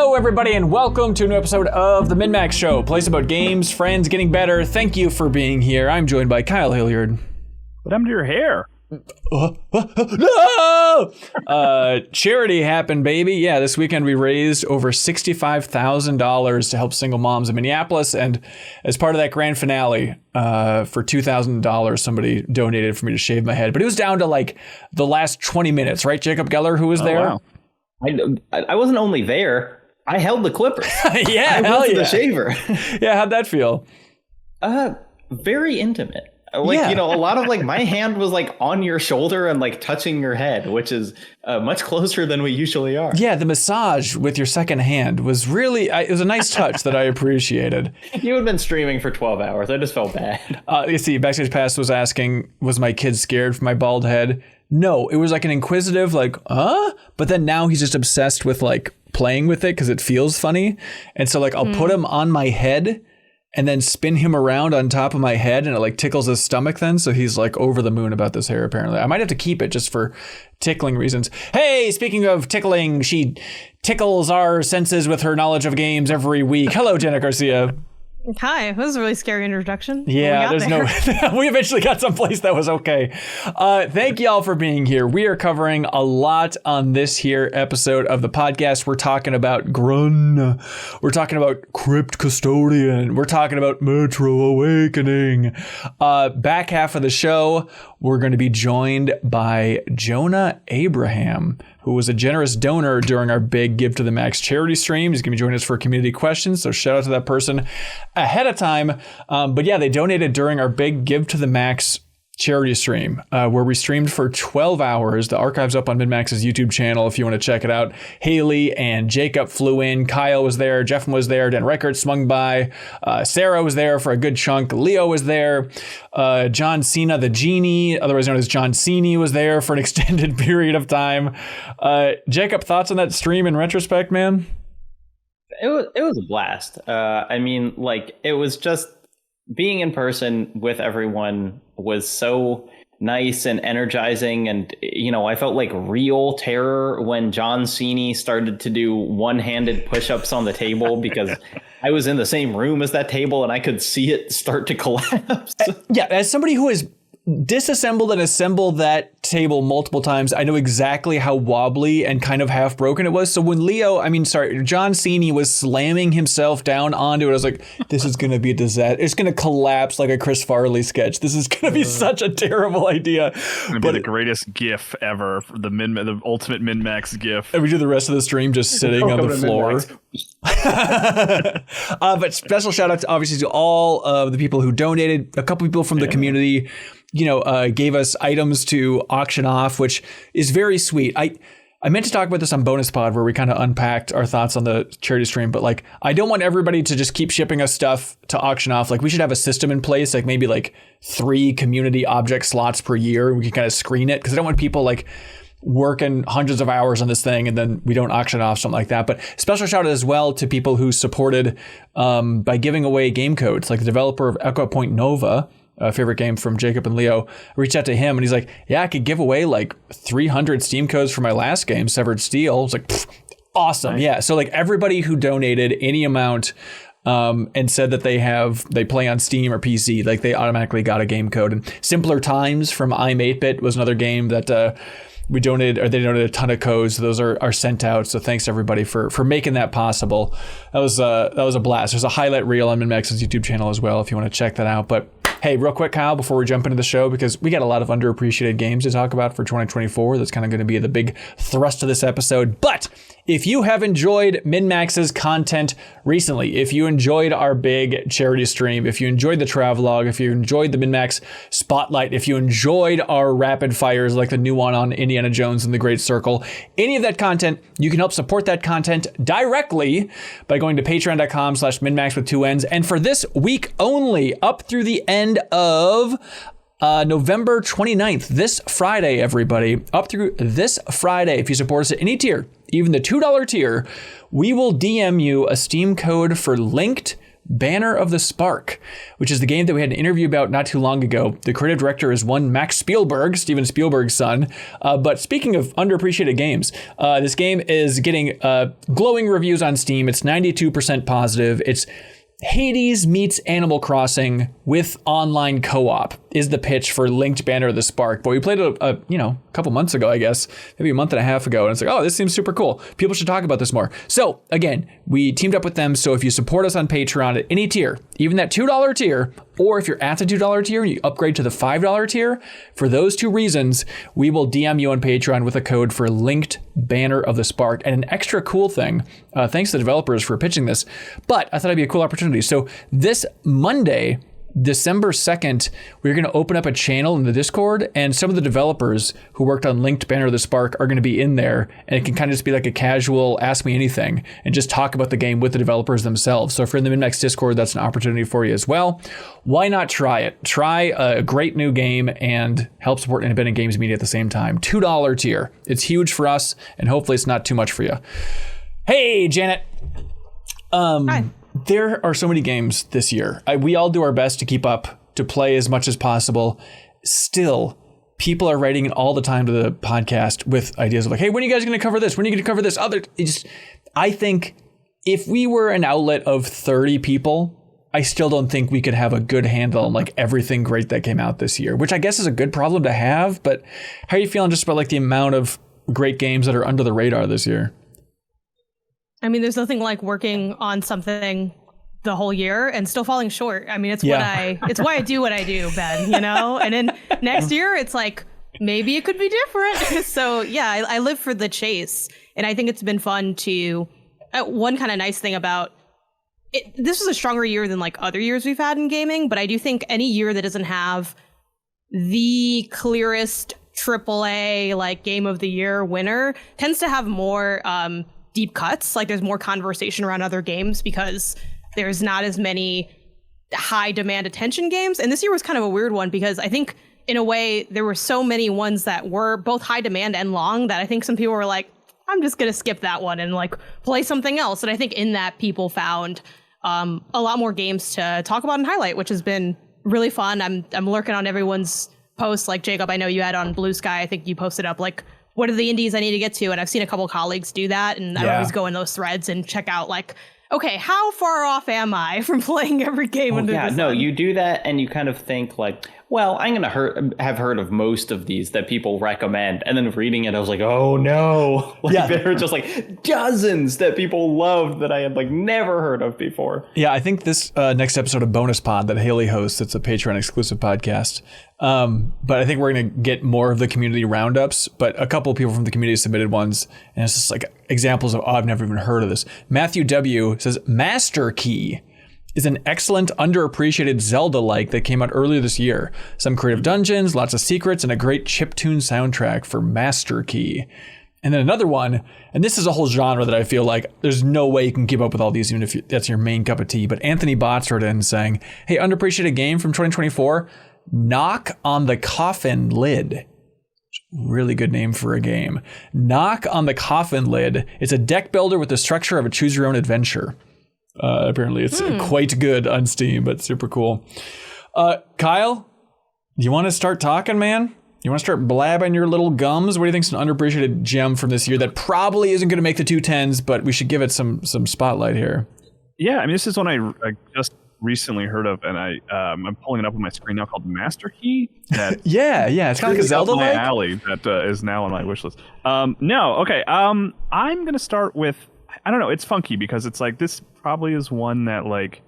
Hello, everybody, and welcome to a new episode of the MinnMax Show, place about games, friends, getting better. Thank you for being here. I'm joined by Kyle Hilliard. What happened to your hair? No! Charity happened, baby. Yeah, this weekend we raised over $65,000 to help single moms in Minneapolis, and as part of that grand finale, for $2,000, somebody donated for me to shave my head. But it was down to like the last 20 minutes, right, Jacob Geller, who was there? Wow. I wasn't only there, I held the clippers. Yeah, I was the shaver. Yeah, how'd that feel? Very intimate. Like, Yeah. you know, a lot of like my hand was like on your shoulder and like touching your head, which is much closer than we usually are. Yeah, the massage with your second hand was really, it was a nice touch that I appreciated. You had been streaming for 12 hours. I just felt bad. You see, Backstage Pass was asking, was my kid scared for my bald head? No, it was like an inquisitive, like, huh? But then now he's just obsessed with like playing with it because it feels funny. And so like I'll put him on my head and then spin him around on top of my head, and it like tickles his stomach then. So he's like over the moon about this hair, apparently. I might have to keep it just for tickling reasons. Hey, speaking of tickling, she tickles our senses with her knowledge of games every week. Hello, Jenna Garcia. Hi, that was a really scary introduction. Yeah, there's no, we eventually got someplace that was okay. Thank y'all for being here. We are covering a lot on this here episode of the podcast. We're talking about Grunn. We're talking about Crypt Custodian. We're talking about Metro Awakening. Back half of the show, we're going to be joined by Jonah Abraham, who was a generous donor during our big Give to the Max charity stream. He's going to be joining us for community questions, so shout out to that person ahead of time. But yeah, they donated during our big Give to the Max charity stream, where we streamed for 12 hours. The archive's up on MinnMax's YouTube channel if you want to check it out. Haley and Jacob flew in. Kyle was there. Jeff was there. Dan Reichert swung by. Sarah was there for a good chunk. Leo was there. John Cena, the genie, otherwise known as John Cena, was there for an extended period of time. Jacob, thoughts on that stream in retrospect, man? It was a blast. I mean, like, it was just being in person with everyone was so nice and energizing. And, you know, I felt like real terror when John Cena started to do one-handed push-ups on the table because I was in the same room as that table and I could see it start to collapse. Yeah, as somebody who has disassembled and assembled that table multiple times, I know exactly how wobbly and kind of half broken it was. So when John Cena was slamming himself down onto it, I was like, this is going to be a disaster. It's going to collapse like a Chris Farley sketch. This is going to be such a terrible idea. But the greatest GIF ever, the ultimate MinnMax GIF. And we do the rest of the stream just sitting on the floor. But special shout out to, obviously, to all of the people who donated. A couple people from the community, you know, gave us items to auction off, which is very sweet. I meant to talk about this on Bonus Pod where we kind of unpacked our thoughts on the charity stream, but like, I don't want everybody to just keep shipping us stuff to auction off. Like, we should have a system in place, like maybe like 3 community object slots per year. We can kind of screen it because I don't want people like working hundreds of hours on this thing and then we don't auction off, something like that. But special shout out as well to people who supported by giving away game codes, like the developer of Echo Point Nova, a favorite game from Jacob and Leo. I reached out to him and he's like, yeah, I could give away like 300 Steam codes for my last game, Severed Steel. I was like, awesome. Nice. Yeah. So like everybody who donated any amount and said that they play on Steam or PC, like they automatically got a game code. And Simpler Times from I'm 8-Bit was another game that they donated a ton of codes. So those are sent out. So thanks everybody for making that possible. That was a blast. There's a highlight reel on MinnMax's YouTube channel as well if you want to check that out. But hey, real quick, Kyle, before we jump into the show, because we got a lot of underappreciated games to talk about for 2024. That's kind of going to be the big thrust of this episode. But if you have enjoyed MinnMax's content recently, if you enjoyed our big charity stream, if you enjoyed the travelogue, if you enjoyed the MinnMax Spotlight, if you enjoyed our rapid fires like the new one on Indiana Jones and the Great Circle, any of that content, you can help support that content directly by going to patreon.com/MinnMax with 2 N's. And for this week only, up through the end of November 29th, this Friday, everybody, up through this Friday, if you support us at any tier, even the $2 tier, we will DM you a Steam code for Lynked, Banner of the Spark, which is the game that we had an interview about not too long ago. The creative director is one Max Spielberg, Steven Spielberg's son. But speaking of underappreciated games, this game is getting glowing reviews on Steam. It's 92% positive. It's Hades meets Animal Crossing with online co-op is the pitch for Linked Banner of the Spark. But we played it a couple months ago, I guess, maybe a month and a half ago. And it's like, oh, this seems super cool. People should talk about this more. So again, we teamed up with them. So if you support us on Patreon at any tier, even that $2 tier, or if you're at the $2 tier and you upgrade to the $5 tier, for those two reasons, we will DM you on Patreon with a code for Linked Banner of the Spark. And an extra cool thing, thanks to the developers for pitching this, but I thought it'd be a cool opportunity. So this Monday, December 2nd, we're going to open up a channel in the Discord, and some of the developers who worked on Linked Banner of the Spark are going to be in there, and it can kind of just be like a casual Ask Me Anything and just talk about the game with the developers themselves. So if you're in the MinnMax Discord, that's an opportunity for you as well. Why not try it? Try a great new game and help support independent games media at the same time. $2 tier. It's huge for us, and hopefully it's not too much for you. Hey, Janet. Hi. There are so many games this year. We all do our best to keep up, to play as much as possible. Still, people are writing in all the time to the podcast with ideas of like, hey, when are you guys going to cover this? When are you going to cover this? I think if we were an outlet of 30 people, I still don't think we could have a good handle on like everything great that came out this year, which I guess is a good problem to have. But how are you feeling just about like the amount of great games that are under the radar this year? I mean, there's nothing like working on something the whole year and still falling short. I mean, it's why I do what I do, Ben, And then next year, it's like, maybe it could be different. So yeah, I live for the chase. And I think it's been fun to, one kind of nice thing about it, this was a stronger year than like other years we've had in gaming, but I do think any year that doesn't have the clearest AAA like game of the year winner tends to have more, deep cuts. Like there's more conversation around other games because there's not as many high demand attention games. And this year was kind of a weird one because I think in a way there were so many ones that were both high demand and long that I think some people were like, I'm just going to skip that one and like play something else. And I think in that people found a lot more games to talk about and highlight, which has been really fun. I'm lurking on everyone's posts. Like Jacob, I know you had on Blue Sky, I think you posted up like, what are the indies I need to get to? And I've seen a couple colleagues do that. And I always go in those threads and check out like, okay, how far off am I from playing every game under the sun? No, you do that and you kind of think like, well, I'm going to have heard of most of these that people recommend. And then reading it, I was like, oh no. There are just like dozens that people loved that I had like never heard of before. Yeah, I think this next episode of Bonus Pod that Haley hosts, it's a Patreon exclusive podcast. But I think we're going to get more of the community roundups, but a couple of people from the community submitted ones. And it's just like examples of, I've never even heard of this. Matthew W. says, Master Key is an excellent, underappreciated Zelda-like that came out earlier this year. Some creative dungeons, lots of secrets, and a great chiptune soundtrack for Master Key. And then another one, and this is a whole genre that I feel like there's no way you can keep up with all these, even if that's your main cup of tea. But Anthony Botts wrote in saying, hey, underappreciated game from 2024, Knock on the Coffin Lid. Really good name for a game. Knock on the Coffin Lid. It's a deck builder with the structure of a choose your own adventure. Apparently it's quite good on Steam, but super cool. Kyle, do you want to start talking, man? You want to start blabbing your little gums? What do you think is an underappreciated gem from this year that probably isn't going to make the 210s, but we should give it some spotlight here? Yeah, I mean, this is one I just recently heard of, and I'm pulling it up on my screen now, called Master Key. That yeah, it's kind of like a Zelda-like. My alley that is now on my wish list. I'm going to start with, I don't know, it's funky because it's like, this probably is one that like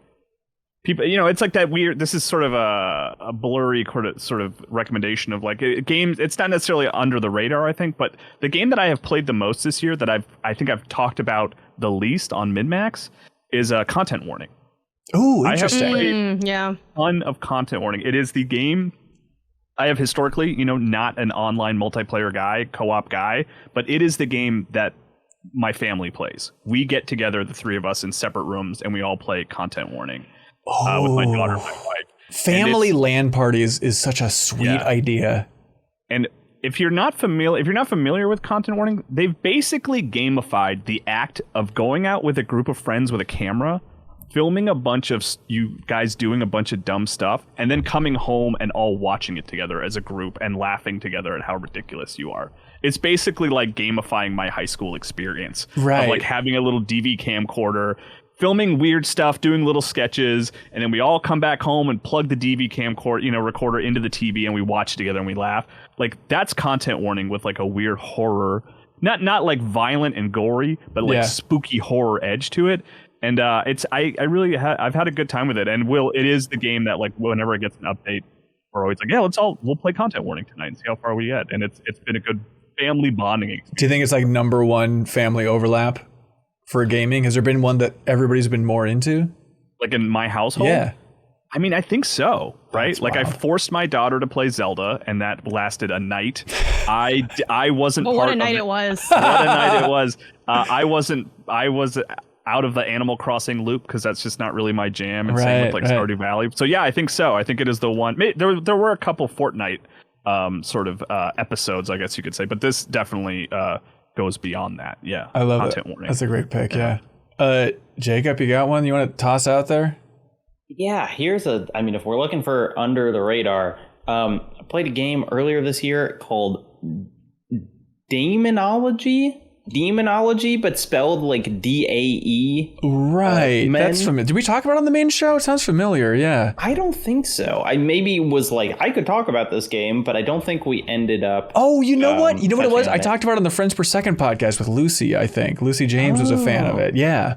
people, it's like that weird, this is sort of a blurry sort of recommendation of like games. It's not necessarily under the radar, I think, but the game that I have played the most this year that I think I've talked about the least on MinnMax is a Content Warning. Oh, interesting. I have played a ton of Content Warning. It is the game I have historically, not an online multiplayer guy, co-op guy, but it is the game that my family plays. We get together, the three of us, in separate rooms, and we all play Content Warning with my daughter and my wife. Family LAN parties is such a sweet idea. And if you're not familiar with Content Warning, they've basically gamified the act of going out with a group of friends with a camera filming a bunch of you guys doing a bunch of dumb stuff and then coming home and all watching it together as a group and laughing together at how ridiculous you are. It's basically like gamifying my high school experience. Right. Of like having a little DV camcorder, filming weird stuff, doing little sketches, and then we all come back home and plug the DV camcorder, recorder into the TV and we watch together and we laugh. Like that's content warning with like a weird horror, not like violent and gory, but like spooky horror edge to it. And I've had a good time with it. And it is the game that like whenever it gets an update, we're always like, we'll play content warning tonight and see how far we get. And it's been a good family bonding experience. Do you think it's like number one family overlap for gaming? Has there been one that everybody's been more into? Like in my household? Yeah. I mean, I think so, right? That's like wild. I forced my daughter to play Zelda, and that lasted a night. I wasn't But part what a night of it was. What a night it was. I was out of the Animal Crossing loop because that's just not really my jam. And same with like Stardew Valley. So yeah, I think so. I think it is the one. There were a couple Fortnite sort of episodes, I guess you could say, but this definitely goes beyond that. Yeah, I love content it. warning. That's a great pick. Yeah. Jacob, you got one you want to toss out there? Yeah, if we're looking for under the radar, I played a game earlier this year called Daemonologie, but spelled like DAE. Right. That's familiar. Did we talk about it on the main show? It sounds familiar. Yeah. I don't think so. I maybe was like, I could talk about this game, but I don't think we ended up. Oh, you know what? You know what it was? I it. talked about it on the Friends Per Second podcast with Lucy, I think. Lucy James was a fan of it. Yeah.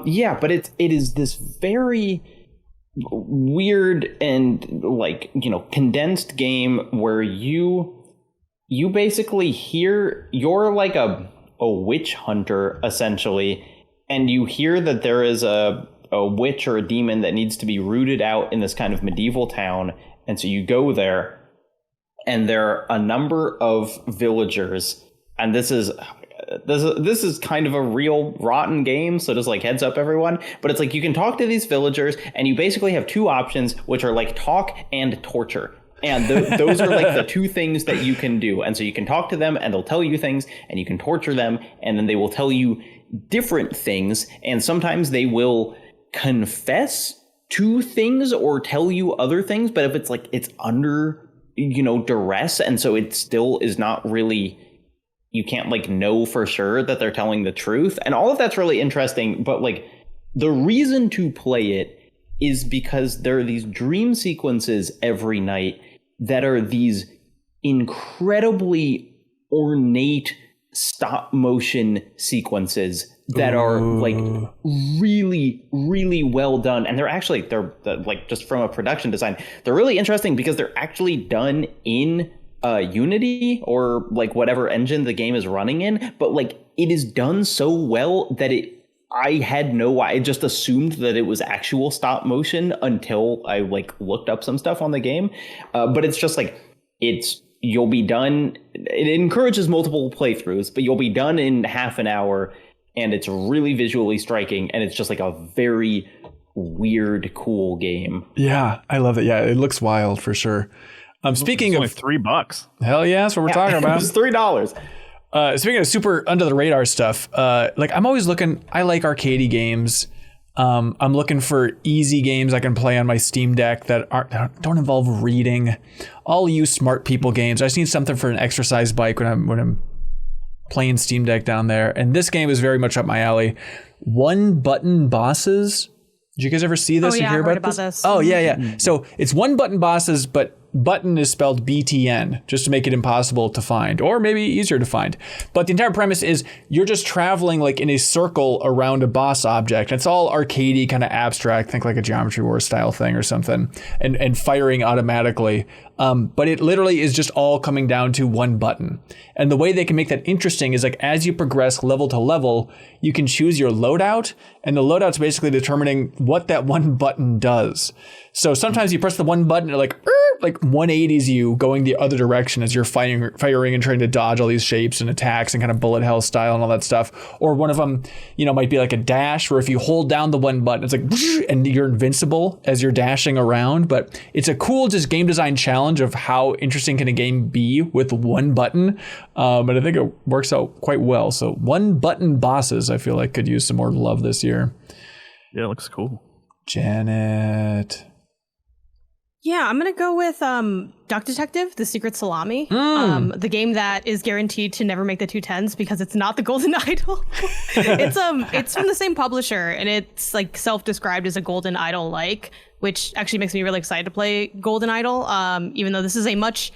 Yeah, but it is this very weird and like, condensed game where you basically you're like a witch hunter essentially, and you hear that there is a witch or a demon that needs to be rooted out in this kind of medieval town, and so you go there, and there are a number of villagers, and this is kind of a real rotten game, so just like heads up everyone, but it's like you can talk to these villagers and you basically have two options, which are like talk and torture. And those are like the two things that you can do. And so you can talk to them and they'll tell you things, and you can torture them and then they will tell you different things. And sometimes they will confess to things or tell you other things. But if it's like it's under, duress, and so it still is not really, you can't like know for sure that they're telling the truth. And all of that's really interesting. But like the reason to play it is because there are these dream sequences every night that are these incredibly ornate stop motion sequences that are like really, really well done. And they're like, just from a production design, they're really interesting because they're actually done in Unity or like whatever engine the game is running in. But like it is done so well that I just assumed that it was actual stop motion until I like looked up some stuff on the game. But it's just like, you'll be done. It encourages multiple playthroughs, but you'll be done in half an hour, and it's really visually striking. And it's just like a very weird, cool game. Yeah, I love it. Yeah, it looks wild for sure. Speaking of $3. Hell yeah, that's what we're talking about. It's $3. Speaking of super under the radar stuff, like I'm always looking, I like arcadey games. I'm looking for easy games I can play on my Steam Deck that don't involve reading. I'll use smart people games. I just need something for an exercise bike when I'm playing Steam Deck down there. And this game is very much up my alley. One Button Bosses. Did you guys ever see this? Oh, yeah, or hear I heard about about this. Oh yeah. So it's One Button Bosses, but button is spelled BTN, just to make it impossible to find, or maybe easier to find. But the entire premise is you're just traveling like in a circle around a boss object. It's all arcadey, kind of abstract, think like a Geometry Wars style thing or something, and firing automatically. But it literally is just all coming down to one button. And the way they can make that interesting is like as you progress level to level, you can choose your loadout, and the loadout's basically determining what that one button does. So sometimes you press the one button, and like 180s you going the other direction as you're firing and trying to dodge all these shapes and attacks and kind of bullet hell style and all that stuff. Or one of them, might be like a dash where if you hold down the one button, it's like, and you're invincible as you're dashing around. But it's a cool just game design challenge of how interesting can a game be with one button. But I think it works out quite well. So One Button Bosses, I feel like could use some more love this year. Yeah, it looks cool. Janet. Yeah, I'm gonna go with Duck Detective: The Secret Salami, the game that is guaranteed to never make the 210s because it's not the Golden Idol. It's from the same publisher, and it's like self-described as a Golden Idol like, which actually makes me really excited to play Golden Idol. Even though this is a much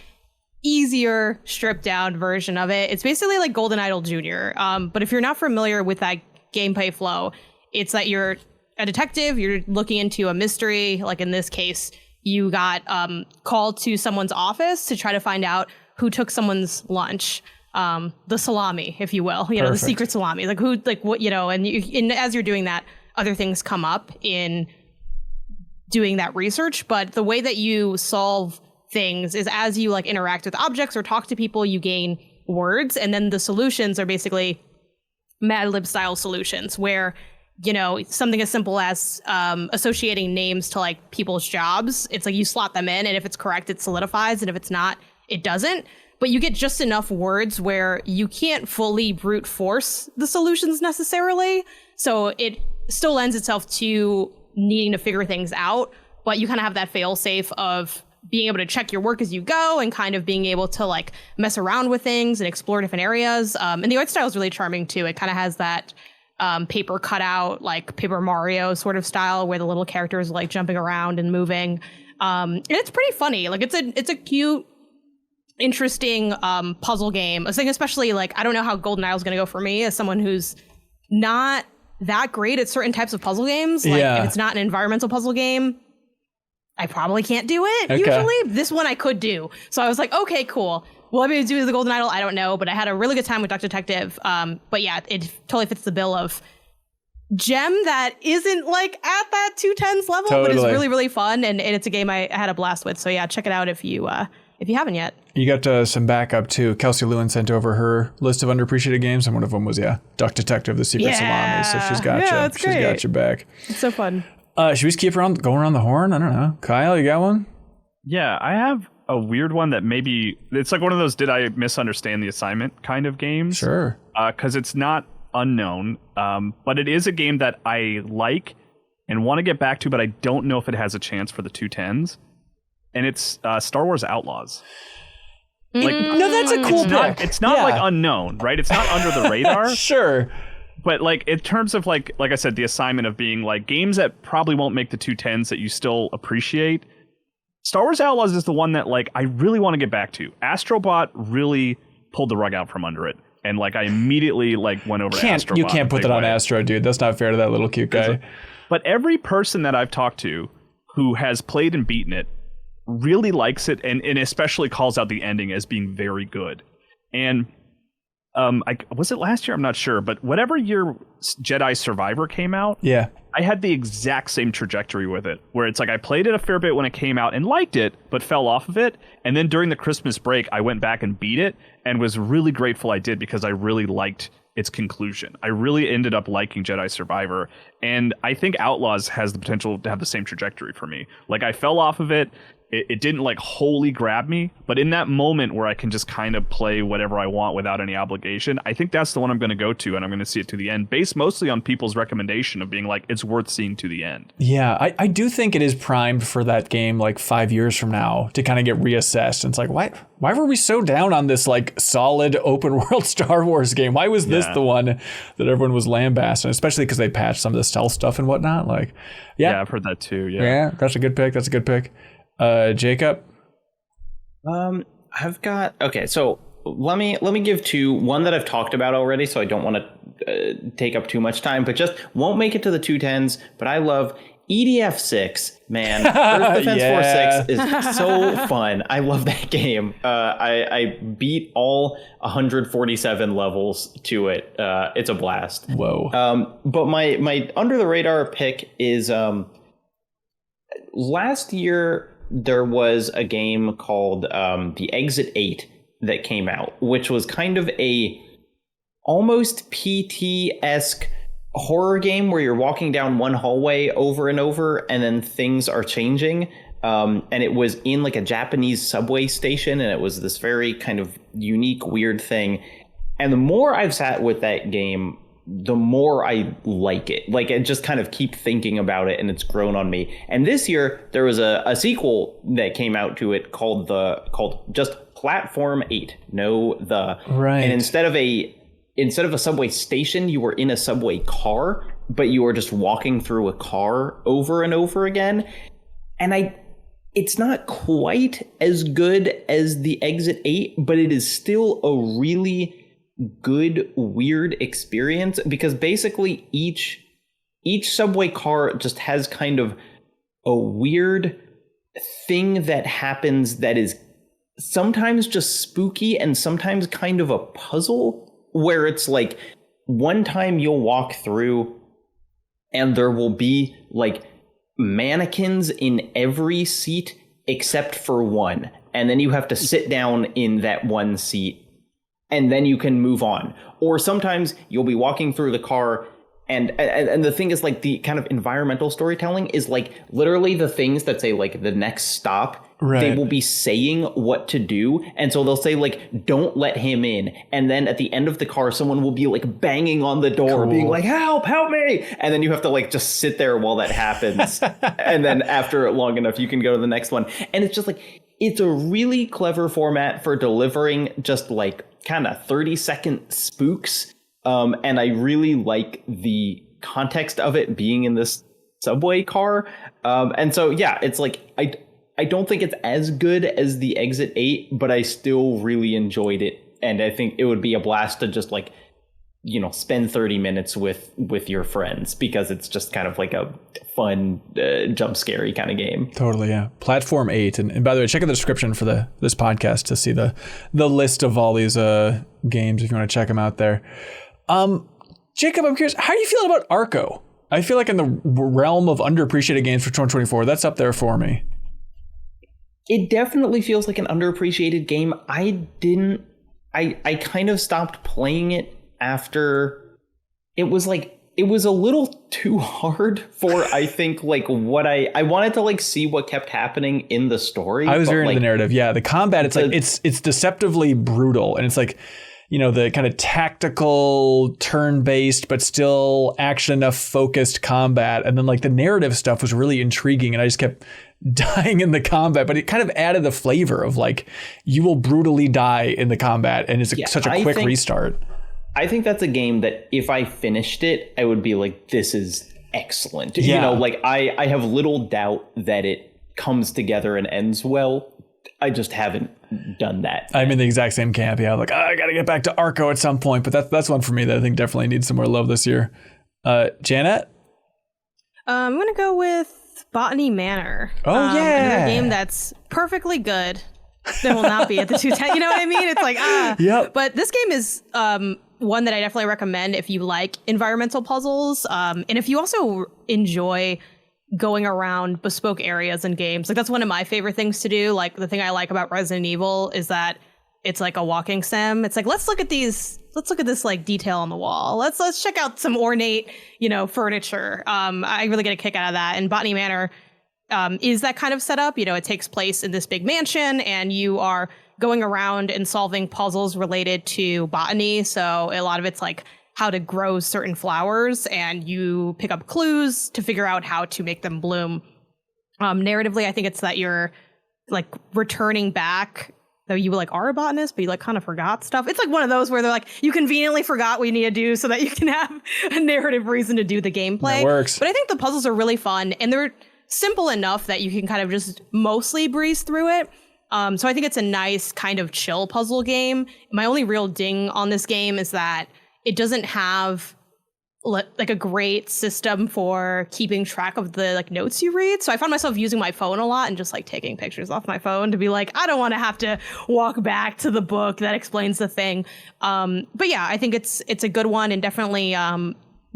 easier, stripped down version of it. It's basically like Golden Idol Junior. But if you're not familiar with that gameplay flow, it's that you're a detective, you're looking into a mystery, like in this case. You got called to someone's office to try to find out who took someone's lunch, the salami, if you will, the secret salami, like who, like what, and as you're doing that, other things come up in doing that research. But the way that you solve things is as you like interact with objects or talk to people, you gain words, and then the solutions are basically Mad Lib style solutions where something as simple as associating names to like people's jobs. It's like you slot them in, and if it's correct, it solidifies, and if it's not, it doesn't. But you get just enough words where you can't fully brute force the solutions necessarily. So it still lends itself to needing to figure things out, but you kind of have that fail safe of being able to check your work as you go and kind of being able to like mess around with things and explore different areas. And the art style is really charming too. It kind of has that paper cutout, like Paper Mario sort of style where the little characters are like jumping around and moving. And it's pretty funny. Like it's a cute, interesting puzzle game. I was thinking especially like, I don't know how Golden Idol is going to go for me as someone who's not that great at certain types of puzzle games. Like if it's not an environmental puzzle game, I probably can't do it usually. This one I could do. So I was like, okay, cool. Will I be able to do the Golden Idol? I don't know, but I had a really good time with Duck Detective. But yeah, it totally fits the bill of gem that isn't like at that 210s level, but is really, really fun. And it's a game I had a blast with. So yeah, check it out if you haven't yet. You got some backup too. Kelsey Lewin sent over her list of underappreciated games, and one of them was Duck Detective: The Secret Salami. So she's got you. She's got your back. It's so fun. Should we just keep going around the horn? I don't know. Kyle, you got one? Yeah, I have a weird one that maybe it's like one of those did I misunderstand the assignment kind of games. Sure. Because it's not unknown, but it is a game that I like and want to get back to, but I don't know if it has a chance for the 210s. And it's Star Wars Outlaws. Like, no, that's a cool pick. It's not like unknown, right? It's not under the radar. Sure. But like in terms of like I said, the assignment of being like games that probably won't make the 210s that you still appreciate. Star Wars Outlaws is the one that like I really want to get back to. Astrobot really pulled the rug out from under it, and like I immediately like went over to Astrobot. You can't put that on Astro, dude. That's not fair to that little cute guy. But every person that I've talked to who has played and beaten it really likes it, and especially calls out the ending as being very good. And was it last year? I'm not sure, but whatever year Jedi Survivor came out, I had the exact same trajectory with it, where it's like I played it a fair bit when it came out and liked it, but fell off of it. And then during the Christmas break, I went back and beat it and was really grateful I did because I really liked its conclusion. I really ended up liking Jedi Survivor. And I think Outlaws has the potential to have the same trajectory for me. Like I fell off of it. It didn't like wholly grab me, but in that moment where I can just kind of play whatever I want without any obligation, I think that's the one I'm going to go to, and I'm going to see it to the end, based mostly on people's recommendation of being like, it's worth seeing to the end. Yeah, I do think it is primed for that game like 5 years from now to kind of get reassessed. And it's like, why were we so down on this like solid open world Star Wars game? Why was this the one that everyone was lambasting, especially because they patched some of the stealth stuff and whatnot? Like, yeah, I've heard that too. Yeah, that's a good pick. Jacob? I've got so let me give two. One that I've talked about already, so I don't want to take up too much time, but just won't make it to the 210s. But I love EDF 6, man. Earth Defense Force 6 is so fun. I love that game. I beat all 147 levels to it. It's a blast. Whoa. But my under the radar pick is last year. There was a game called The Exit 8 that came out, which was kind of a almost PT-esque horror game where you're walking down one hallway over and over and then things are changing. And it was in like a Japanese subway station, and it was this very kind of unique, weird thing. And the more I've sat with that game, the more I like it. Like, I just kind of keep thinking about it, and it's grown on me. And this year there was a sequel that came out to it called just Platform 8. Right. And instead of a subway station, you were in a subway car, but you were just walking through a car over and over again. And it's not quite as good as the Exit 8, but it is still a really good, weird experience, because basically each subway car just has kind of a weird thing that happens that is sometimes just spooky and sometimes kind of a puzzle, where it's like one time you'll walk through and there will be like mannequins in every seat except for one, and then you have to sit down in that one seat and then you can move on. Or sometimes you'll be walking through the car, and the thing is, like, the kind of environmental storytelling is like literally the things that say like the next stop. Right. They will be saying what to do. And so they'll say, like, don't let him in. And then at the end of the car, someone will be like banging on the door, being like, help me. And then you have to like just sit there while that happens. And then after long enough, you can go to the next one. And it's just like, it's a really clever format for delivering just like kind of 30-second spooks. And I really like the context of it being in this subway car. And so, yeah, it's like, I don't think it's as good as the Exit 8, but I still really enjoyed it. And I think it would be a blast to just like, you know, spend 30 minutes with your friends, because it's just kind of like a fun, jump scary kind of game. Totally, yeah. Platform 8. And by the way, check out the description for this podcast to see the list of all these games if you want to check them out there. Jacob, I'm curious, how do you feel about Arco? I feel like in the realm of underappreciated games for 2024, that's up there for me. It definitely feels like an underappreciated game. I kind of stopped playing it after it was a little too hard for, I think, like what I wanted to like see what kept happening in the story. I was very into the narrative. Yeah. The combat, it's deceptively brutal, and it's like, you know, the kind of tactical turn-based, but still action enough focused combat. And then like the narrative stuff was really intriguing, and I just kept dying in the combat, but it kind of added the flavor of like, you will brutally die in the combat, and it's such a quick restart. I think that's a game that if I finished it, I would be like, this is excellent. Yeah. You know, like I have little doubt that it comes together and ends well. I just haven't done that. I'm in the exact same camp. Yeah, like, I got to get back to Arco at some point, but that's one for me that I think definitely needs some more love this year. Janet? I'm going to go with Botany Manor. Oh, yeah. Another game that's perfectly good. That will not be at the 210. You know what I mean? It's like, Yep. But this game is one that I definitely recommend if you like environmental puzzles. And if you also enjoy going around bespoke areas in games. Like, that's one of my favorite things to do. Like, the thing I like about Resident Evil is that it's like a walking sim. It's like, let's look at this like detail on the wall. Let's check out some ornate, you know, furniture. I really get a kick out of that. And Botany Manor is that kind of setup. You know, it takes place in this big mansion, and you are going around and solving puzzles related to botany. So a lot of it's like how to grow certain flowers, and you pick up clues to figure out how to make them bloom. Narratively, I think it's that you're like returning back, though you like are a botanist, but you like kind of forgot stuff. It's like one of those where they're like, you conveniently forgot what you need to do so that you can have a narrative reason to do the gameplay. That works. But I think the puzzles are really fun, and they're simple enough that you can kind of just mostly breeze through it. So I think it's a nice kind of chill puzzle game. My only real ding on this game is that it doesn't have like a great system for keeping track of the like notes you read. So I found myself using my phone a lot and just like taking pictures off my phone to be like, I don't want to have to walk back to the book that explains the thing. But yeah, I think it's a good one, and definitely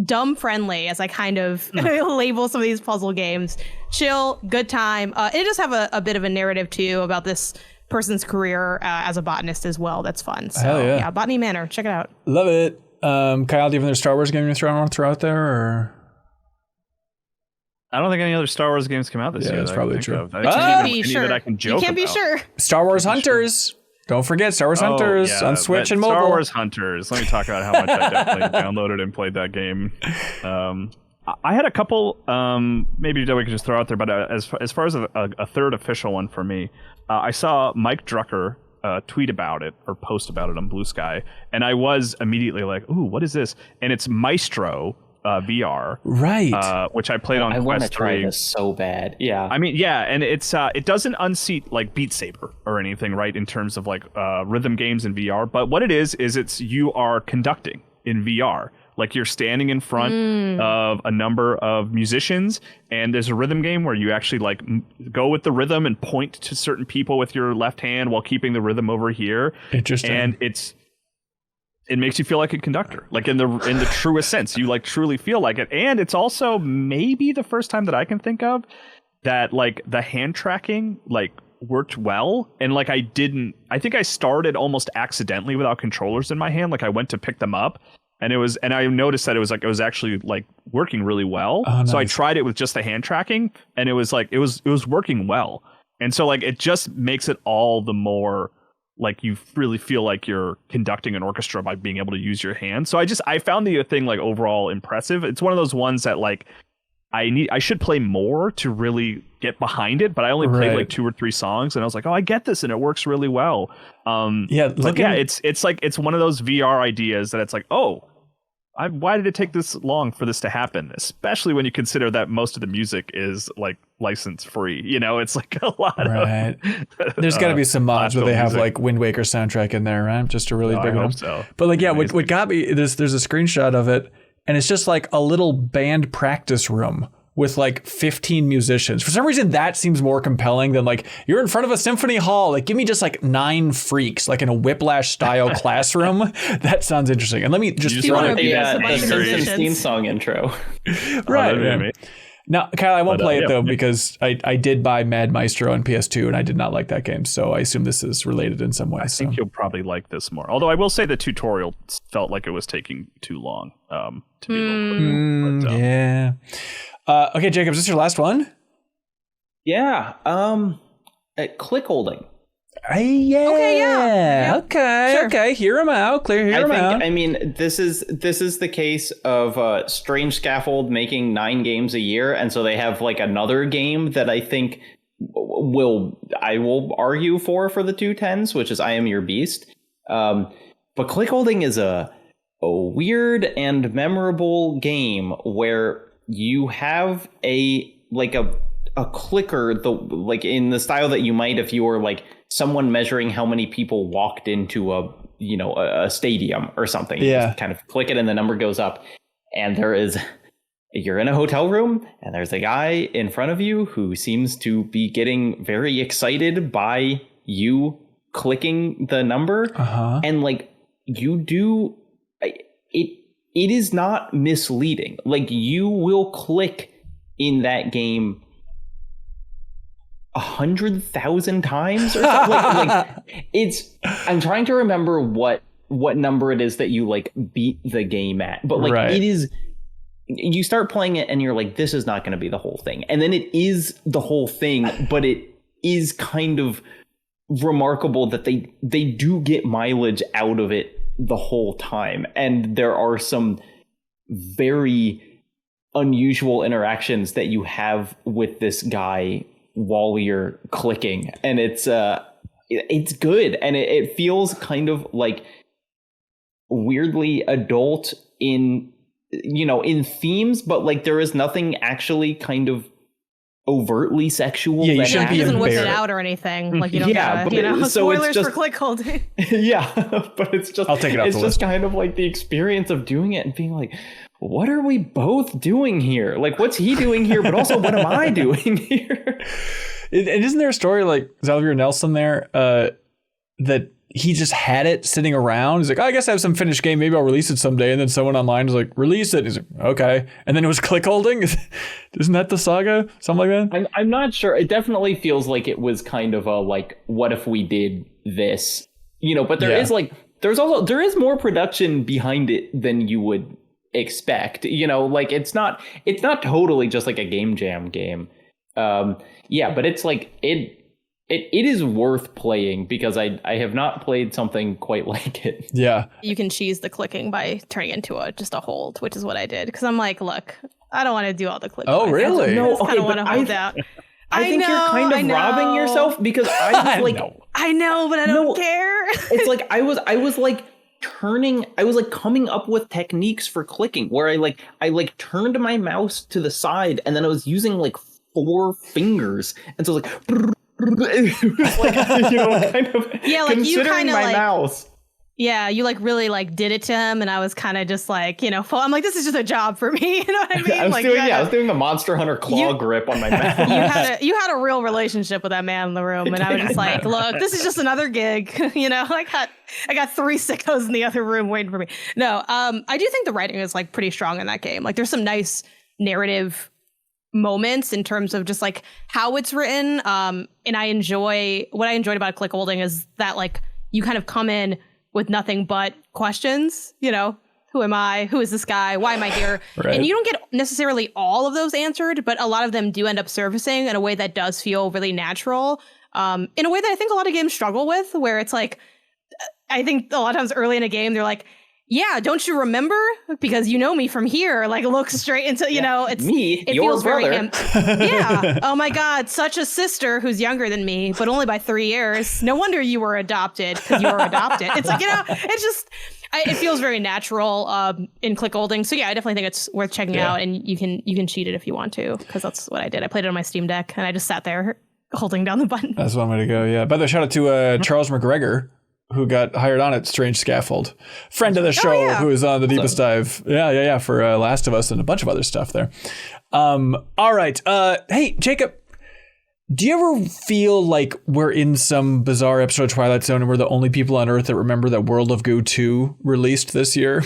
dumb friendly, as I kind of label some of these puzzle games. Chill, good time. It does have a bit of a narrative too about this person's career as a botanist as well. That's fun. So yeah, Botany Manor, check it out. Love it. Kyle, do you have another Star Wars game you want to throw out there? Or I don't think any other Star Wars games come out this year. That's probably true. You can't be sure. That I can joke You can't be about. sure. Star Wars Hunters. Don't forget Star Wars Hunters on Switch and mobile. Star Wars Hunters. Let me talk about how much I definitely downloaded and played that game. I had a couple, maybe we could just throw out there, but as far as a third official one for me, I saw Mike Drucker tweet about it or post about it on Blue Sky, and I was immediately like, ooh, what is this? And it's Maestro VR, right? Which I played on I Quest 3. want to try this so bad. Yeah, I mean, yeah, and it's it doesn't unseat like Beat Saber or anything, right? In terms of like rhythm games in VR, but what it is it's you are conducting in VR. Like you're standing in front of a number of musicians, and there's a rhythm game where you actually like go with the rhythm and point to certain people with your left hand while keeping the rhythm over here. Interesting. And it makes you feel like a conductor, like in the truest sense. You like truly feel like it, and it's also maybe the first time that I can think of that like the hand tracking like worked well, and like I think I started almost accidentally without controllers in my hand. Like I went to pick them up. And I noticed that it was actually like working really well. Oh, nice. So I tried it with just the hand tracking, and it was like it was working well. And so like it just makes it all the more like you really feel like you're conducting an orchestra by being able to use your hands. So I found the thing like overall impressive. It's one of those ones that like I should play more to really get behind it, but I only played like 2 or 3 songs, and I was like, oh, I get this, and it works really well. It's one of those VR ideas that it's like, oh, why did it take this long for this to happen? Especially when you consider that most of the music is like license free. You know, it's like a lot of. There's got to be some mods where they have like Wind Waker soundtrack in there, right? Just a really big one. So. But like, yeah, what got me, there's a screenshot of it, and it's just like a little band practice room with like 15 musicians. For some reason, that seems more compelling than like you're in front of a symphony hall. Like, give me just like 9 freaks, like in a Whiplash style classroom. That sounds interesting. And let me just throw it. The Simpsons theme song intro. Right. Now, Kyle, I won't play it though because I did buy Mad Maestro on PS2 and I did not like that game. So I assume this is related in some way. I think you'll probably like this more. Although I will say the tutorial felt like it was taking too long to be a little quick. Yeah. Okay, Jacob, is this your last one? Yeah. Clickholding. Okay. Hear him out. Hear him out. I mean, this is the case of Strange Scaffold making 9 games a year, and so they have like another game that I think I will argue for the 210s, which is I Am Your Beast. But Clickholding is a weird and memorable game where you have a clicker, like in the style that you might if you were like someone measuring how many people walked into a stadium or something. You just kind of click it and the number goes up. And you're in a hotel room and there's a guy in front of you who seems to be getting very excited by you clicking the number. And like you do it is not misleading. Like you will click in that game 100,000 times or something. like it's. I'm trying to remember what number it is that you like beat the game at, but like it is. You start playing it and you're like, this is not going to be the whole thing, and then it is the whole thing. But it is kind of remarkable that they do get mileage out of it the whole time, and there are some very unusual interactions that you have with this guy while you're clicking, and it's good, and it feels kind of like weirdly adult in themes, but like there is nothing actually kind of overtly sexual. Yeah, you shouldn't be doesn't whip it embarrassed. out or anything. Like you don't gotta, spoilers for Clickholding. Yeah, but it's just I'll take it off the list. Kind of like the experience of doing it and being like, what are we both doing here? Like, what's he doing here? But also, what am I doing here? And isn't there a story like Xavier Nelson there that he just had it sitting around? He's like, oh, I guess I have some finished game. Maybe I'll release it someday. And then someone online was like, release it. He's like, okay. And then it was Clickholding. Isn't that the saga? Something like that? I'm not sure. It definitely feels like it was kind of a like, what if we did this? But there is more production behind it than you would expect. Like it's not totally just like a game jam game. But it's like it it is worth playing because I have not played something quite like it. Yeah. You can cheese the clicking by turning into just a hold, which is what I did. Because I'm like, look, I don't want to do all the clicking. Oh, really? I just kind of want to hold out. I think you're kind of robbing yourself because I was like, I know, but I don't care. It's like I was like coming up with techniques for clicking where I turned my mouse to the side and then I was using like 4 fingers, and so it was like, it was like kind of like you kind of my mouse. Yeah, you like really like did it to him, and I was kind of just like, I'm like, this is just a job for me. You know what I mean? I was doing the Monster Hunter claw grip on my mouse. You had a real relationship with that man in the room, and I was just like, look, this is just another gig. I got 3 sickos in the other room waiting for me. No, I do think the writing is like pretty strong in that game. Like, there's some nice narrative moments in terms of just like how it's written. And what I enjoyed about Clickholding is that like you kind of come in with nothing but questions, who am I? Who is this guy? Why am I here? Right. And you don't get necessarily all of those answered, but a lot of them do end up surfacing in a way that does feel really natural. In a way that I think a lot of games struggle with, where it's like, I think a lot of times early in a game, they're like, yeah, don't you remember? Because you know me from here. Like, look straight into, it's me, it your feels brother. Yeah. Oh my God, such a sister who's younger than me, but only by 3 years. No wonder you were adopted because you were adopted. It's like, it's just, it feels very natural in Clickholding. So yeah, I definitely think it's worth checking out, and you can cheat it if you want to, because that's what I did. I played it on my Steam Deck, and I just sat there holding down the button. That's one way to go. Yeah. By the way, shout out to Charles McGregor, who got hired on at Strange Scaffold. Friend of the show, who is on the Deepest Dive. Yeah, for Last of Us and a bunch of other stuff there. All right. Hey, Jacob, do you ever feel like we're in some bizarre episode of Twilight Zone and we're the only people on Earth that remember that World of Goo 2 released this year?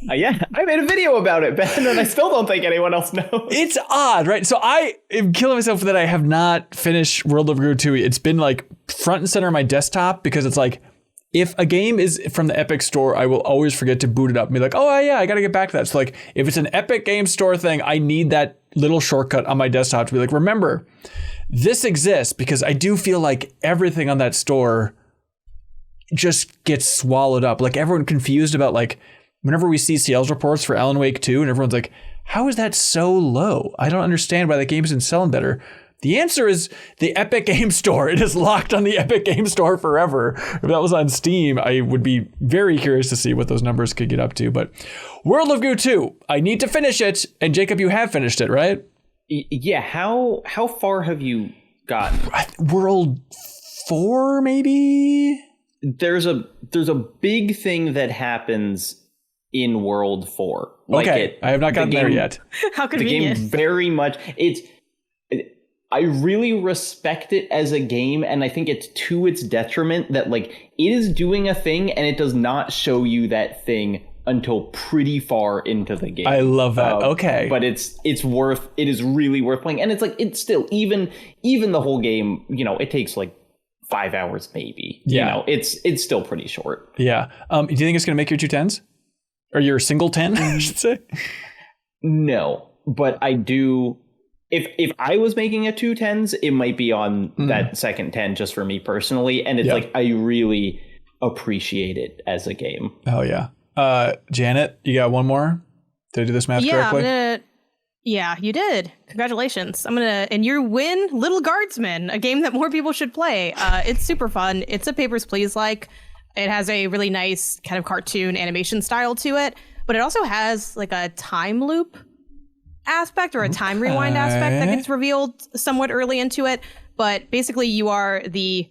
Yeah, I made a video about it, Ben, and I still don't think anyone else knows. It's odd, right? So I am killing myself that I have not finished World of Goo 2. It's been like front and center on my desktop because it's like, if a game is from the Epic Store, I will always forget to boot it up and be like, oh yeah, I got to get back to that. So like, if it's an Epic Game Store thing, I need that little shortcut on my desktop to be like, remember, this exists, because I do feel like everything on that store just gets swallowed up. Like, everyone confused about like, whenever we see sales reports for Alan Wake 2 and everyone's like, how is that so low? I don't understand why the game isn't selling better. The answer is the Epic Game Store. It is locked on the Epic Game Store forever. If that was on Steam, I would be very curious to see what those numbers could get up to. But World of Goo 2, I need to finish it. And Jacob, you have finished it, right? Yeah. How far have you gotten? World 4, maybe? There's a big thing that happens in World 4. Okay, I have not gotten there yet. How convenient. The game very much, I really respect it as a game, and I think it's to its detriment that like it is doing a thing and it does not show you that thing until pretty far into the game. I love that. Okay. But it is really worth playing. And it's like, it's still, even the whole game, it takes like 5 hours maybe. Yeah. It's still pretty short. Yeah. Do you think it's going to make your 210s? Or your single 10, I should say? No, but I do. If I was making a 210s, it might be on that second 10 just for me personally. And it's like, I really appreciate it as a game. Oh, yeah. Janet, you got one more? Did I do this math correctly? Yeah, you did. Congratulations. And you win Little Guardsmen, a game that more people should play. It's super fun. It's a Papers, Please like. It has a really nice kind of cartoon animation style to it, but it also has like a time loop aspect or a time rewind aspect that gets revealed somewhat early into it. But basically you are the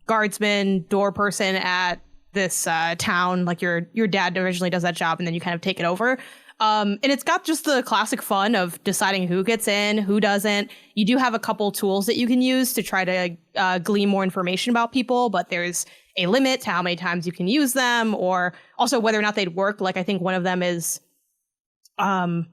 guardsman door person at this town. Like your dad originally does that job, and then you kind of take it over. And it's got just the classic fun of deciding who gets in, who doesn't. You do have a couple tools that you can use to try to glean more information about people, but there's a limit to how many times you can use them, or also whether or not they'd work. Like, I think one of them is, one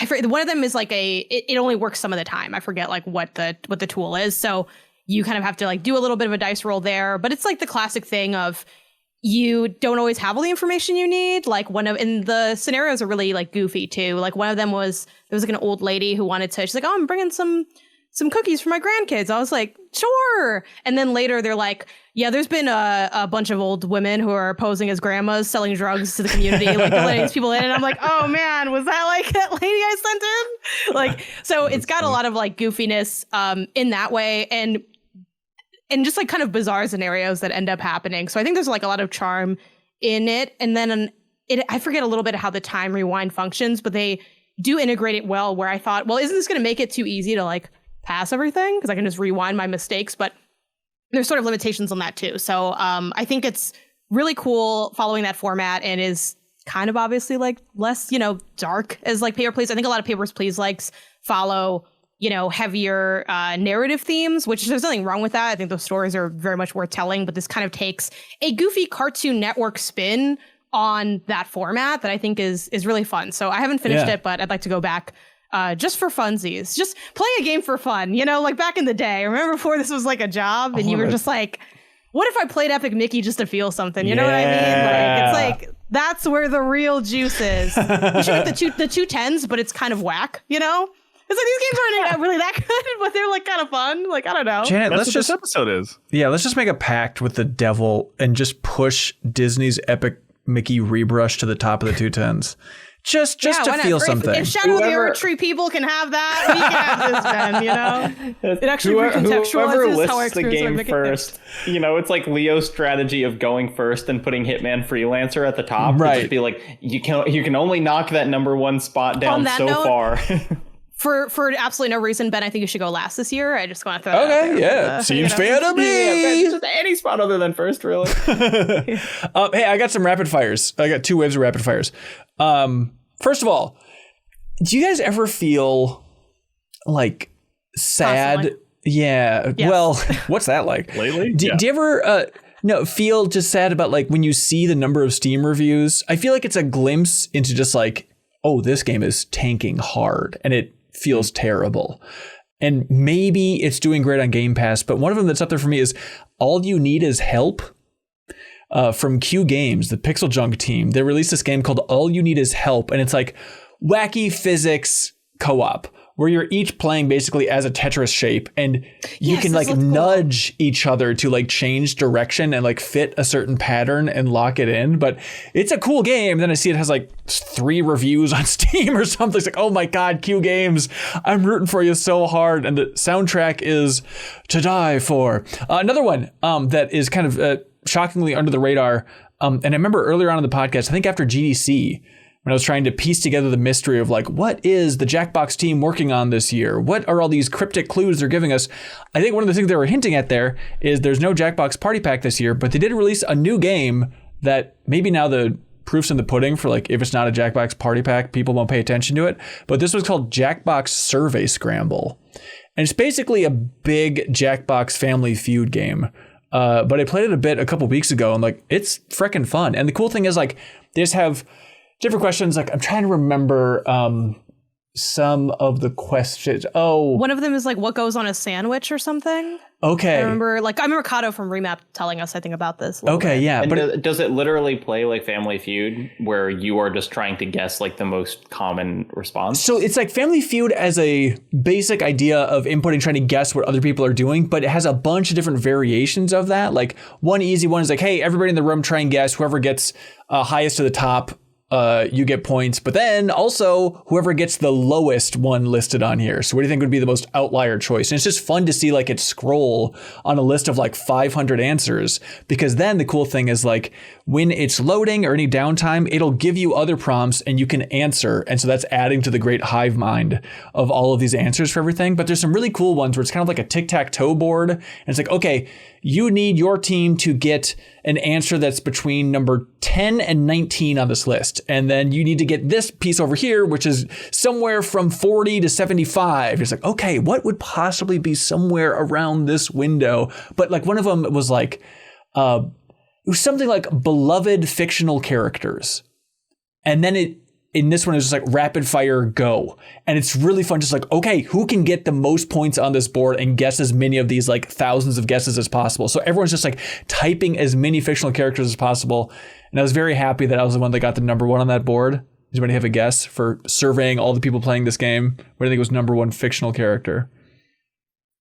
of them is like it only works some of the time. I forget like what the tool is. So you kind of have to like do a little bit of a dice roll there, but it's like the classic thing of, you don't always have all the information you need. Like and the scenarios are really like goofy too. Like one of them was, there was like an old lady who wanted to, she's like, oh, I'm bringing some some cookies for my grandkids. I was like, sure. And then later they're like, yeah, there's been a bunch of old women who are posing as grandmas selling drugs to the community, like letting these people in. And I'm like, oh man, was that like that lady I sent in? Like, so it's got a lot of like goofiness in that way, and just like kind of bizarre scenarios that end up happening. So I think there's like a lot of charm in it. And then I forget a little bit how the time rewind functions, but they do integrate it well, where I thought, well, isn't this going to make it too easy to like pass everything? Because I can just rewind my mistakes, but there's sort of limitations on that too. So I think it's really cool following that format, and is kind of obviously like less, dark as like Paper Please. I think a lot of Papers, Please likes follow, heavier narrative themes, which there's nothing wrong with that. I think those stories are very much worth telling, but this kind of takes a goofy Cartoon Network spin on that format that I think is really fun. So I haven't finished it, but I'd like to go back just for funsies. Just play a game for fun, like back in the day. Remember before this was like a job and you were just like, what if I played Epic Mickey just to feel something? You know what I mean? Like, it's like, that's where the real juice is. You should get the two tens, but it's kind of whack, It's like these games aren't really that good, but they're like kind of fun. Like, I don't know. Janet, that's what this episode is. Yeah, let's just make a pact with the devil and just push Disney's Epic Mickey rebrush to the top of the 210s. Just to feel something. If Shadow of the Earth Tree people can have that, we can have this, Ben, It actually recontextualizes how I lists the game first. It's like Leo's strategy of going first and putting Hitman Freelancer at the top. Right. Just be like, you can only knock that number one spot down so far. For absolutely no reason, Ben, I think you should go last this year. I just want to throw that out there. Yeah. Seems fair to me. Just any spot other than first, really. Hey, I got some rapid fires. I got 2 waves of rapid fires. First of all, do you guys ever feel like sad? Constantly. Yeah. Yes. Well, what's that like? Lately? Do you ever feel just sad about like when you see the number of Steam reviews? I feel like it's a glimpse into just like, oh, this game is tanking hard and it feels terrible. And maybe it's doing great on Game Pass, but one of them that's up there for me is All You Need Is Help. From Q Games, the Pixel Junk team. They released this game called All You Need Is Help, and it's like wacky physics co-op where you're each playing basically as a Tetris shape, and you can like nudge each other to like change direction and like fit a certain pattern and lock it in. But it's a cool game. Then I see it has like 3 reviews on Steam or something. It's like, oh my God, Q Games, I'm rooting for you so hard. And the soundtrack is to die for. Another one that is kind of shockingly under the radar. And I remember earlier on in the podcast, I think after GDC, when I was trying to piece together the mystery of like, what is the Jackbox team working on this year? What are all these cryptic clues they're giving us? I think one of the things they were hinting at there is there's no Jackbox Party Pack this year, but they did release a new game that maybe now the proof's in the pudding for like, if it's not a Jackbox Party Pack, people won't pay attention to it. But this was called Jackbox Survey Scramble. And it's basically a big Jackbox Family Feud game. But I played it a bit a couple weeks ago and like, it's freaking fun. And the cool thing is like, they just have different questions. Like I'm trying to remember some of the questions. Oh, one of them is like, what goes on a sandwich or something? Okay. I remember Kato from Remap telling us, I think, about this. Okay, yeah. And but does it literally play like Family Feud where you are just trying to guess like the most common response? So it's like Family Feud as a basic idea of inputting, trying to guess what other people are doing, but it has a bunch of different variations of that. Like one easy one is like, hey, everybody in the room try and guess. Whoever gets highest to the top, you get points, but then also whoever gets the lowest one listed on here. So what do you think would be the most outlier choice? And it's just fun to see like it scroll on a list of like 500 answers, because then the cool thing is like when it's loading or any downtime, it'll give you other prompts and you can answer. And so that's adding to the great hive mind of all of these answers for everything. But there's some really cool ones where it's kind of like a tic-tac-toe board. And it's like, okay, you need your team to get an answer that's between number 10 and 19 on this list. And then you need to get this piece over here, which is somewhere from 40 to 75. It's like, okay, what would possibly be somewhere around this window? But like one of them was like, it was something like beloved fictional characters. And then in this one, it's just like rapid fire go. And it's really fun. Just like, okay, who can get the most points on this board and guess as many of these like thousands of guesses as possible. So everyone's just like typing as many fictional characters as possible. And I was very happy that I was the one that got the number one on that board. Does anybody have a guess for surveying all the people playing this game? What do you think was number one fictional character?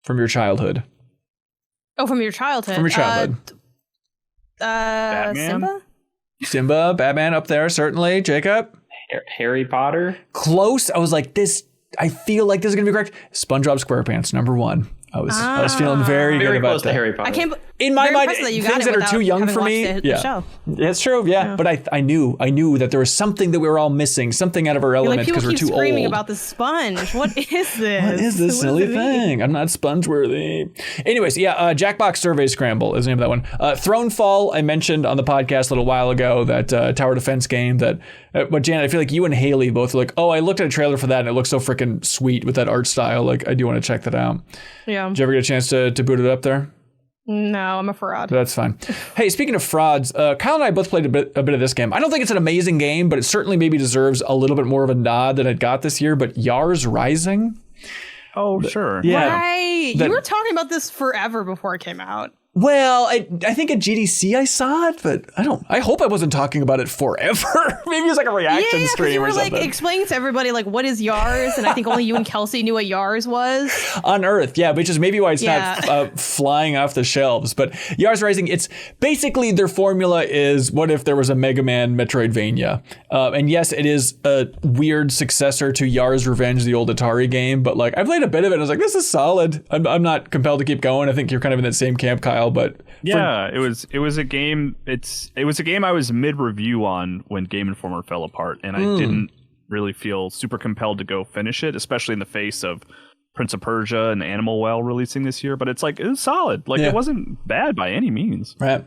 from your childhood? Oh, from your childhood. From your childhood. Simba? Simba, Batman up there, certainly. Jacob? Harry Potter? Close. I was like, I feel like this is going to be correct. SpongeBob SquarePants, number 1. I was feeling very good about close that. to Harry Potter. I can't. In my mind, that you things that are too young for me. The show. It's true. Yeah, but I knew that there was something that we were all missing, something out of our element because we're too old. People keep screaming about the sponge. What is this? What is this silly thing? I'm not sponge worthy. Anyways, yeah, Jackbox Survey Scramble is the name of that one. Thronefall, I mentioned on the podcast a little while ago, that tower defense game that. But Janet, I feel like you and Haley both were like, oh, I looked at a trailer for that and it looks so freaking sweet with that art style. Like, I do want to check that out. Yeah. Did you ever get a chance to boot it up there? No, I'm a fraud. That's fine. Hey, speaking of frauds, Kyle and I both played a bit of this game. I don't think it's an amazing game, but it certainly maybe deserves a little bit more of a nod than it got this year. But Yars Rising? Oh, sure. Yeah. Right. You were talking about this forever before it came out. Well, I think at GDC I saw it, but I hope I wasn't talking about it forever. Maybe it was like a reaction stream or something. You were like explaining to everybody like what is Yars, and I think only you and Kelsey knew what Yars was. On Earth, yeah, which is maybe why it's not flying off the shelves. But Yars Rising, it's basically their formula is what if there was a Mega Man Metroidvania? And yes, it is a weird successor to Yars Revenge, the old Atari game. But like I played a bit of it, and I was like, this is solid. I'm not compelled to keep going. I think you're kind of in that same camp, Kyle. But it was a game. It was a game I was mid review on when Game Informer fell apart, and I didn't really feel super compelled to go finish it, especially in the face of Prince of Persia and Animal Well releasing this year. But it's like it was solid. Like it wasn't bad by any means. Right.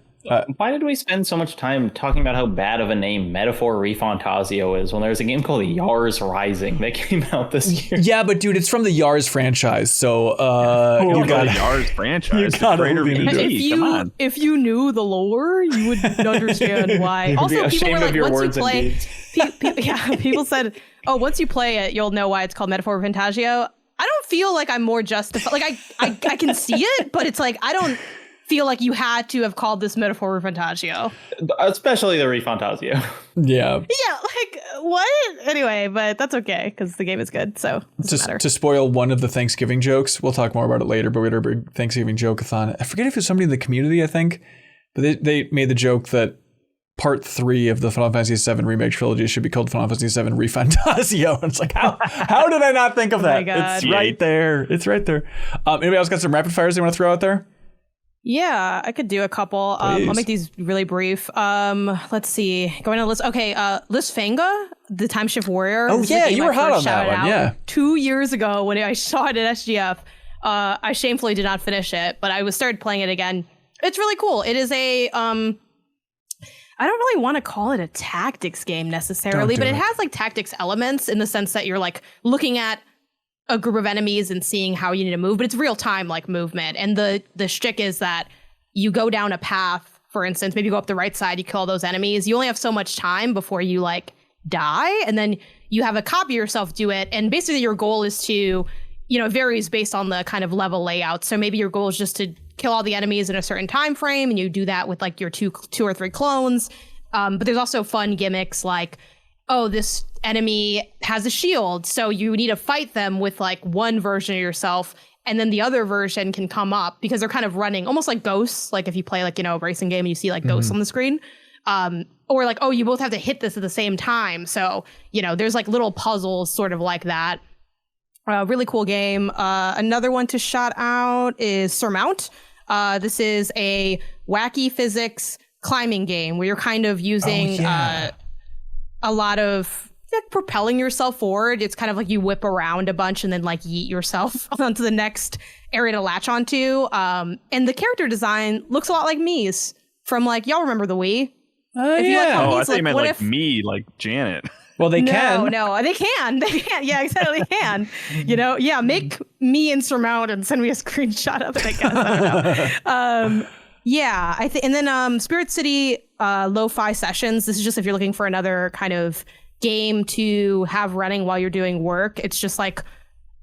Why did we spend so much time talking about how bad of a name Metaphor Refantasio is when there's a game called Yars Rising that came out this year? Yeah, but dude, it's from the Yars franchise, so you got the Yars franchise. Come on. If you knew the lore, you would understand why. Also, people were like, once you play, people said, "Oh, once you play it, you'll know why it's called Metaphor Refantasio." I don't feel like I'm more justified. Like I can see it, but it's like I don't feel like you had to have called this Metaphor Refantasio. Especially the Refantasio. Yeah. Yeah, like, what? Anyway, but that's okay, because the game is good, so it doesn't matter. To spoil one of the Thanksgiving jokes, we'll talk more about it later, but we had our big Thanksgiving joke-a-thon. I forget if it was somebody in the community, I think, but they made the joke that Part 3 of the Final Fantasy VII Remake trilogy should be called Final Fantasy VII Refantasio. And it's like, how did I not think of that? My God. It's right there. It's right there. Anybody else got some rapid fires they want to throw out there? Yeah, I could do a couple. I'll make these really brief. Let's see. Going on the list. Okay, Lysfanga, the Time Shift Warrior. Oh, yeah, you were hot on that one. Yeah. 2 years ago when I saw it at SGF, I shamefully did not finish it, but I started playing it again. It's really cool. It is a I don't really want to call it a tactics game necessarily, but it has like tactics elements in the sense that you're like looking at a group of enemies and seeing how you need to move, but it's real time like movement. And the shtick is that you go down a path, for instance, maybe you go up the right side, you kill all those enemies. You only have so much time before you like die. And then you have a copy of yourself do it. And basically your goal is to, it varies based on the kind of level layout. So maybe your goal is just to kill all the enemies in a certain time frame. And you do that with like your two or three clones. But there's also fun gimmicks like, oh, this enemy has a shield, so you need to fight them with like one version of yourself, and then the other version can come up because they're kind of running almost like ghosts. Like if you play like, a racing game and you see like ghosts on the screen, or like, oh, you both have to hit this at the same time. So, there's like little puzzles sort of like that. Really cool game. Another one to shout out is Surmount. This is a wacky physics climbing game where you're kind of using a lot of propelling yourself forward. It's kind of like you whip around a bunch and then like yeet yourself onto the next area to latch onto. And the character design looks a lot like Mii's from like, y'all remember the Wii? I thought you meant like me, like Janet. Well, they can. No, they can. They can. Yeah, exactly. They can. Make me and Surmount and send me a screenshot of it, I guess. I don't know. Yeah, I think, and then Spirit City Lo-Fi Sessions. This is just if you're looking for another kind of game to have running while you're doing work. It's just like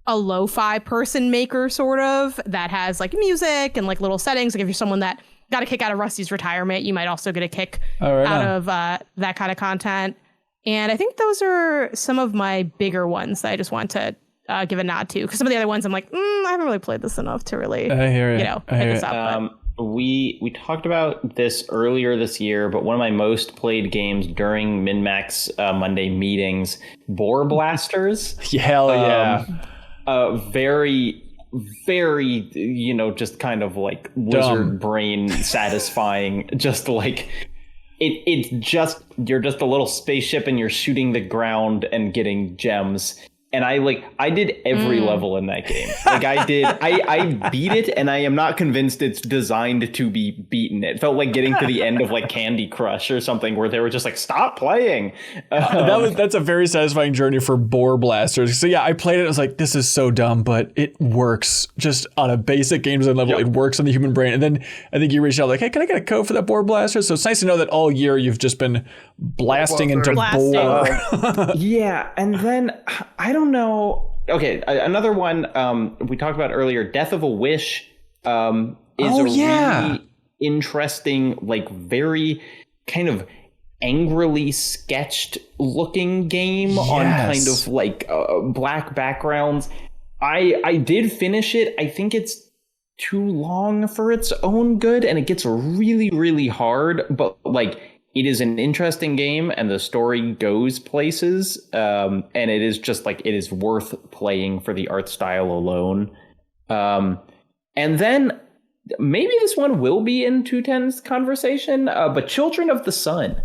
a lo-fi person maker sort of that has like music and like little settings. Like if you're someone that got a kick out of Rusty's retirement, you might also get a kick out of that kind of content. And I think those are some of my bigger ones that I just want to give a nod to, because some of the other ones I'm like, I haven't really played this enough to really, I hear it. pick this up. We talked about this earlier this year, but one of my most played games during MinnMax Monday meetings, Boar Blasters. Hell yeah. Very, very, just kind of like lizard brain satisfying. Just like it's just, you're just a little spaceship and you're shooting the ground and getting gems. And I did every level in that game. I beat it, and I am not convinced it's designed to be beaten. It felt like getting to the end of like Candy Crush or something, where they were just like, stop playing. That's a very satisfying journey for Boar Blasters. So yeah, I played it. I was like, this is so dumb, but it works just on a basic game design level. Yep. It works on the human brain. And then I think you reached out like, hey, can I get a code for that Boar Blaster? So it's nice to know that all year you've just been blasting into boar. Yeah, and then I don't know. Okay, another one we talked about earlier, Death of a Wish, is really interesting, like very kind of angrily sketched looking game on kind of like black backgrounds. I did finish it. I think it's too long for its own good, and it gets really, really hard, but like it is an interesting game, and the story goes places, and it is just like, it is worth playing for the art style alone. And then maybe this one will be in 210's conversation, but Children of the Sun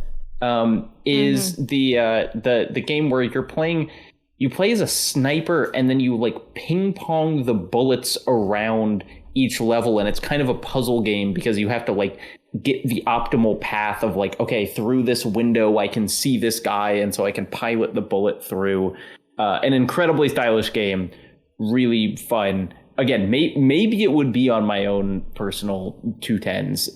is the game where you play as a sniper, and then you like ping pong the bullets around each level, and it's kind of a puzzle game because you have to like get the optimal path of like, okay, through this window I can see this guy, and so I can pilot the bullet through. An incredibly stylish game, really fun. Again, maybe it would be on my own personal 210s.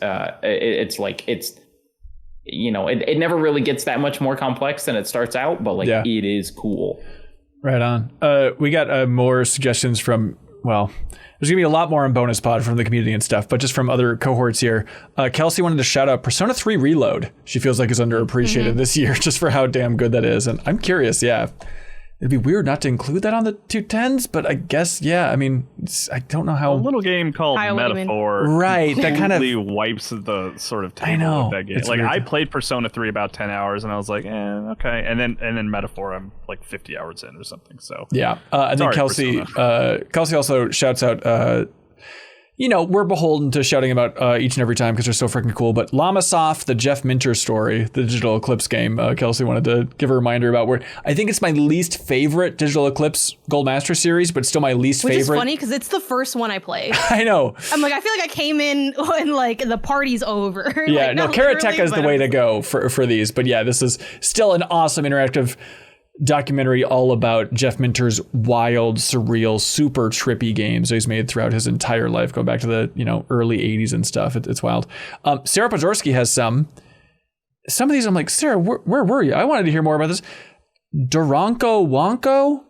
It never really gets that much more complex than it starts out, but it is cool. Right on. We got more suggestions from, there's going to be a lot more on Bonus Pod from the community and stuff, but just from other cohorts here. Kelsey wanted to shout out Persona 3 Reload. She feels like is underappreciated this year just for how damn good that is. And I'm curious, it'd be weird not to include that on the 210s, but I guess, I mean, I don't know how. A little game called Metaphor. Right. That kind of wipes the sort of table of that game. Like, I played Persona 3 about 10 hours and I was like, okay. And then Metaphor, I'm like 50 hours in or something. So yeah. And then Kelsey also shouts out, we're beholden to shouting about each and every time because they're so freaking cool. But Llamasoft, the Jeff Minter story, the Digital Eclipse game, Kelsey wanted to give a reminder about where I think it's my least favorite Digital Eclipse Gold Master series, but still my least favorite. Which is funny because it's the first one I played. I know. I'm like, I feel like I came in when like the party's over. Yeah, Karateka is the way to go for these. But yeah, this is still an awesome interactive documentary all about Jeff Minter's wild, surreal, super trippy games that he's made throughout his entire life, going back to the early 80s and stuff. It's wild. Sarah Pozorski has some of these. I'm like, Sarah, where were you? I wanted to hear more about this. Doranko Wanko?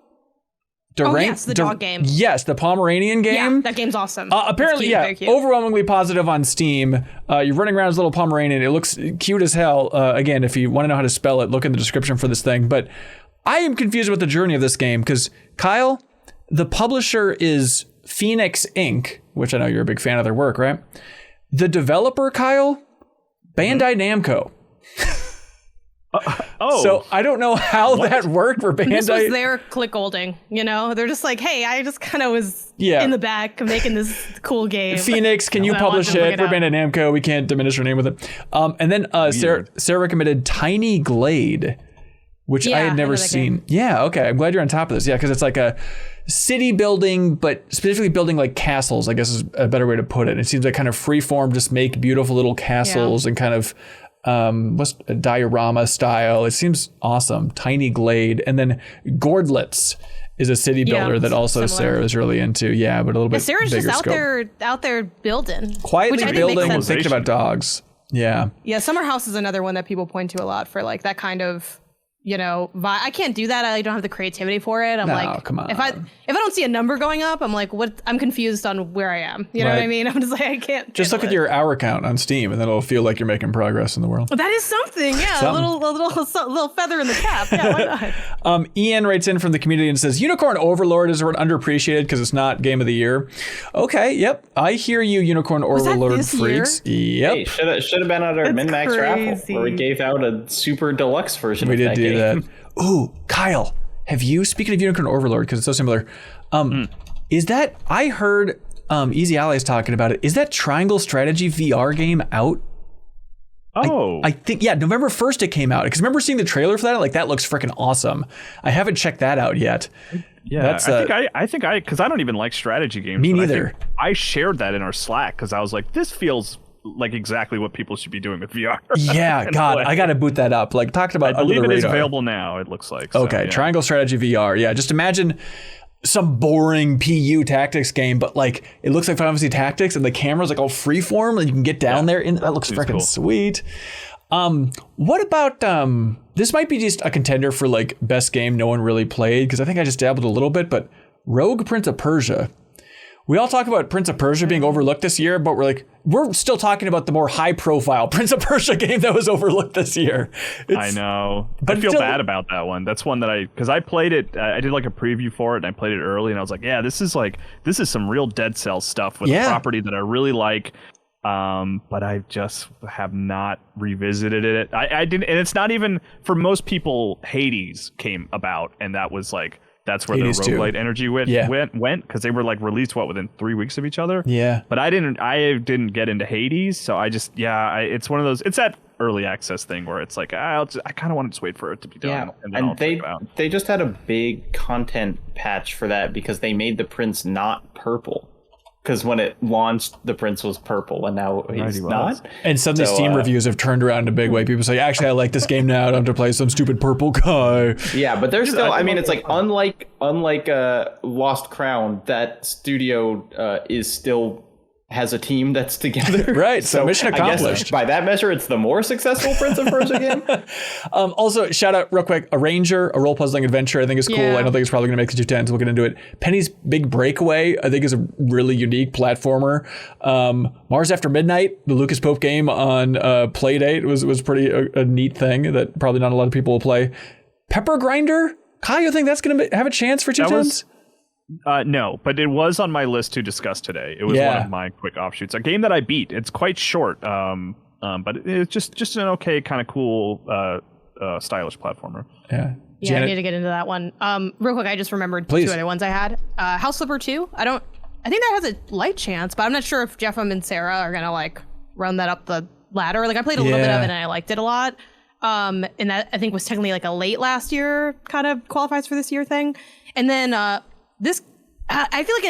The dog game. Yes, the Pomeranian game. Yeah, that game's awesome. Apparently, overwhelmingly positive on Steam. You're running around as a little Pomeranian. It looks cute as hell. Again, if you want to know how to spell it, look in the description for this thing. But I am confused about the journey of this game because, Kyle, the publisher is Phoenix Inc., which I know you're a big fan of their work, right? The developer, Kyle, Bandai Namco. So I don't know how that worked for Bandai. This was their Clickholding, They're just like, hey, I just kind of was in the back making this cool game. Phoenix, can you publish it? We're Bandai Namco. We can't diminish our name with it. And then Sarah recommended Tiny Glade, which I had never seen. Yeah, okay. I'm glad you're on top of this. Yeah, because it's like a city building, but specifically building like castles, I guess is a better way to put it. It seems like kind of freeform, just make beautiful little castles and kind of what's a diorama style. It seems awesome. Tiny Glade. And then Gourdlets is a city builder that also Sarah is really into. Yeah, but a little bit Sarah's bigger just scope. out there building. Quietly building and thinking about dogs. Yeah. Yeah, Summer House is another one that people point to a lot for like that kind of I can't do that. I don't have the creativity for it. I'm like, come on. If I don't see a number going up, I'm like, what? I'm confused on where I am. You know what I mean? I'm just like, I can't. Just look at your hour count on Steam, and then it'll feel like you're making progress in the world. Well, that is something. Yeah, a little feather in the cap. Yeah, why not? Ian writes in from the community and says, Unicorn Overlord is underappreciated because it's not game of the year. Okay, yep. I hear you, Unicorn Overlord freaks. Yep. Hey, should have been at our MinnMax raffle where we gave out a super deluxe version of that game. That. Ooh, Kyle, have you, speaking of Unicorn Overlord, because it's so similar, is that, I heard Easy Allies talking about it, is that Triangle Strategy VR game out? Oh. I think, November 1st it came out. Because I remember seeing the trailer for that, like, that looks freaking awesome. I haven't checked that out yet. Yeah, I think because I don't even like strategy games. Me neither. I shared that in our Slack because I was like, this feels like exactly what people should be doing with VR. Yeah, God, I got to boot that up. Like, talked about I believe it is available now, it looks like. So, okay, Triangle Strategy VR. Yeah, just imagine some boring PU tactics game, but like it looks like Final Fantasy Tactics and the camera's like all freeform and you can get down there. And that looks freaking sweet. What about this might be just a contender for like best game no one really played, because I think I just dabbled a little bit, but Rogue Prince of Persia. We all talk about Prince of Persia being overlooked this year, but we're still talking about the more high-profile Prince of Persia game that was overlooked this year. I know. But I feel bad about that one. That's one that because I played it, I did like a preview for it, and I played it early, and I was like, yeah, this is some real Dead Cells stuff with a property that I really like. But I just have not revisited it. I didn't, and it's not even, for most people, Hades came about, and that was like, that's where Hades the roguelite energy went because they were like released within 3 weeks of each other. Yeah. But I didn't get into Hades, so I just it's one of those. It's that early access thing where it's like I kind of want to just wait for it to be done. Yeah. And they just had a big content patch for that because they made the prince not purple. Because when it launched, the prince was purple, and now he's not. And suddenly Steam reviews have turned around in a big way. People say, actually, I like this game now. I don't have to play some stupid purple guy. Yeah, but there's still, I mean, it's like, unlike Lost Crown, that studio is still has a team that's together. Right, so mission accomplished. I guess by that measure, it's the more successful Prince of Persia game. Also, shout out real quick, Arranger, a role puzzling adventure, I think is cool. Yeah. I don't think it's probably going to make the 210s. We'll get into it. Penny's Big Breakaway, I think is a really unique platformer. Mars After Midnight, the Lucas Pope game on Playdate was pretty a neat thing that probably not a lot of people will play. Pepper Grinder? Kyle, you think that's going to have a chance for 210s? No, but it was on my list to discuss today. It was one of my quick offshoots. A game that I beat. It's quite short, but it's just an okay, kind of cool, stylish platformer. Yeah. Yeah, I need to get into that one. Real quick, I just remembered two other ones I had. House Flipper 2. I think that has a light chance, but I'm not sure if Jeff and Sarah are gonna like run that up the ladder. Like I played a little bit of it and I liked it a lot. And that I think was technically like a late last year kind of qualifies for this year thing. And then this, I feel like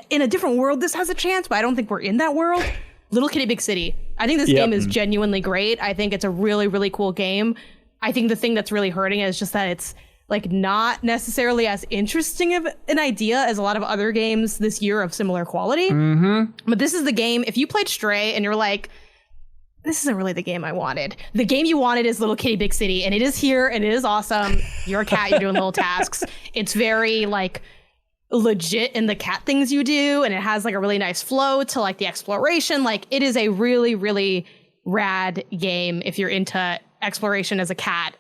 in a different world, this has a chance, but I don't think we're in that world. Little Kitty Big City. I think this game is genuinely great. I think it's a really, really cool game. I think the thing that's really hurting is just that it's like not necessarily as interesting of an idea as a lot of other games this year of similar quality. Mm-hmm. But this is the game, if you played Stray and you're like, this isn't really the game I wanted. The game you wanted is Little Kitty Big City, and it is here, and it is awesome. You're a cat, you're doing little tasks. It's very like legit in the cat things you do, and it has like a really nice flow to like the exploration. Like it is a really, really rad game if you're into exploration as a cat.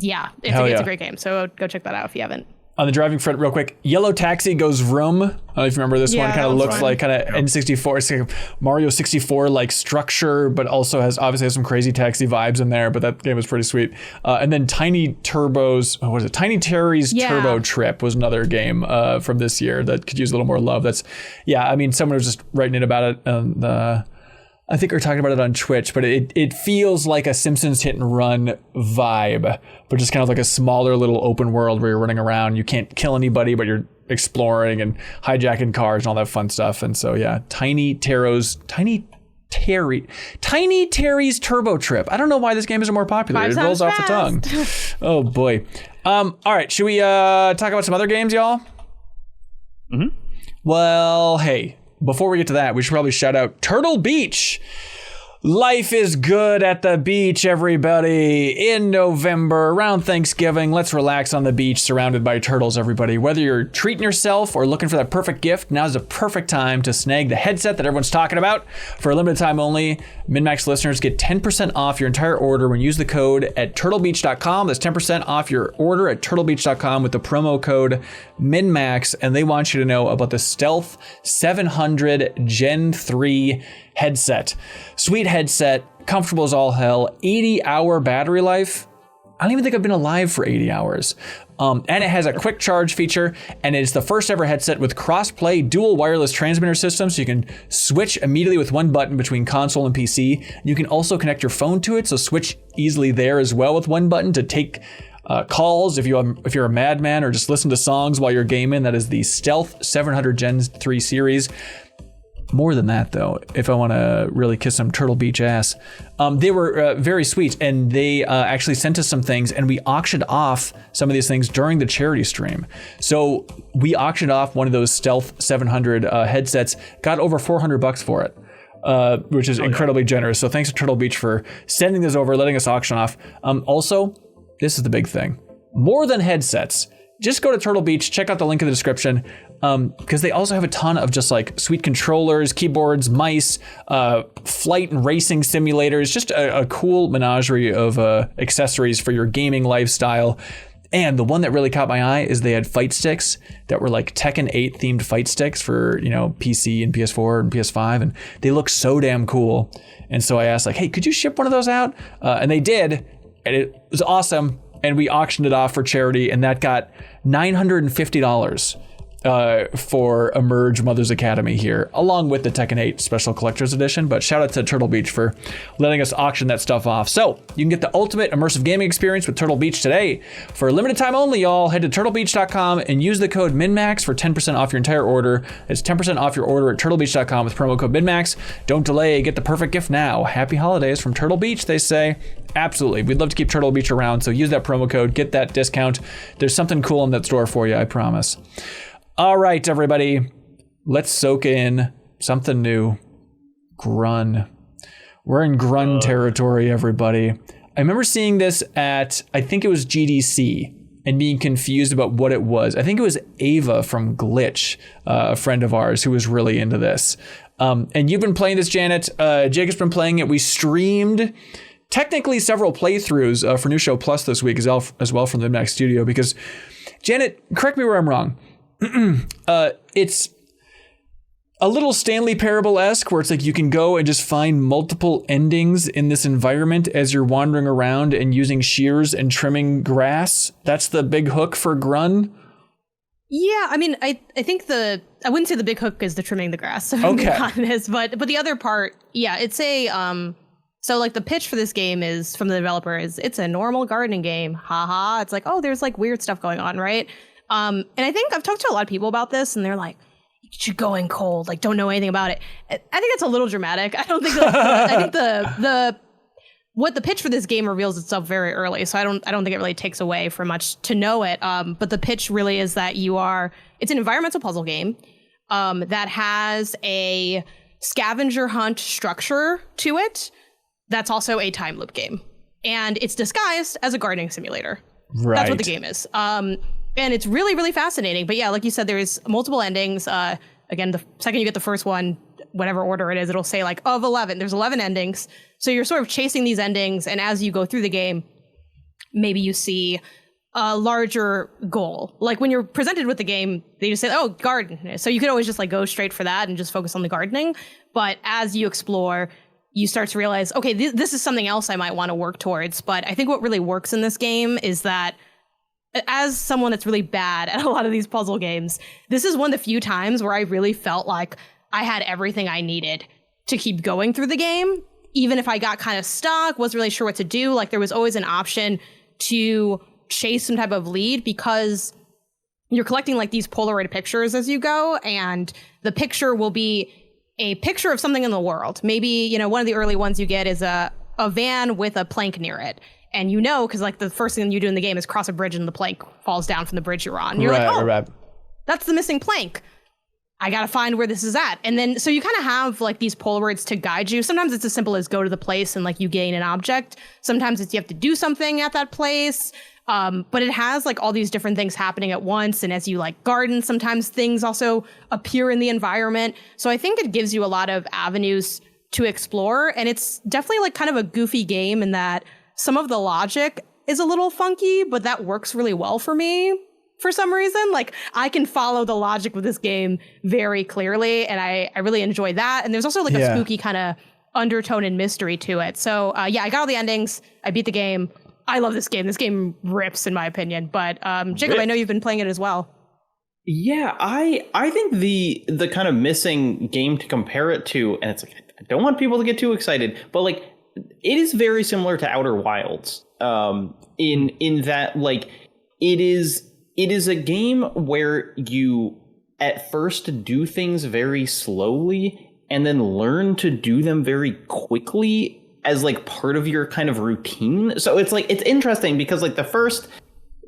Yeah, it's a great game. So go check that out if you haven't. On the driving front, real quick, Yellow Taxi goes Vroom. I don't know if you remember this one. Kind of looks like kind of N64, it's like Mario 64 like structure, but also obviously has some crazy taxi vibes in there. But that game was pretty sweet. And then Tiny Terry's Turbo Trip was another game from this year that could use a little more love. I mean, someone was just writing it about it. And I think we're talking about it on Twitch, but it feels like a Simpsons hit and run vibe, but just kind of like a smaller little open world where you're running around. You can't kill anybody, but you're exploring and hijacking cars and all that fun stuff. And so, Tiny Terry's Turbo Trip. I don't know why this game isn't more popular. It rolls off the tongue. Oh boy. All right. Should we talk about some other games, y'all? Mm-hmm. Well, hey. Before we get to that, we should probably shout out Turtle Beach. Life is good at the beach, everybody. In November, around Thanksgiving, let's relax on the beach surrounded by turtles, everybody. Whether you're treating yourself or looking for that perfect gift, now's the perfect time to snag the headset that everyone's talking about. For a limited time only, MinnMax listeners get 10% off your entire order when you use the code at turtlebeach.com. That's 10% off your order at turtlebeach.com with the promo code MinnMax. And they want you to know about the Stealth 700 Gen 3 headset. Sweet headset, comfortable as all hell, 80-hour battery life. I don't even think I've been alive for 80 hours. And it has a quick charge feature, and it's the first ever headset with cross-play dual wireless transmitter system, so you can switch immediately with one button between console and PC. You can also connect your phone to it, so switch easily there as well with one button to take calls if you're a madman or just listen to songs while you're gaming. That is the Stealth 700 Gen 3 series. More than that, though, if I want to really kiss some Turtle Beach ass, they were very sweet, and they actually sent us some things, and we auctioned off some of these things during the charity stream. So we auctioned off one of those Stealth 700 headsets, got over $400 for it, which is incredibly generous. So thanks to Turtle Beach for sending this over, letting us auction off. Also, this is the big thing. More than headsets. Just go to Turtle Beach, check out the link in the description, because they also have a ton of just like sweet controllers, keyboards, mice, flight and racing simulators, just a cool menagerie of accessories for your gaming lifestyle. And the one that really caught my eye is they had fight sticks that were like Tekken 8 themed fight sticks for, PC and PS4 and PS5, and they look so damn cool. And so I asked like, hey, could you ship one of those out? And they did, and it was awesome. And we auctioned it off for charity, and that got $950 for Emerge Mothers Academy here, along with the Tekken 8 Special Collector's Edition. But shout out to Turtle Beach for letting us auction that stuff off. So you can get the ultimate immersive gaming experience with Turtle Beach today. For a limited time only, y'all, head to turtlebeach.com and use the code MinnMax for 10% off your entire order. It's 10% off your order at turtlebeach.com with promo code MinnMax. Don't delay, get the perfect gift now. Happy holidays from Turtle Beach, they say. Absolutely. We'd love to keep Turtle Beach around, so use that promo code, get that discount. There's something cool in that store for you, I promise. All right, everybody, let's soak in something new. Grunn. We're in Grunn territory, everybody. I remember seeing this at, I think it was GDC, and being confused about what it was. I think it was Ava from Glitch, a friend of ours who was really into this. And you've been playing this, Janet. Jacob's been playing it. We streamed technically several playthroughs for New Show Plus this week as well from the MinnMax studio, because, Janet, correct me where I'm wrong. It's a little Stanley Parable-esque, where it's like you can go and just find multiple endings in this environment as you're wandering around and using shears and trimming grass. That's the big hook for Grunn. Yeah, I mean, I think I wouldn't say the big hook is the trimming the grass, if I'm being honest, but the other part, yeah, it's a so like the pitch for this game is from the developer is it's a normal gardening game. Haha. It's like, oh, there's like weird stuff going on, right? And I think I've talked to a lot of people about this, and they're like, you should go in cold, like don't know anything about it. I think that's a little dramatic. I don't think I think the what the pitch for this game reveals itself very early, so I don't think it really takes away from much to know it. But the pitch really is that it's an environmental puzzle game that has a scavenger hunt structure to it. That's also a time loop game, and it's disguised as a gardening simulator. Right. That's what the game is. And it's really, really fascinating. But yeah, like you said, there's multiple endings. Again, the second you get the first one, whatever order it is, it'll say like of 11. There's 11 endings. So you're sort of chasing these endings. And as you go through the game, maybe you see a larger goal. Like when you're presented with the game, they just say, oh, garden. So you could always just like go straight for that and just focus on the gardening. But as you explore, you start to realize, okay, this is something else I might want to work towards. But I think what really works in this game is that as someone that's really bad at a lot of these puzzle games, this is one of the few times where I really felt like I had everything I needed to keep going through the game. Even if I got kind of stuck, wasn't really sure what to do, like there was always an option to chase some type of lead, because you're collecting like these Polaroid pictures as you go, and the picture will be a picture of something in the world. Maybe, one of the early ones you get is a van with a plank near it. And because like the first thing you do in the game is cross a bridge and the plank falls down from the bridge you're on. And you're right. That's the missing plank. I got to find where this is at. And then, so you kind of have like these Polaroids to guide you. Sometimes it's as simple as go to the place and like you gain an object. Sometimes it's you have to do something at that place. But it has like all these different things happening at once. And as you like garden, sometimes things also appear in the environment. So I think it gives you a lot of avenues to explore. And it's definitely like kind of a goofy game in that some of the logic is a little funky, but that works really well for me. For some reason, like I can follow the logic with this game very clearly, and I really enjoy that. And there's also like a spooky kind of undertone and mystery to it. So yeah, I got all the endings. I beat the game. I love this game. This game rips, in my opinion. But Jacob, I know you've been playing it as well. Yeah, I think the kind of missing game to compare it to, and it's like I don't want people to get too excited, but like it is very similar to Outer Wilds. In that like it is a game where you at first do things very slowly and then learn to do them very quickly as like part of your kind of routine. So it's like, it's interesting because like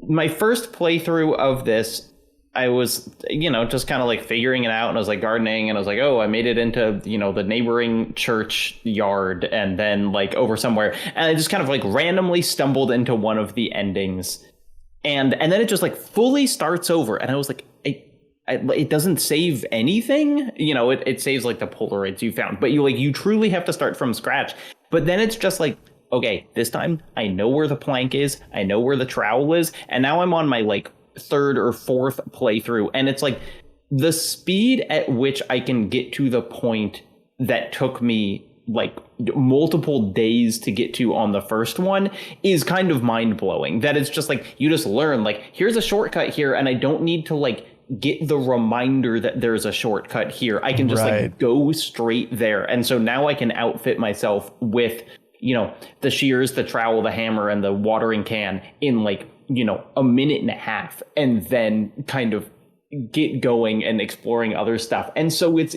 my first playthrough of this, I was, just kind of like figuring it out, and I was like gardening, and I was like, oh, I made it into, the neighboring church yard and then like over somewhere. And I just kind of like randomly stumbled into one of the endings. And then it just like fully starts over. And I was like, it doesn't save anything. It saves like the Polaroids you found, but you truly have to start from scratch. But then it's just like, okay, this time I know where the plank is. I know where the trowel is. And now I'm on my like third or fourth playthrough. And it's like the speed at which I can get to the point that took me like multiple days to get to on the first one is kind of mind-blowing. That it's just like you just learn like here's a shortcut here, and I don't need to like get the reminder that there's a shortcut here. I can just like go straight there. And so now I can outfit myself with the shears, the trowel, the hammer, and the watering can in like a minute and a half, and then kind of get going and exploring other stuff. And so it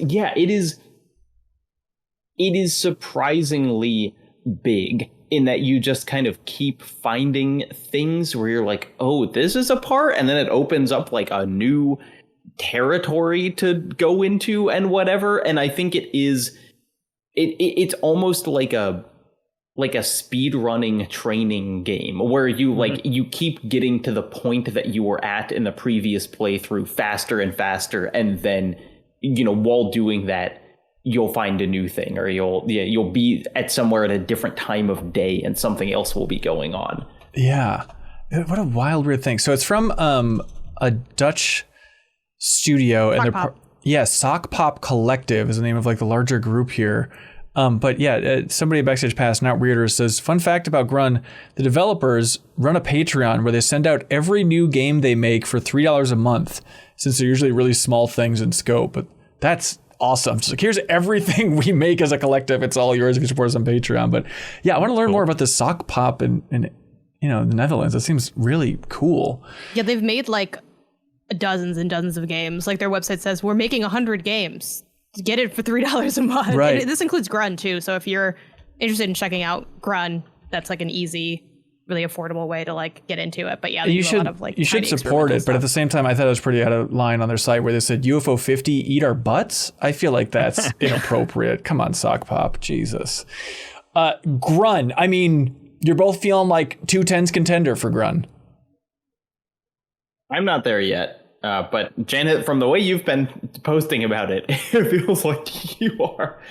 is surprisingly big in that you just kind of keep finding things where you're like, oh, this is a part, and then it opens up like a new territory to go into and whatever. And I think it's almost like a speed running training game where you like you keep getting to the point that you were at in the previous playthrough faster and faster, and then while doing that you'll find a new thing, or you'll be at somewhere at a different time of day and something else will be going on. Yeah. What a wild, weird thing. So it's from a Dutch studio. Sock Pop Collective is the name of like the larger group here. But yeah, somebody at Backstage Pass, not Weirder, says, fun fact about Grunn, the developers run a Patreon where they send out every new game they make for $3 a month, since they're usually really small things in scope. But that's awesome. Just like, here's everything we make as a collective. It's all yours if you support us on Patreon. But yeah, I want to learn more about the sock pop in the Netherlands. That seems really cool. Yeah, they've made like dozens and dozens of games. Like their website says, we're making 100 games. Get it for $3 a month. Right. And this includes Grunn too. So if you're interested in checking out Grunn, that's like an easy, really affordable way to like get into it. But yeah, you should support it. But at the same time, I thought it was pretty out of line on their site where they said UFO 50 eat our butts. I feel like that's inappropriate. Come on, Sock Pop, Jesus. Grunn. I mean, you're both feeling like 210's contender for Grunn. I'm not there yet. But Janet, from the way you've been posting about it, it feels like you are.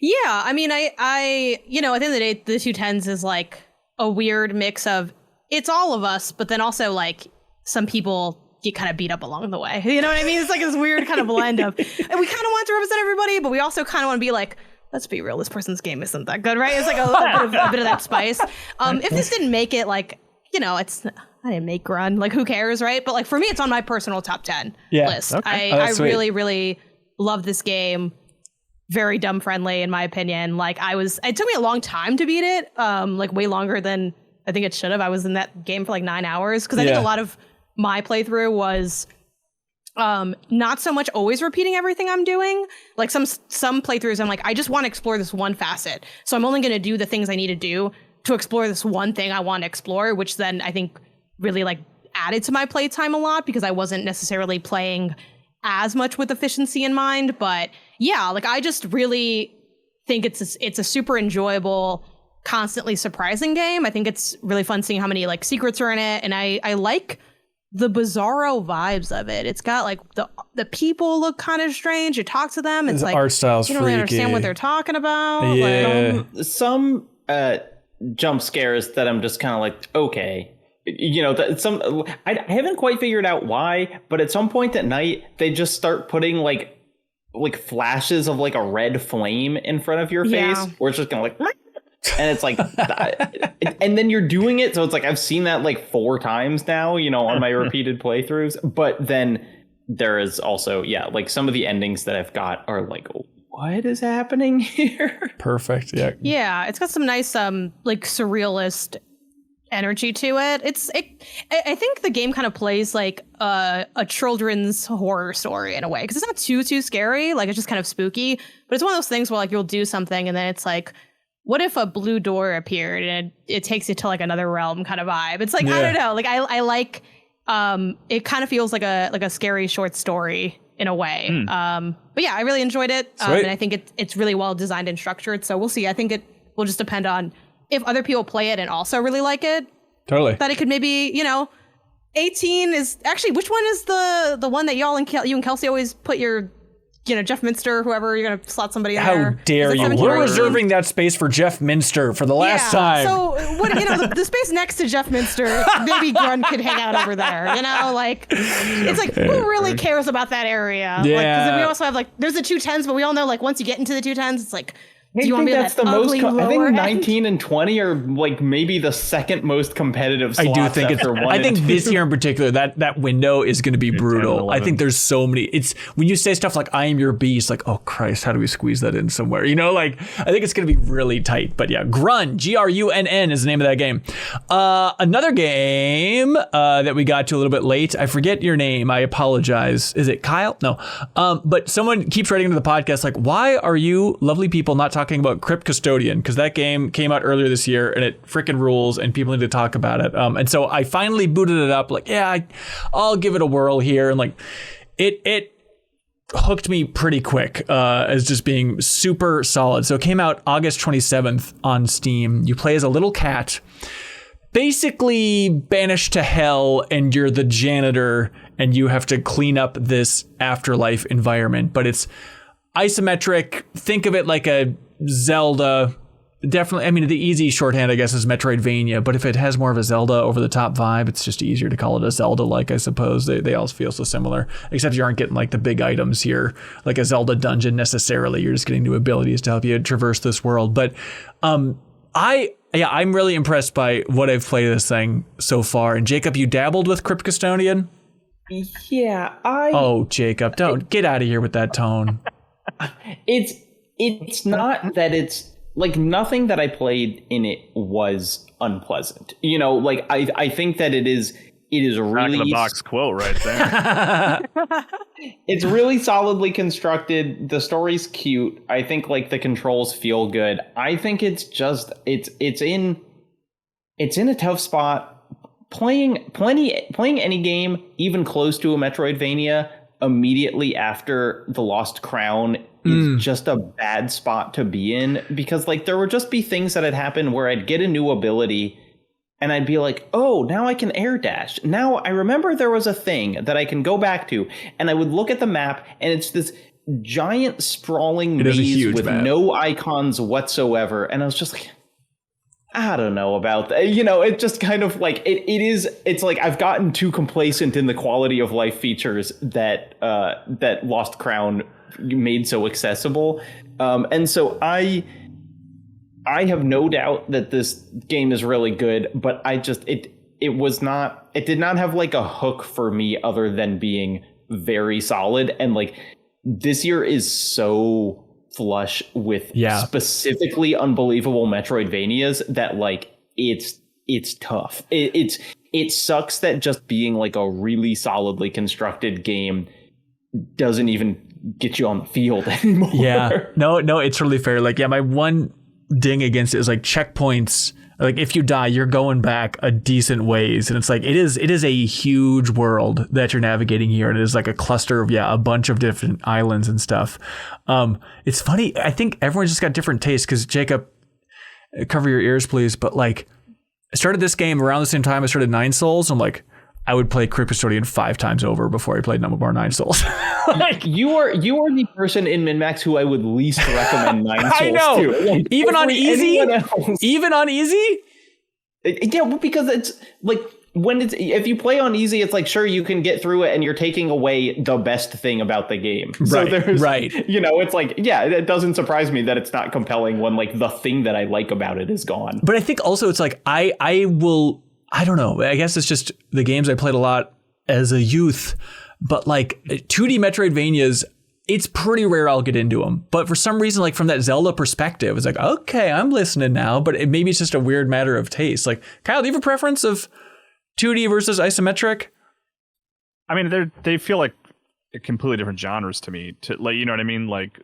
Yeah, I mean, I at the end of the day, the 210s is like a weird mix of it's all of us, but then also like some people get kind of beat up along the way. You know what I mean? It's like this weird kind of blend of, and we kind of want to represent everybody, but we also kind of want to be like, let's be real, this person's game isn't that good, right? It's like a bit of that spice. If this didn't make it like, I didn't make Grunn, like who cares, right? But like for me, it's on my personal top 10 list. Okay. I really, really love this game. Very dumb friendly in my opinion. Like it took me a long time to beat it. Like way longer than I think it should have. I was in that game for like 9 hours because I think a lot of my playthrough was not so much always repeating everything I'm doing. Like some playthroughs, I'm like, I just want to explore this one facet. So I'm only going to do the things I need to do to explore this one thing I want to explore, which then I think really like added to my playtime a lot because I wasn't necessarily playing as much with efficiency in mind, but yeah, like I just really think it's a super enjoyable, constantly surprising game. I think it's really fun seeing how many like secrets are in it, and I like the bizarro vibes of it. It's got like the people look kind of strange. You talk to them, it's like art style's you don't really freaky. understand what they're talking about. Yeah. Like, Some jump scares that I'm just kind of like, okay. You know, I haven't quite figured out why, but at some point at night, they just start putting like flashes of like a red flame in front of your face, where it's just kind of like, and it's like, and then you're doing it. So it's like, I've seen that like 4 times now, you know, on my repeated playthroughs. But then there is also, like some of the endings that I've got are like, what is happening here? Perfect. Yeah. Yeah, it's got some nice like surrealist energy to it. I think the game kind of plays like a children's horror story in a way, because it's not too scary. Like, it's just kind of spooky, but it's one of those things where like you'll do something and then it's like, what if a blue door appeared and it takes you to like another realm kind of vibe. It's like, I don't know, like I like it kind of feels like a scary short story in a way. But yeah, I really enjoyed it, and I think it's really well designed and structured, so we'll see. I think it will just depend on if other people play it and also really like it. Totally. That it could maybe, 18 is actually, which one is the one that y'all and you and Kelsey always put your, Jeff Minster, whoever, you're going to slot somebody in there. How dare you? We're reserving that space for Jeff Minster for the last time. So what, the space next to Jeff Minster, maybe Grunn could hang out over there, like, it's like, who really cares about that area? Yeah. Like, 'cause then we also have like, there's the 210s, but we all know like once you get into the 210s, it's like, I think that's the most. I think 19 and 20 are like maybe the second most competitive slots. I do think after one. I think this year in particular, that window is going to be brutal. I think there's so many. It's when you say stuff like "I am your beast," like, oh Christ, how do we squeeze that in somewhere? Like, I think it's going to be really tight. But yeah, Grunn, Grunn is the name of that game. Another game that we got to a little bit late. I forget your name. I apologize. Is it Kyle? No. But someone keeps writing into the podcast like, why are you lovely people not talking about Crypt Custodian? Because that game came out earlier this year and it freaking rules and people need to talk about it. And so I finally booted it up like, I'll give it a whirl here. And like it hooked me pretty quick as just being super solid. So it came out August 27th on Steam. You play as a little cat, basically banished to hell, and you're the janitor and you have to clean up this afterlife environment. But it's isometric. Think of it like a Zelda. Definitely, I mean, the easy shorthand, I guess, is Metroidvania, but if it has more of a Zelda over-the-top vibe, it's just easier to call it a Zelda-like, I suppose. They all feel so similar, except you aren't getting, like, the big items here, like a Zelda dungeon necessarily. You're just getting new abilities to help you traverse this world. But I'm really impressed by what I've played of this thing so far. And Jacob, you dabbled with Crypt Custodian? Yeah, Oh, Jacob, don't get out of here with that tone. It's not that it's like nothing that I played in it was unpleasant. Like I think that it is really back of the box quote right there. It's really solidly constructed. The story's cute. I think like the controls feel good. I think it's just it's in a tough spot. Playing any game even close to a Metroidvania immediately after The Lost Crown is just a bad spot to be in, because like there would just be things that had happened where I'd get a new ability and I'd be like, oh, now I can air dash. Now I remember there was a thing that I can go back to, and I would look at the map and it's this giant sprawling maze with no icons whatsoever. And I was just like, I don't know about that. It just kind of like it's like I've gotten too complacent in the quality of life features that Lost Crown made so accessible. And so I have no doubt that this game is really good, but it did not have like a hook for me other than being very solid. And like this year is so flush with specifically unbelievable Metroidvanias that like it's tough. It sucks that just being like a really solidly constructed game doesn't even get you on the field anymore. Yeah, no, it's totally fair. Like, my one ding against it is like checkpoints like if you die, you're going back a decent ways. And it's like, it is a huge world that you're navigating here. And it is like a cluster of, a bunch of different islands and stuff. It's funny. I think everyone's just got different tastes because Jacob, cover your ears, please. But like, I started this game around the same time I started Nine Souls. I'm like, I would play Crypt Custodian 5 times over before I played number more Nine Souls. Like, you are the person in MinnMax who I would least recommend Nine Souls I know. to. Like, even on easy? Even on easy? Yeah, because it's like if you play on easy, it's like, sure, you can get through it and you're taking away the best thing about the game. So there's, it's like, it doesn't surprise me that it's not compelling when like the thing that I like about it is gone. But I think also it's like, I don't know. I guess it's just the games I played a lot as a youth, but like 2D Metroidvanias, it's pretty rare I'll get into them. But for some reason, like from that Zelda perspective, it's like, okay, I'm listening now, but maybe it's just a weird matter of taste. Like, Kyle, do you have a preference of 2D versus isometric? I mean, they feel like completely different genres to me. To like, you know what I mean? Like,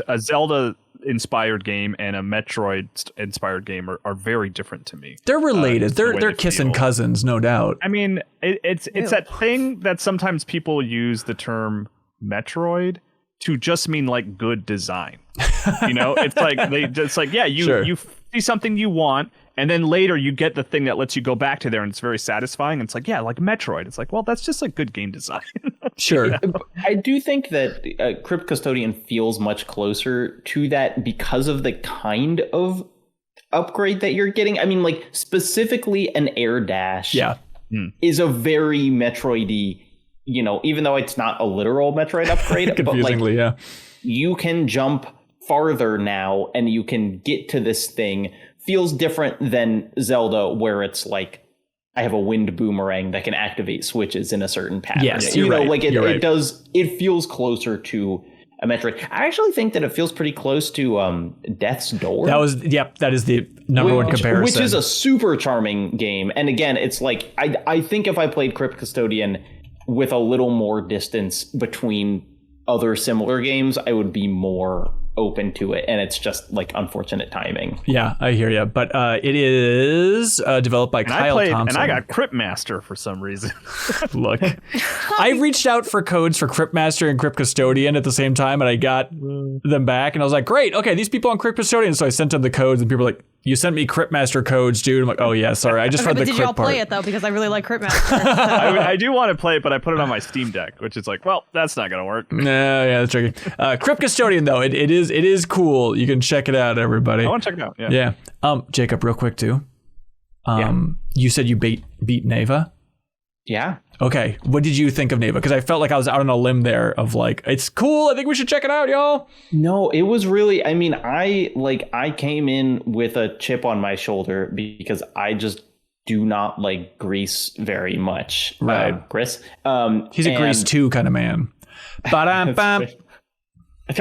a Zelda inspired game and a Metroid inspired game are very different to me. They're related. They're kissing cousins, no doubt. I mean, it's that thing that sometimes people use the term Metroid to just mean like good design. You know, it's like you see something you want, and then later you get the thing that lets you go back to there, and it's very satisfying. And it's like, like Metroid. It's like, well, that's just like good game design. Sure. You know? I do think that Crypt Custodian feels much closer to that because of the kind of upgrade that you're getting. I mean, like specifically an air dash is a very Metroid-y, you know, even though it's not a literal Metroid upgrade, but like you can jump farther now and you can get to this thing. Feels different than Zelda, where it's like, I have a wind boomerang that can activate switches in a certain pattern. Yes, it feels closer to a Metroid. I actually think that it feels pretty close to Death's Door. That is the number one comparison. Which is a super charming game. And again, it's like, I think if I played Crypt Custodian with a little more distance between other similar games, I would be more open to it, and it's just like unfortunate timing. Yeah, I hear you. But it is developed by Kyle Thompson. And I got Crypt Master for some reason. Look, I reached out for codes for Crypt Master and Crypt Custodian at the same time, and I got them back, and I was like, great, okay, these people on Crypt Custodian. So I sent them the codes, and people were like, you sent me Crypt Master codes, dude. I'm like, oh yeah, sorry, I just read the Crypt part. Did y'all play it though? Because I really like Crypt Master. I do want to play it, but I put it on my Steam Deck, which is like, well, that's not gonna work. No, yeah, that's tricky. Crypt Custodian though, it is cool. You can check it out, everybody. I want to check it out. Yeah. Jacob, real quick too. You said you beat Neva. Yeah. Okay. What did you think of Neva? Because I felt like I was out on a limb there of like, it's cool. I think we should check it out, y'all. No, it was really, I mean, I came in with a chip on my shoulder because I just do not like Grease very much. Right. Chris. He's a Grease 2 kind of man. Ba-dam-bam.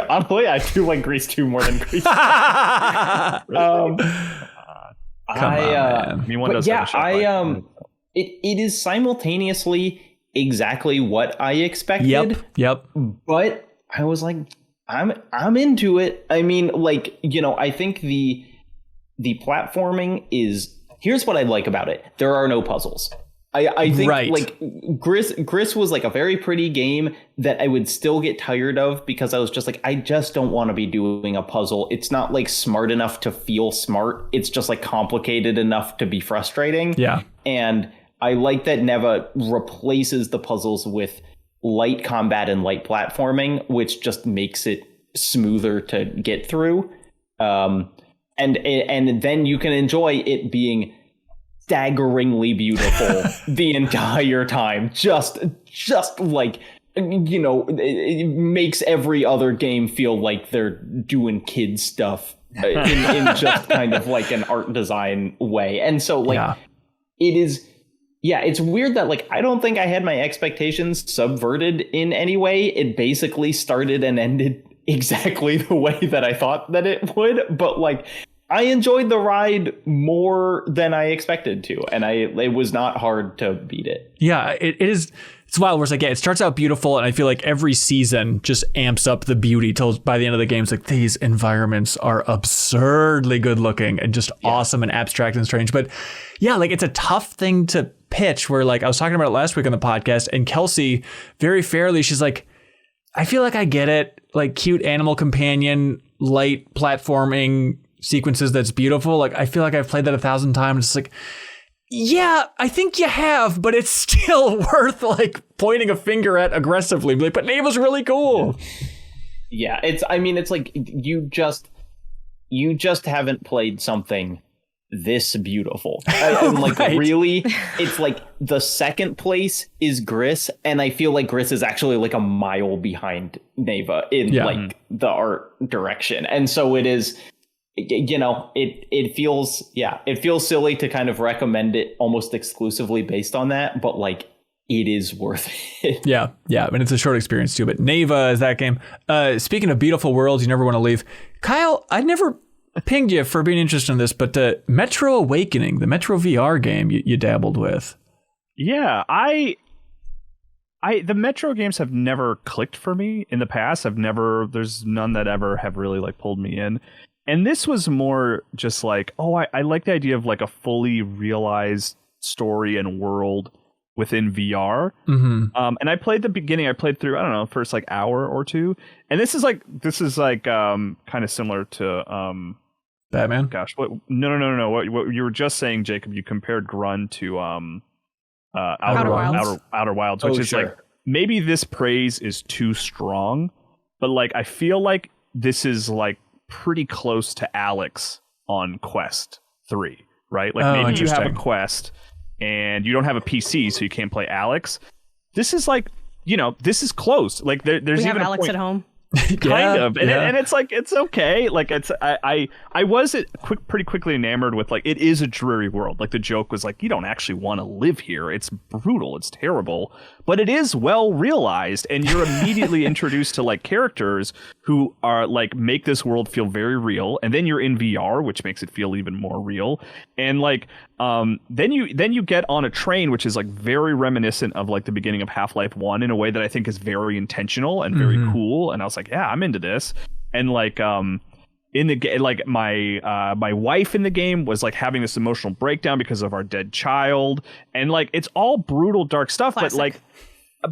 Honestly, I do like Grease 2 more than Grease. Come on, man. It is simultaneously exactly what I expected. Yep. But I was like, I'm into it. I mean, like, you know, I think the platforming is, here's what I like about it. There are no puzzles. I think like Gris was like a very pretty game that I would still get tired of because I was just like, I just don't want to be doing a puzzle. It's not like smart enough to feel smart. It's just like complicated enough to be frustrating. Yeah. And I like that Neva replaces the puzzles with light combat and light platforming, which just makes it smoother to get through. And then you can enjoy it being staggeringly beautiful the entire time. Just like, you know, it makes every other game feel like they're doing kid stuff in just kind of like an art design way. And so like it is, it's weird that like I don't think I had my expectations subverted in any way. It basically started and ended exactly the way that I thought that it would, but like I enjoyed the ride more than I expected to, and it was not hard to beat it. Yeah, it is. It's wild. Where it's like, yeah, it starts out beautiful, and I feel like every season just amps up the beauty till by the end of the game, it's like these environments are absurdly good looking and just awesome and abstract and strange. But yeah, like it's a tough thing to pitch. Where like I was talking about it last week on the podcast, and Kelsey very fairly, she's like, I feel like I get it, like cute animal companion, light platforming sequences that's beautiful. Like I feel like I've played that 1,000 times. It's like, yeah, I think you have, but it's still worth like pointing a finger at aggressively. Like, but Neva's really cool. Yeah, it's like you just haven't played something this beautiful. I'm like, Right. Really, it's like the second place is Gris, and I feel like Gris is actually like a mile behind Neva in like the art direction, and so it is. You know, it feels silly to kind of recommend it almost exclusively based on that, but like it is worth it. Yeah, and it's a short experience too. But Neva is that game. Speaking of beautiful worlds, you never want to leave. Kyle, I never pinged you for being interested in this, but Metro Awakening, the Metro VR game you dabbled with. Yeah, the Metro games have never clicked for me in the past. There's none that ever have really like pulled me in. And this was more just like, I like the idea of like a fully realized story and world within VR. Mm-hmm. And I played the beginning. I played through, I don't know, first like hour or two. And this is like kind of similar to Batman. Gosh, what? No. What you were just saying, Jacob? You compared Grunn to Outer Wilds, which is like maybe this praise is too strong, but like I feel like this is like pretty close to Alex on Quest 3, right? Like maybe you have a Quest and you don't have a PC, so you can't play Alex. This is like, this is close. Like there's we have even Alex at home. kind of, and it's like it's okay. Like I was pretty quickly enamored with like it is a dreary world. Like the joke was like you don't actually want to live here. It's brutal. It's terrible, but it is well realized, and you're immediately introduced to like characters who are like make this world feel very real. And then you're in VR, which makes it feel even more real. And like then you get on a train, which is like very reminiscent of like the beginning of Half-Life 1 in a way that I think is very intentional and very cool. And I was like, yeah, I'm into this. And like in the game, like my wife in the game was like having this emotional breakdown because of our dead child, and like it's all brutal, dark stuff. Classic.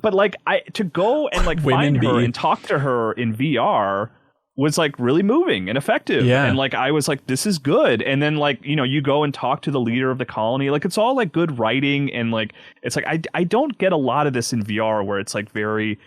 But like I to go and like find her and talk to her in VR was like really moving and effective. Yeah. And like I was like, this is good. And then like, you go and talk to the leader of the colony. Like it's all like good writing, and like it's like I don't get a lot of this in VR where it's like very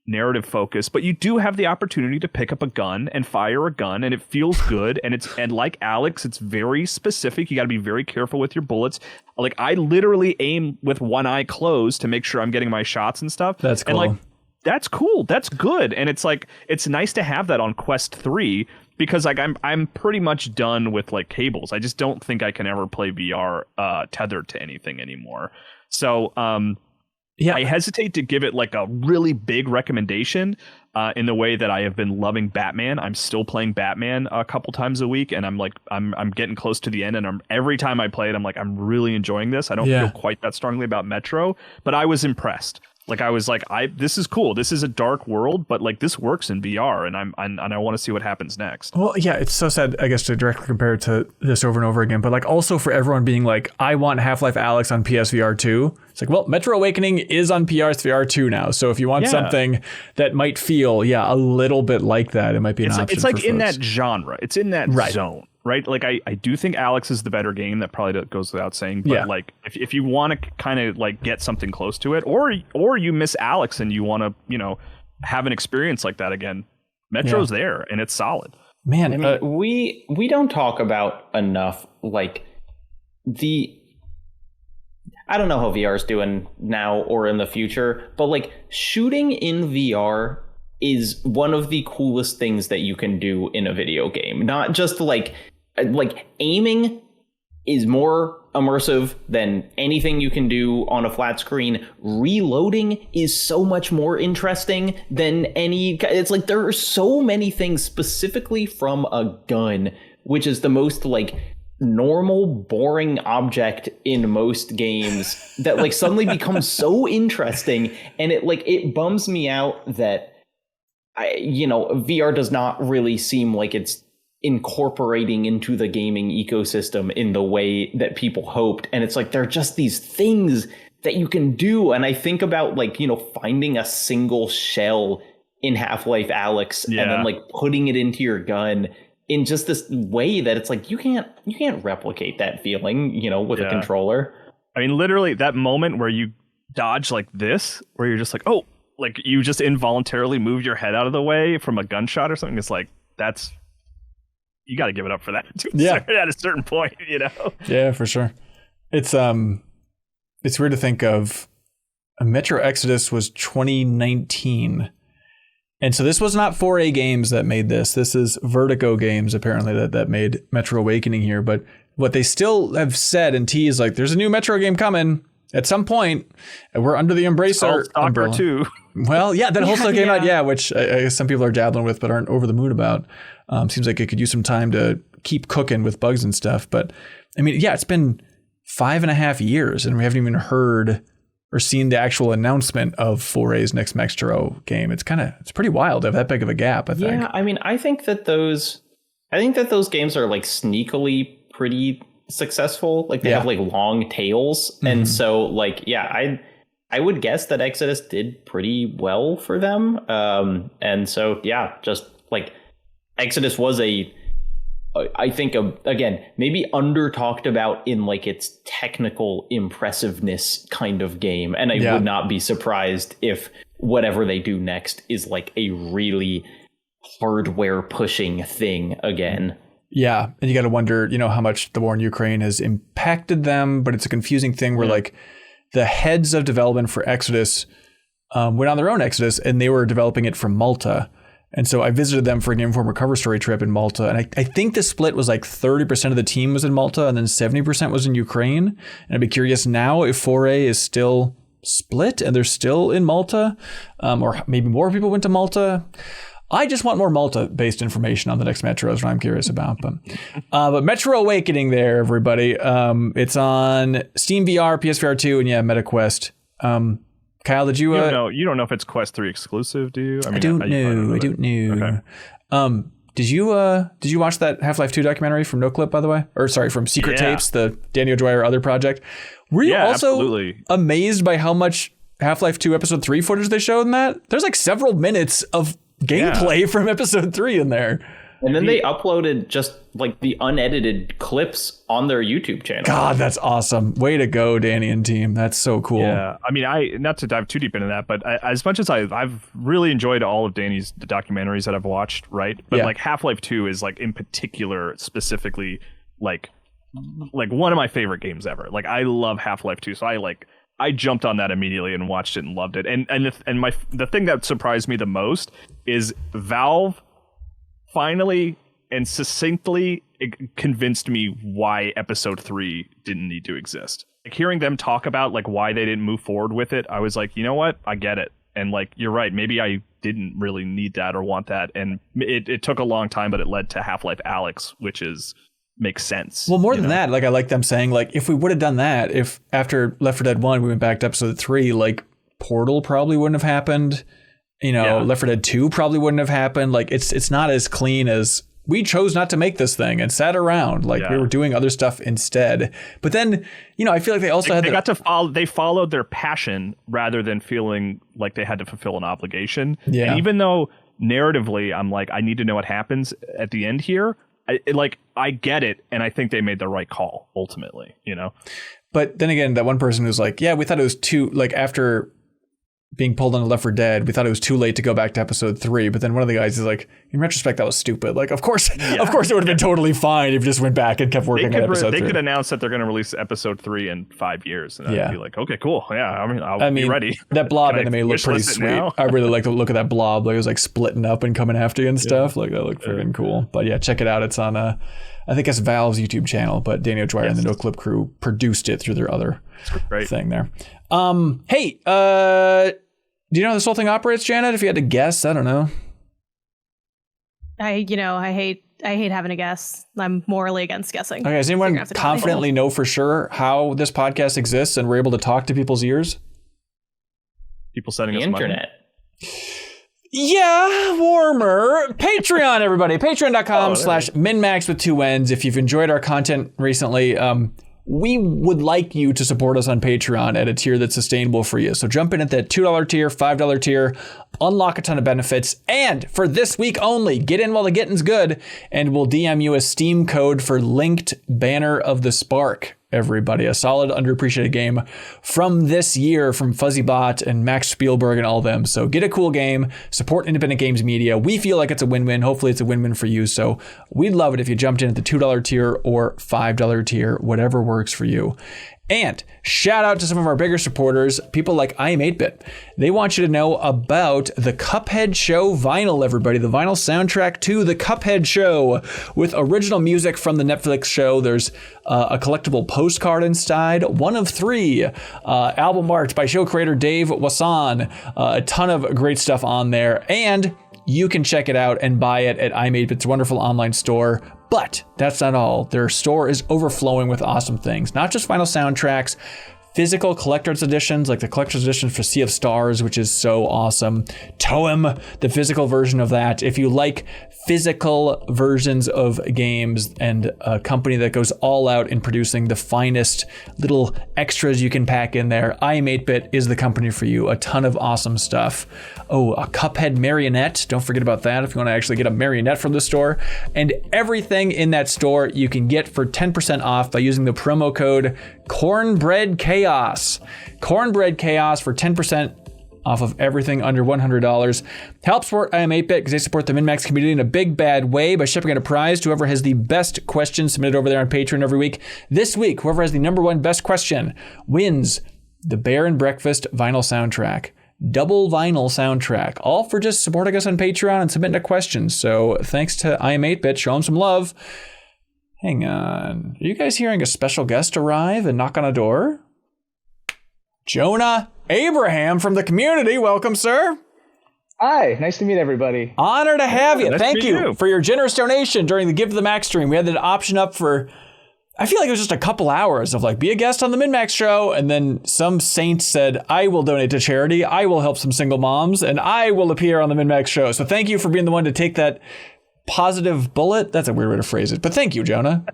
narrative focused, but you do have the opportunity to pick up a gun and fire a gun, and it feels good. And like Alex, it's very specific. You got to be very careful with your bullets. Like I literally aim with one eye closed to make sure I'm getting my shots and stuff. That's cool. And like that's cool. That's good. And it's like it's nice to have that on Quest 3 because like I'm pretty much done with like cables. I just don't think I can ever play VR tethered to anything anymore. So yeah, I hesitate to give it like a really big recommendation in the way that I have been loving Batman. I'm still playing Batman a couple times a week, and I'm getting close to the end. And every time I play it, I'm like, I'm really enjoying this. I don't feel quite that strongly about Metro, but I was impressed. Like I was like, this is cool. This is a dark world, but like this works in VR, and I want to see what happens next. Well, yeah, it's so sad, I guess, to directly compare it to this over and over again. But like also for everyone being like, I want Half-Life Alyx on PSVR 2. It's like, well, Metro Awakening is on PSVR 2 now. So if you want something that might feel, a little bit like that, it might be an option. It's like for in folks. that genre. It's in that zone. Right, like I do think Alex is the better game. That probably goes without saying. But like, if you want to kind of like get something close to it, or you miss Alex and you want to have an experience like that again, Metro's there and it's solid. Man, I mean, we don't talk about enough like I don't know how VR is doing now or in the future, but like shooting in VR is one of the coolest things that you can do in a video game. Not just like aiming is more immersive than anything you can do on a flat screen. Reloading is so much more interesting than it's like there are so many things specifically from a gun which is the most like normal, boring object in most games that like suddenly becomes so interesting. And it bums me out that VR does not really seem like it's incorporating into the gaming ecosystem in the way that people hoped. And it's like, there are just these things that you can do. And I think about finding a single shell in Half-Life Alyx and then like putting it into your gun in just this way that it's like, you can't replicate that feeling, with a controller. I mean, literally that moment where you dodge like this, where you're just like, oh, like you just involuntarily move your head out of the way from a gunshot or something. It's like, you got to give it up for that at a certain point, Yeah, for sure. It's weird to think of. Metro Exodus was 2019. And so this was not 4A Games that made this. This is Vertigo Games, apparently, that made Metro Awakening here. But what they still have said and teased, like, there's a new Metro game coming at some point, and we're under the Embracer umbrella. 2. Well, yeah, that also came out, which I guess some people are dabbling with but aren't over the moon about. Seems like it could use some time to keep cooking with bugs and stuff. But, I mean, yeah, it's been 5.5 years, and we haven't even heard or seen the actual announcement of 4A's next Metro game. It's pretty wild to have that big of a gap, I think. Yeah, I mean, I think that those games are like sneakily pretty successful. Like they have like long tails. Mm-hmm. And so like, I would guess that Exodus did pretty well for them. And so, just like Exodus was I think, again, maybe under talked about in like its technical impressiveness kind of game. And I would not be surprised if whatever they do next is like a really hardware pushing thing again. Yeah. And you got to wonder, how much the war in Ukraine has impacted them. But it's a confusing thing where like the heads of development for Exodus went on their own Exodus and they were developing it from Malta. And so I visited them for a Game Informer cover story trip in Malta. And I think the split was like 30% of the team was in Malta and then 70% was in Ukraine. And I'd be curious now if 4A is still split and they're still in Malta, or maybe more people went to Malta. I just want more Malta-based information on the next Metro is what I'm curious about. But Metro Awakening there, everybody. It's on Steam VR, PSVR 2, and MetaQuest. Kyle, did you? You don't know if it's Quest 3 exclusive, do you? I don't know. Okay. Did you watch that Half-Life 2 documentary from NoClip, by the way? Or sorry, from Secret Tapes, the Danny O'Dwyer other project? Were you also amazed by how much Half-Life 2 Episode 3 footage they showed in that? There's like several minutes of gameplay from Episode 3 in there. And then they uploaded just like the unedited clips on their YouTube channel. God, that's awesome. Way to go, Danny and team. That's so cool. Yeah. I mean, not to dive too deep into that, but as much as I've really enjoyed all of Danny's documentaries that I've watched, right? But like Half-Life 2 is like in particular, specifically like one of my favorite games ever. Like I love Half-Life 2. So I jumped on that immediately and watched it and loved it. And the thing that surprised me the most is Valve finally and succinctly convinced me why Episode 3 didn't need to exist. Like hearing them talk about like why they didn't move forward with it, I was like, you know what? I get it. And like, you're right. Maybe I didn't really need that or want that. And it took a long time, but it led to Half-Life Alyx, which makes sense. Well, more than that, like I like them saying like, if we would have done that, if after Left 4 Dead 1, we went back to Episode 3, like Portal probably wouldn't have happened. Left 4 Dead 2 probably wouldn't have happened. Like it's not as clean as we chose not to make this thing and sat around. Like we were doing other stuff instead. But then, I feel like they also they followed their passion rather than feeling like they had to fulfill an obligation. Yeah. And even though narratively, I'm like, I need to know what happens at the end here. I get it. And I think they made the right call ultimately, But then again, that one person who's like, yeah, we thought it was too, like after being pulled on Left 4 Dead, we thought it was too late to go back to Episode 3. But then one of the guys is like, in retrospect, that was stupid. Like, of course it would have been totally fine if you just went back and kept working on Episode 3. They could announce that they're going to release Episode 3 in 5 years. And I'd be like, okay, cool. Yeah, I'll be ready. That blob anime looked pretty sweet. I really like to look at that blob. Like it was like splitting up and coming after you and stuff. Like that looked freaking cool. But yeah, check it out. It's on, I think it's Valve's YouTube channel, but Danny O'Dwyer and the NoClip crew produced it through their other thing there. Hey, do you know how this whole thing operates, Janet? If you had to guess, I don't know. I hate hate having to guess. I'm morally against guessing. Okay, does anyone confidently know for sure how this podcast exists and we're able to talk to people's ears? People sending The us internet. money. Yeah, warmer. Patreon, everybody. Patreon.com/MinnMax with 2 N's. If you've enjoyed our content recently, we would like you to support us on Patreon at a tier that's sustainable for you. So jump in at that $2 tier, $5 tier, unlock a ton of benefits. And for this week only, get in while the getting's good, and we'll DM you a Steam code for Lynked Banner of the Spark. Everybody, a solid underappreciated game from this year from FuzzyBot and Max Spielberg and all of them. So get a cool game, support independent games media. We feel like it's a win-win. Hopefully it's a win-win for you. So we'd love it if you jumped in at the $2 tier or $5 tier, whatever works for you. And shout out to some of our bigger supporters, people like I Am 8-Bit. They want you to know about the Cuphead Show vinyl, everybody. The vinyl soundtrack to the Cuphead Show with original music from the Netflix show. There's a collectible postcard inside, one of 3, album art by show creator Dave Wasson. A ton of great stuff on there. And you can check it out and buy it at I Am 8-Bit's wonderful online store. But that's not all. Their store is overflowing with awesome things, not just vinyl soundtracks, physical collector's editions, like the collector's edition for Sea of Stars, which is so awesome. Toem, the physical version of that. If you like physical versions of games and a company that goes all out in producing the finest little extras you can pack in there, I Am 8-Bit is the company for you. A ton of awesome stuff. Oh, a Cuphead marionette. Don't forget about that if you want to actually get a marionette from the store. And everything in that store you can get for 10% off by using the promo code Cornbread Chaos. Cornbread Chaos for 10% off of everything under $100. Help support I Am 8-Bit because they support the MinnMax community in a big bad way by shipping out a prize to whoever has the best question submitted over there on Patreon every week. This week, whoever has the number 1 best question wins the Bear and Breakfast vinyl soundtrack. Double vinyl soundtrack, all for just supporting us on Patreon and submitting a question. So thanks to I Am 8-Bit, show them some love. Hang on, are you guys hearing a special guest arrive and knock on a door? Jonah Abraham from the community, welcome, sir. Hi, nice to meet everybody. Honor to have you. Nice Thank to meet you you for your generous donation during the Give to the Max stream. We had that option up for, I feel like it was just a couple hours of like, be a guest on the MinnMax show. And then some saint said, I will donate to charity. I will help some single moms and I will appear on the MinnMax show. So thank you for being the one to take that positive bullet. That's a weird way to phrase it, but thank you, Jonah.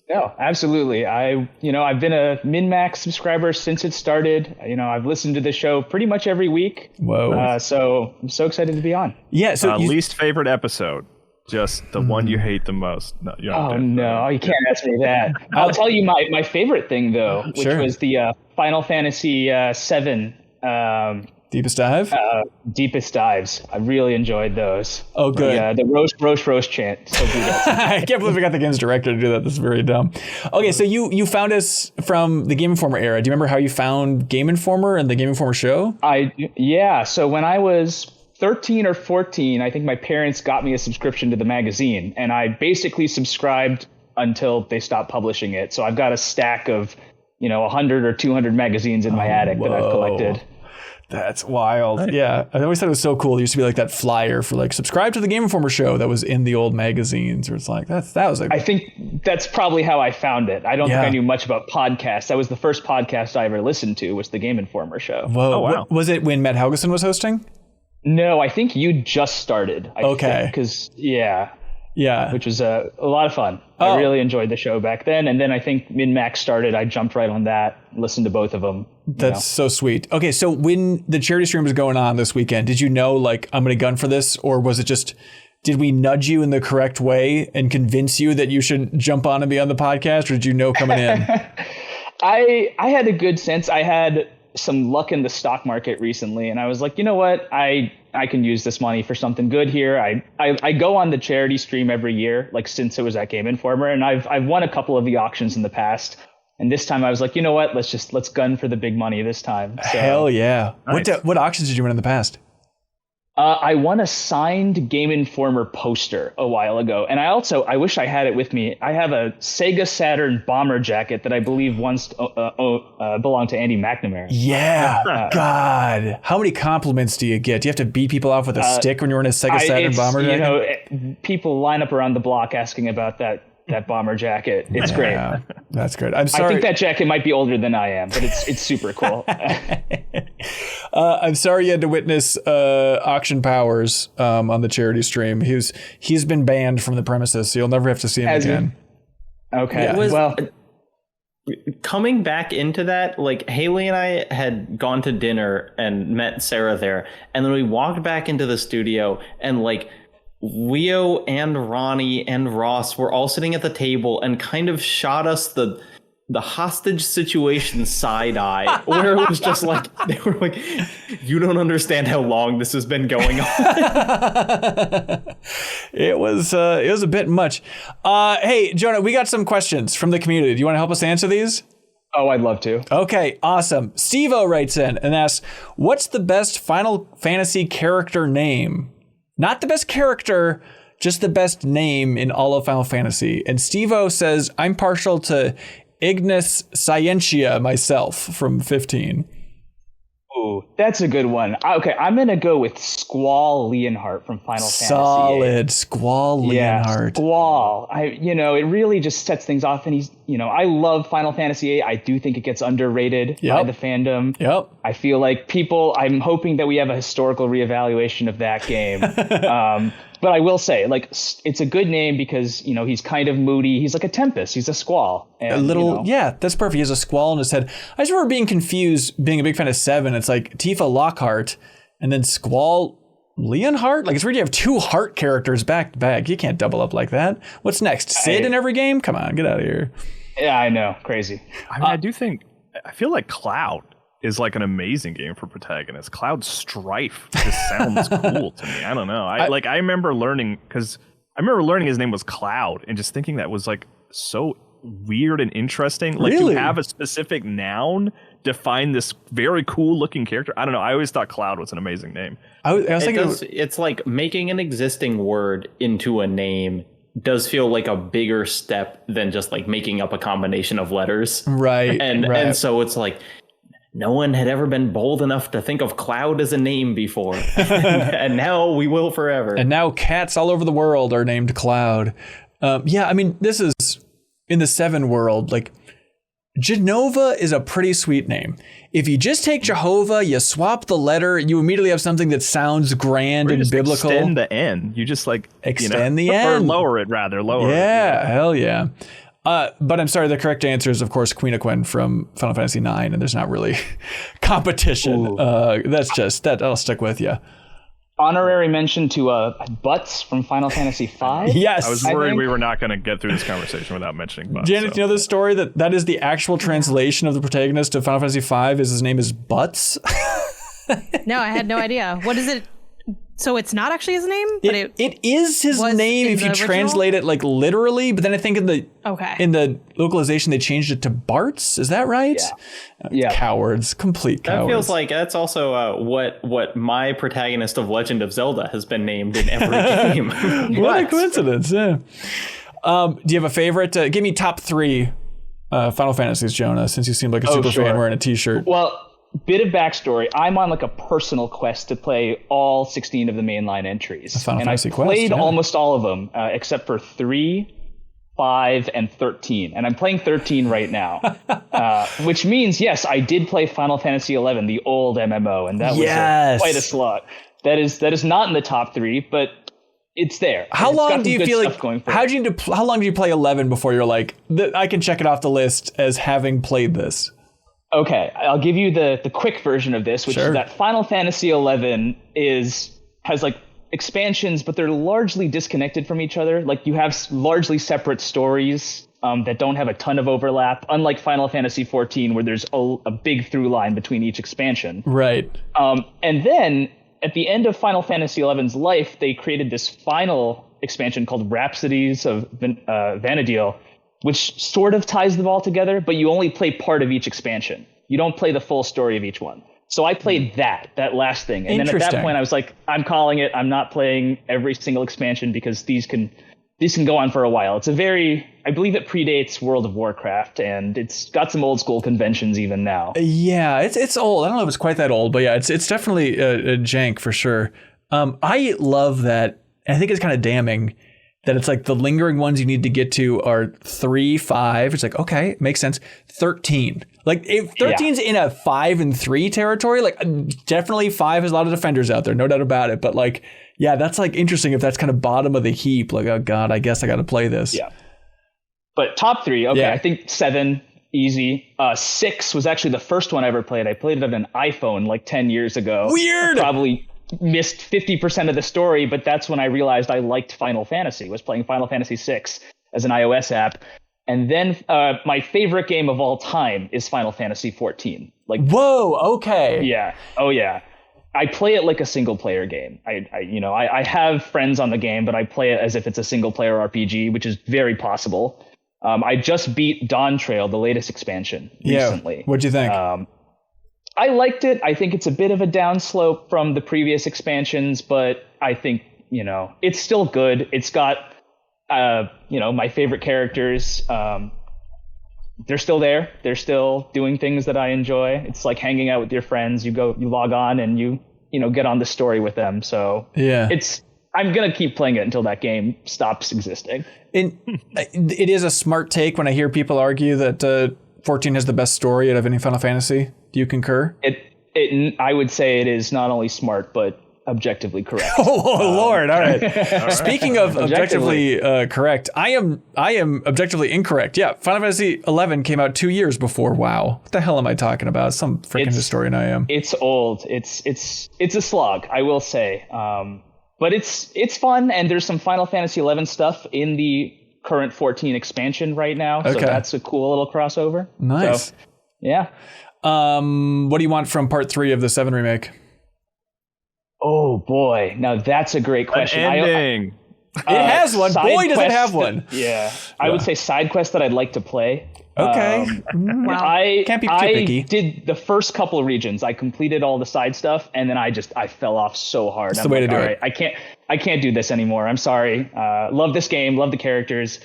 No, absolutely. I've been a MinnMax subscriber since it started. I've listened to the show pretty much every week. Whoa. So I'm so excited to be on. Yeah. So least favorite episode. Just the one you hate the most. No, you can't ask me that. I'll tell you my favorite thing though, which was the Final Fantasy VII. Deepest Dive? Deepest Dives. I really enjoyed those. Oh, good. Yeah, the roast chant. So good. I can't believe we got the game's director to do that. This is very dumb. Okay, so you found us from the Game Informer era. Do you remember how you found Game Informer and the Game Informer show? So when I was 13 or 14, I think my parents got me a subscription to the magazine, and I basically subscribed until they stopped publishing it. So I've got a stack of, 100 or 200 magazines in my attic that I've collected. That's wild. Yeah. I always thought it was so cool. There used to be like that flyer for like subscribe to the Game Informer show that was in the old magazines, where it's like I think that's probably how I found it. I don't think I knew much about podcasts. That was the first podcast I ever listened to, was the Game Informer show. Whoa. Oh, wow. Was it when Matt Helgeson was hosting? No, I think you just started. Which was a lot of fun. I really enjoyed the show back then. And then I think MinnMax started. I jumped right on that, listened to both of them. That's so sweet. Okay, so when the charity stream was going on this weekend, did you know, like, I'm going to gun for this? Or was it just, did we nudge you in the correct way and convince you that you should jump on and be on the podcast? Or did you know coming in? I had a good sense. I had some luck in the stock market recently. And I was like, you know what? I can use this money for something good here. I go on the charity stream every year, like since it was at Game Informer, and I've won a couple of the auctions in the past. And this time I was like, you know what? Let's gun for the big money this time. So, hell yeah. Nice. What auctions did you win in the past? I won a signed Game Informer poster a while ago, and I wish I had it with me. I have a Sega Saturn bomber jacket that I believe once belonged to Andy McNamara. Yeah, God, how many compliments do you get? Do you have to beat people off with a stick when you're in a Sega Saturn bomber jacket? People line up around the block asking about that bomber jacket. It's great. That's good. I'm sorry. I think that jacket might be older than I am, but it's super cool. I'm sorry you had to witness Auction Powers on the charity stream. He's been banned from the premises, so you'll never have to see him again. Okay. Yeah. Coming back into that, like Haley and I had gone to dinner and met Sarah there, and then we walked back into the studio, and like Leo and Ronnie and Ross were all sitting at the table and kind of shot us the hostage situation side eye, where it was just like, they were like, you don't understand how long this has been going on. It was a bit much. Hey, Jonah, we got some questions from the community. Do you want to help us answer these? Oh, I'd love to. Okay, awesome. Steve-O writes in and asks, what's the best Final Fantasy character name? Not the best character, just the best name in all of Final Fantasy. And Steve-O says, I'm partial to Ignis Scientia myself from 15. Ooh, that's a good one. Okay, I'm going to go with Squall Leonhardt from Final Fantasy VIII. Solid. Squall Leonhardt. Yeah, Squall. It really just sets things off. And he's, I love Final Fantasy VIII. I do think it gets underrated by the fandom. Yep. I feel like I'm hoping that we have a historical reevaluation of that game. But I will say, like, it's a good name because, he's kind of moody. He's like a Tempest. He's a Squall. And, yeah, that's perfect. He has a squall in his head. I just remember being confused, being a big fan of 7. It's like Tifa Lockhart and then Squall Leonhardt. Like, it's weird you have 2 heart characters back to back. You can't double up like that. What's next? Sid in every game? Come on, get out of here. Yeah, I know. Crazy. I mean, I feel like Cloud is like an amazing game for protagonist. Cloud Strife just sounds cool to me. I don't know. I remember learning his name was Cloud and just thinking that was like so weird and interesting. Like really? To have a specific noun define this very cool looking character. I don't know. I always thought Cloud was an amazing name. I was thinking it's like making an existing word into a name does feel like a bigger step than just like making up a combination of letters. Right. And so it's like, no one had ever been bold enough to think of Cloud as a name before. And now we will forever. And now cats all over the world are named Cloud. I mean, this is in the 7 world. Like, Genova is a pretty sweet name. If you just take Jehovah, you swap the letter, you immediately have something that sounds grand and biblical. Extend the N. You just like extend the N. Or lower it, rather. Lower it. Yeah, hell yeah. But I'm sorry, the correct answer is, of course, Queen of Quinn from Final Fantasy IX, and there's not really competition. That'll stick with you. Honorary mention to Butts from Final Fantasy V. Yes. I was worried we were not going to get through this conversation without mentioning Butts. Janet, do you know this story that is the actual translation of the protagonist of Final Fantasy V is his name is Butts? No, I had no idea. What is it? So it's not actually his name? But it is his name if you translate it like literally, but then I think in the localization they changed it to Bartz. Is that right? Yeah. Cowards. Complete cowards. That feels like that's also what my protagonist of Legend of Zelda has been named in every game. What a coincidence, yeah. Do you have a favorite? Give me top 3 Final Fantasies, Jonah, since you seem like a super fan wearing a t-shirt. Well, bit of backstory. I'm on like a personal quest to play all 16 of the mainline entries. And I played almost all of them, except for 3, 5, and 13. And I'm playing 13 right now. Which means, yes, I did play Final Fantasy 11, the old MMO, and that was quite a slog. That is not in the top 3, but it's there. How long do you feel like? How long do you play 11 before you're like, I can check it off the list as having played this? Okay, I'll give you the quick version of this, which is that Final Fantasy XI has like expansions, but they're largely disconnected from each other. Like you have largely separate stories that don't have a ton of overlap, unlike Final Fantasy XIV, where there's a big through line between each expansion. Right. And then at the end of Final Fantasy XI's life, they created this final expansion called Rhapsodies of Vana'diel, which sort of ties them all together, but you only play part of each expansion. You don't play the full story of each one. So I played that last thing. And then at that point I was like, I'm calling it. I'm not playing every single expansion because these can go on for a while. It's I believe it predates World of Warcraft, and it's got some old school conventions even now. Yeah, it's old. I don't know if it's quite that old, but yeah, it's definitely a jank for sure. I love that. I think it's kind of damning that it's like the lingering ones you need to get to are 3, 5. It's like, okay, makes sense. 13. Like if 13's in a 5 and 3 territory, like definitely 5 has a lot of defenders out there, no doubt about it. But like, yeah, that's like interesting if that's kind of bottom of the heap. Like, oh God, I guess I got to play this. Yeah. But top 3, okay, yeah. I think 7, easy. 6 was actually the first one I ever played. I played it on an iPhone like 10 years ago. Weird. Probably missed 50% of the story, but that's when I realized I liked Final Fantasy. Was playing Final Fantasy 6 as an iOS app. And then my favorite game of all time is Final Fantasy 14. Like, whoa, okay. Yeah. Oh yeah. I play it like a single player game. I have friends on the game, but I play it as if it's a single player RPG, which is very possible. I just beat Dawn Trail, the latest expansion, recently. What'd you think? I liked it. I think it's a bit of a downslope from the previous expansions, but I think, it's still good. It's got, my favorite characters. They're still there. They're still doing things that I enjoy. It's like hanging out with your friends. You log on and you get on the story with them. So yeah, I'm going to keep playing it until that game stops existing. It is a smart take when I hear people argue that 14 has the best story out of any Final Fantasy. Do you concur? I would say it is not only smart, but objectively correct. Oh Lord! All right. Speaking of objectively correct, I am objectively incorrect. Yeah, Final Fantasy 11 came out 2 years before. Wow, what the hell am I talking about? Some freaking historian I am. It's old. It's a slog, I will say. But it's fun, and there's some Final Fantasy 11 stuff in the current 14 expansion right now. So that's a cool little crossover. Nice. So, yeah. What do you want from part 3 of the 7 remake? Oh boy, now that's a great question. An ending. It has one. Boy, does it have one. Yeah. I would say side quest that I'd like to play. Okay. Wow. I can't be too picky. did the first couple of regions. I completed all the side stuff, and then I fell off so hard. That's the way to do it. I can't do this anymore. I'm sorry. Love this game. Love the characters.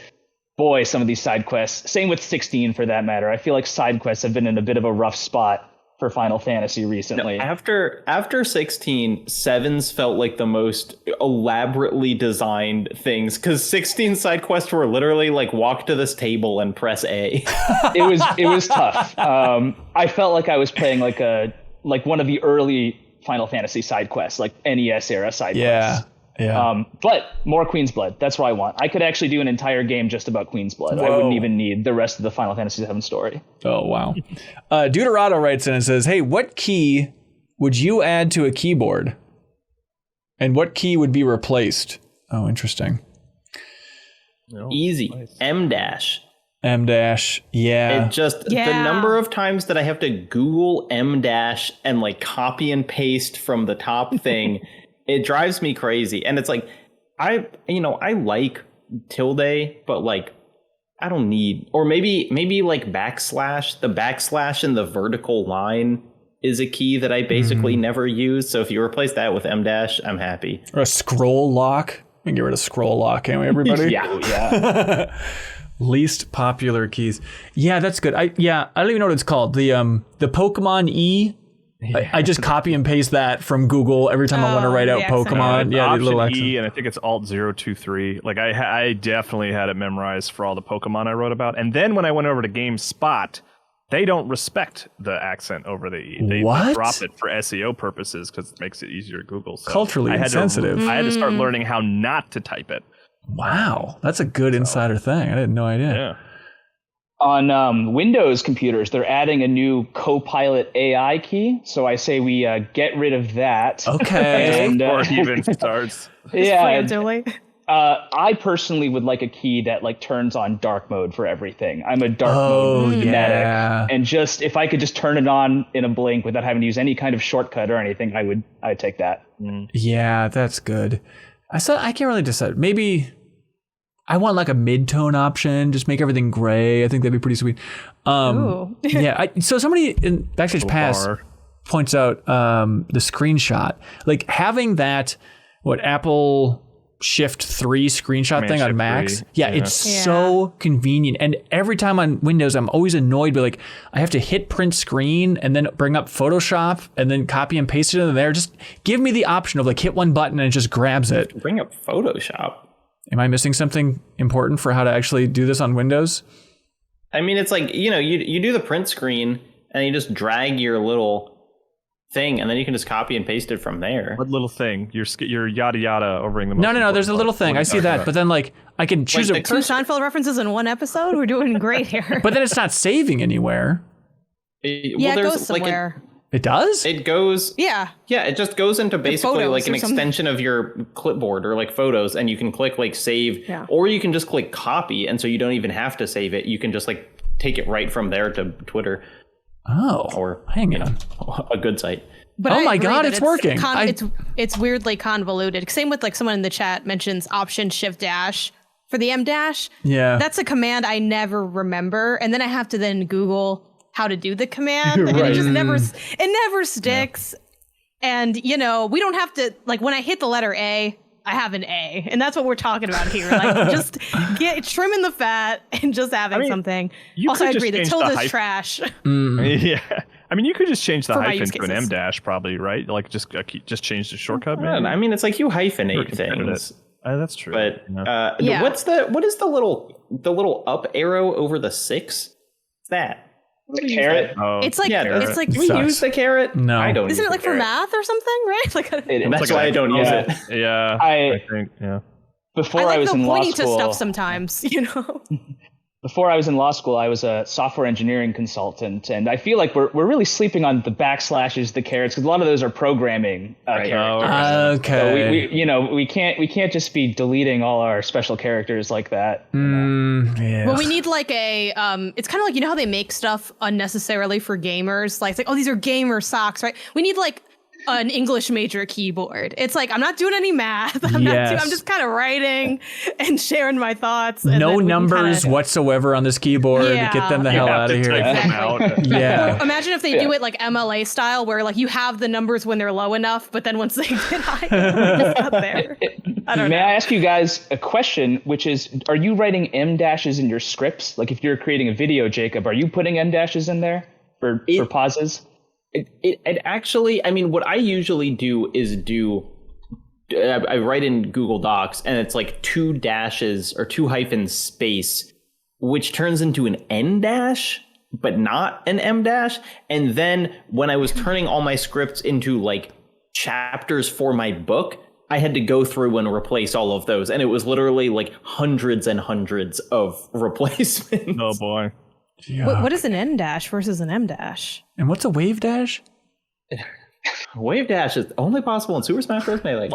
Boy, some of these side quests. Same with 16 for that matter. I feel like side quests have been in a bit of a rough spot for Final Fantasy recently. No, after 16, 7's felt like the most elaborately designed things, because 16 side quests were literally like walk to this table and press A. It was tough. I felt like I was playing like one of the early Final Fantasy side quests, like NES era side quests. Yeah. But more Queen's Blood. That's what I want. I could actually do an entire game just about Queen's Blood. Whoa. I wouldn't even need the rest of the Final Fantasy VII story. Oh, wow. Deuterado writes in and says, hey, what key would you add to a keyboard? And what key would be replaced? Oh, interesting. Easy. Nice. M-dash. M-dash. Yeah. It just, the number of times that I have to Google M-dash and like copy and paste from the top thing, it drives me crazy. And it's like, I like tilde, but like, I don't need, or maybe like backslash. The backslash in the vertical line is a key that I basically never use. So if you replace that with M-dash, I'm happy. Or a scroll lock. We can get rid of scroll lock, can't we, everybody? Yeah. Least popular keys. Yeah, that's good. I don't even know what it's called. The Pokemon E. Yeah. I just copy and paste that from Google every time I want to write out Pokemon. The little E, and I think it's Alt 023. Like I definitely had it memorized for all the Pokemon I wrote about. And then when I went over to GameSpot, they don't respect the accent over the E. They drop it for SEO purposes because it makes it easier to Google. So culturally insensitive. I had to start learning how not to type it. Wow, that's a good insider thing. I had no idea. Yeah. On Windows computers, they're adding a new Copilot AI key. So I say we get rid of that. Okay. Before it even starts. Yeah. I personally would like a key that like turns on dark mode for everything. I'm a dark mode fanatic, and just if I could just turn it on in a blink without having to use any kind of shortcut or anything, I'd take that. Yeah, that's good. I can't really decide. Maybe I want like a mid-tone option. Just make everything gray. I think that'd be pretty sweet. So somebody in Backstage Pass points out the screenshot. Like having that, Apple Shift 3 screenshot thing on Macs. It's so convenient. And every time on Windows, I'm always annoyed by like, I have to hit print screen and then bring up Photoshop and then copy and paste it in there. Just give me the option of like hit one button and it just grabs it. Bring up Photoshop. Am I missing something important for how to actually do this on Windows? I mean, it's like, you do the print screen and you just drag your little thing and then you can just copy and paste it from there. What little thing? You're yada yada overing the. No. There's a little thing. I see that, but then like I can choose like two Seinfeld references in one episode. We're doing great here. But then it's not saving anywhere. It goes somewhere. It does? It goes. Yeah. Yeah, it just goes into basically like an extension of your clipboard or like photos, and you can click like save, or you can just click copy, and so you don't even have to save it. You can just like take it right from there to Twitter. Oh, or hang on, a good site. But oh my god, it's working! It's weirdly convoluted. Same with like someone in the chat mentions Option Shift Dash for the M dash. Yeah, that's a command I never remember, and then I have to then Google how to do the command, and it just never sticks. And we don't have to like when I hit the letter A, I have an A, and that's what we're talking about here. Like just trimming the fat and just having something. Also, I agree that tilde's trash. Yeah, I mean, you could just change the hyphen to an M dash, probably, right? Like just change the shortcut. I mean, it's like you hyphenate things. That's true. But what is the little up arrow over the 6? What's that? The carrot. Oh. It's like do we use the carrot? No, I don't. Isn't it like for math or something, right? Like that's why I don't use it. Yeah, I think. Before I was in law school, to stuff sometimes, Before I was in law school, I was a software engineering consultant, and I feel like we're really sleeping on the backslashes, the carrots, because a lot of those are programming characters. Okay. So we can't just be deleting all our special characters like that. Yeah. Well, we need like a it's kind of like how they make stuff unnecessarily for gamers. Like it's like, oh, these are gamer socks, right? We need like an English major keyboard. It's like I'm not doing any math. I'm just kind of writing and sharing my thoughts. And no numbers whatsoever on this keyboard. Get them the hell out of here. Yeah. Imagine if they do it like MLA style, where like you have the numbers when they're low enough, but then once they get high, it's not there. May I ask you guys a question, which is, are you writing M dashes in your scripts? Like if you're creating a video, Jacob, are you putting M dashes in there for pauses? It actually, I mean, what I usually do is I write in Google Docs and it's like 2 dashes or 2 hyphens space, which turns into an N dash, but not an M dash. And then when I was turning all my scripts into like chapters for my book, I had to go through and replace all of those. And it was literally like hundreds and hundreds of replacements. Oh boy. What is an N dash versus an M dash? And what's a wave dash? Wave dash is only possible in Super Smash Bros. Melee.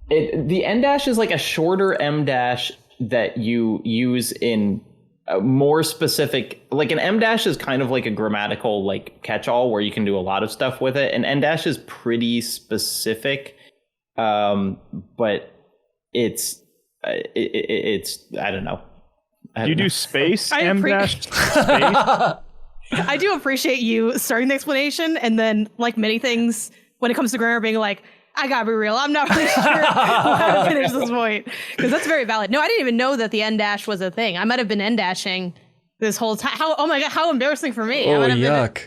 The N dash is like a shorter M dash that you use in a more specific. Like an M dash is kind of like a grammatical like catch-all where you can do a lot of stuff with it. And N dash is pretty specific, but it's I don't know. You do space M dash space. I do appreciate you starting the explanation and then, like many things, when it comes to grammar, being like, I gotta be real, I'm not really sure how to finish this point, because that's very valid. No, I didn't even know that the N dash was a thing. I might have been N dashing this whole time. Oh my god, how embarrassing for me! Oh, yuck!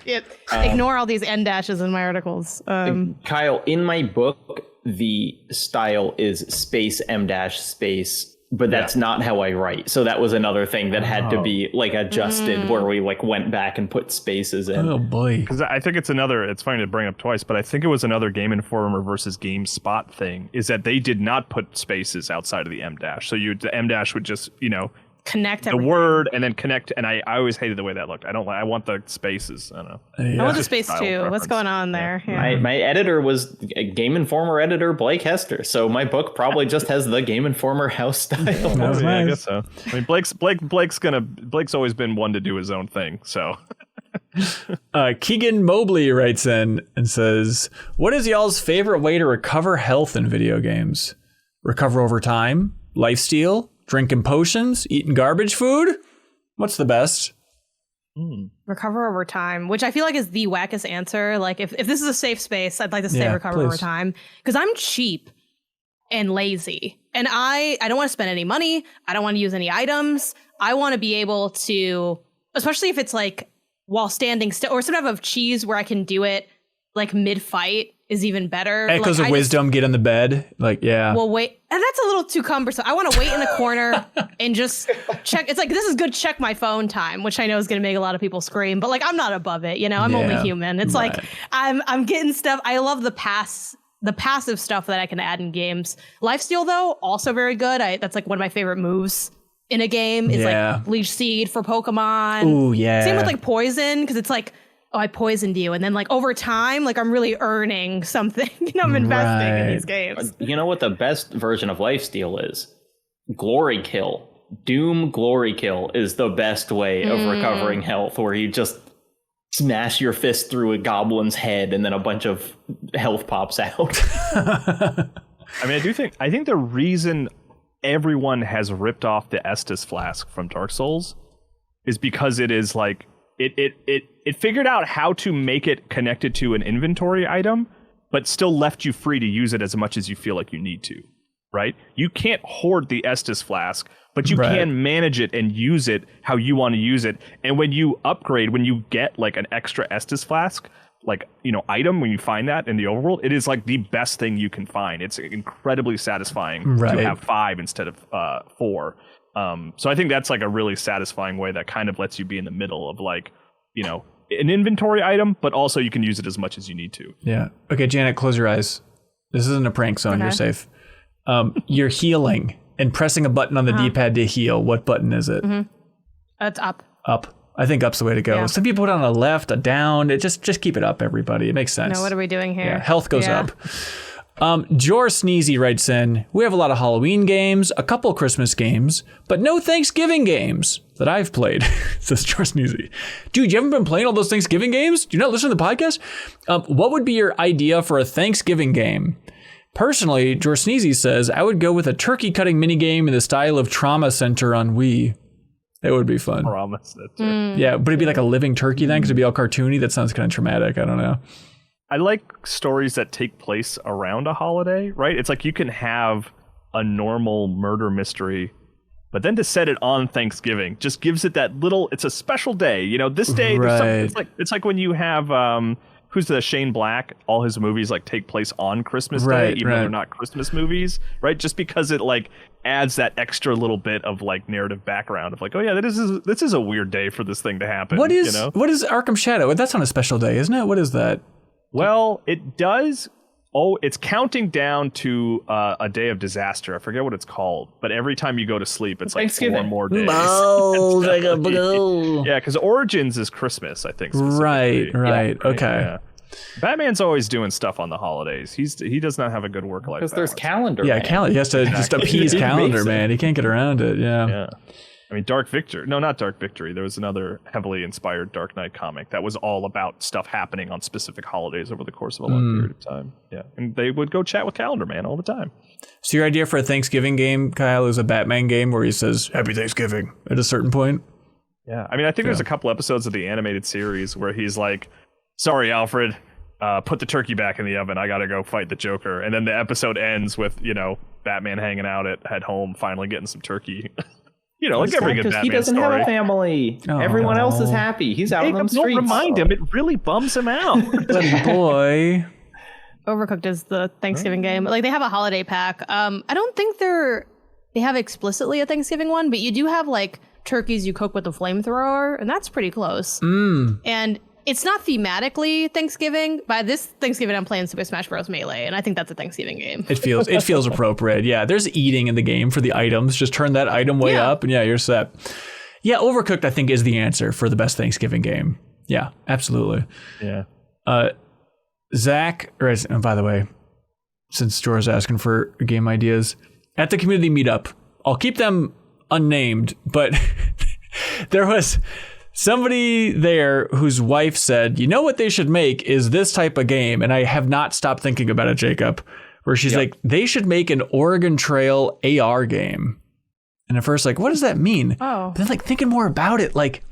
Ignore all these N dashes in my articles. Kyle, in my book, the style is space M dash space. But that's not how I write. So that was another thing that had to be like adjusted where we like went back and put spaces in. Oh boy. Because I think it's funny to bring up twice, but I think it was another Game Informer versus GameSpot thing, is that they did not put spaces outside of the M dash. So the M dash would just, connect the word and then connect, and I always hated the way that looked. I want the spaces. I don't know. I want the space too. Preference. What's going on there? Yeah. My editor was a Game Informer editor, Blake Hester. So my book probably just has the Game Informer house style. Nice. I guess so. I mean, Blake's always been one to do his own thing. So. Keegan Mobley writes in and says, "What is y'all's favorite way to recover health in video games? Recover over time? Lifesteal? Drinking potions? Eating garbage food? What's the best?" Recover over time, which I feel like is the wackest answer. Like if this is a safe space, I'd like to say recover over time because I'm cheap and lazy and I don't want to spend any money. I don't want to use any items. I want to be able to, especially if it's like while standing still or some type of cheese where I can do it like mid-fight is even better. Echoes of wisdom, get in the bed. Like, yeah. Well, wait. And that's a little too cumbersome. I want to wait in the corner and just check. It's like, this is good check my phone time, which I know is going to make a lot of people scream. But like, I'm not above it. You know, I'm only human. It's like, I'm getting stuff. I love the passive stuff that I can add in games. Lifesteal, though, also very good. That's like one of my favorite moves in a game is like Leech Seed for Pokemon. Ooh, yeah. Same with like Poison, because it's like, oh, I poisoned you. And then like over time, like I'm really earning something. You know, I'm investing in these games. You know what the best version of Lifesteal is? Glory Kill. Doom Glory Kill is the best way of recovering health, where you just smash your fist through a goblin's head and then a bunch of health pops out. I mean, I think the reason everyone has ripped off the Estus flask from Dark Souls is because it is like it figured out how to make it connected to an inventory item, but still left you free to use it as much as you feel like you need to, right? You can't hoard the Estus flask, but you can manage it and use it how you want to use it. And when you upgrade, when you get like an extra Estus flask, like, you know, item, when you find that in the overworld, it is like the best thing you can find. It's incredibly satisfying to have 5 instead of 4. So I think that's like a really satisfying way that kind of lets you be in the middle of like, you know, an inventory item, but also you can use it as much as you need to. Yeah. Okay, Janet, close your eyes. This isn't a prank zone. Okay. You're safe. You're healing and pressing a button on the D-pad to heal. What button is it? It's up. Up. I think up's the way to go. Some people put it on a left, a down. It just keep it up, everybody. It makes sense. No, what are we doing here? Yeah, health goes up. Jor Sneezy writes in, we have a lot of Halloween games, a couple Christmas games, but no Thanksgiving games that I've played, says Jor Sneezy. Dude, you haven't been playing all those Thanksgiving games? Do you not listen to the podcast? What would be your idea for a Thanksgiving game? Personally, Jor Sneezy says, I would go with a turkey cutting minigame in the style of Trauma Center on Wii. It would be fun. Trauma Center. Yeah, but it'd be like a living turkey then, because it'd be all cartoony. That sounds kind of traumatic. I don't know. I like stories that take place around a holiday, right? It's like you can have a normal murder mystery, but then to set it on Thanksgiving just gives it that little, it's a special day. You know, this day, there's it's like when you have, who's the Shane Black, all his movies like take place on Christmas Day, even though they're not Christmas movies, right? Just because it like adds that extra little bit of like narrative background of like, oh yeah, this is a weird day for this thing to happen. What is, you know? What is Arkham Shadow? That's on a special day, isn't it? What is that? Well, it does. Oh, it's counting down to a day of disaster. I forget what it's called, but every time you go to sleep, it's like 4 more days. Oh, yeah, because Origins is Christmas, I think. Right. Yeah, okay. Yeah. Batman's always doing stuff on the holidays. He does not have a good work life. Because there's calendar. Yeah, calendar. He has to just appease calendar, man. He can't get around it. Yeah. I mean, Dark Victory. No, not Dark Victory. There was another heavily inspired Dark Knight comic that was all about stuff happening on specific holidays over the course of a long period of time. Yeah, and they would go chat with Calendar Man all the time. So your idea for a Thanksgiving game, Kyle, is a Batman game where he says "Happy Thanksgiving" at a certain point. Yeah, I mean, I think there's a couple episodes of the animated series where he's like, "Sorry, Alfred, put the turkey back in the oven. I gotta go fight the Joker." And then the episode ends with, you know, Batman hanging out at home, finally getting some turkey. You know, like every good Batman he doesn't story. have a family. Everyone else is happy. He's out on the streets. Don't remind him. It really bums him out. Buddy boy. Overcooked is the Thanksgiving game. Like they have a holiday pack. I don't think they have explicitly a Thanksgiving one, but you do have like turkeys you cook with a flamethrower, and that's pretty close. And it's not thematically Thanksgiving. By this Thanksgiving, I'm playing Super Smash Bros. Melee, and I think that's a Thanksgiving game. It feels appropriate. Yeah, there's eating in the game for the items. Just turn that item way up, and you're set. Yeah, Overcooked, I think, is the answer for the best Thanksgiving game. Yeah, absolutely. Yeah. Zach, and by the way, since Jor's asking for game ideas, at the community meetup, I'll keep them unnamed, but there was somebody there whose wife said, you know what they should make is this type of game. And I have not stopped thinking about it, Jacob, where she's like, they should make an Oregon Trail AR game. And at first, like, what does that mean? Oh. But then like thinking more about it, like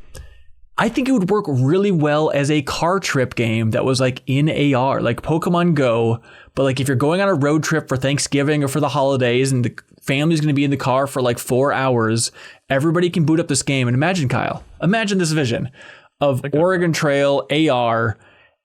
I think it would work really well as a car trip game that was like in AR, like Pokemon Go. But like if you're going on a road trip for Thanksgiving or for the holidays and the family's going to be in the car for like 4 hours, everybody can boot up this game. And imagine, Kyle, imagine this vision of Oregon Trail AR.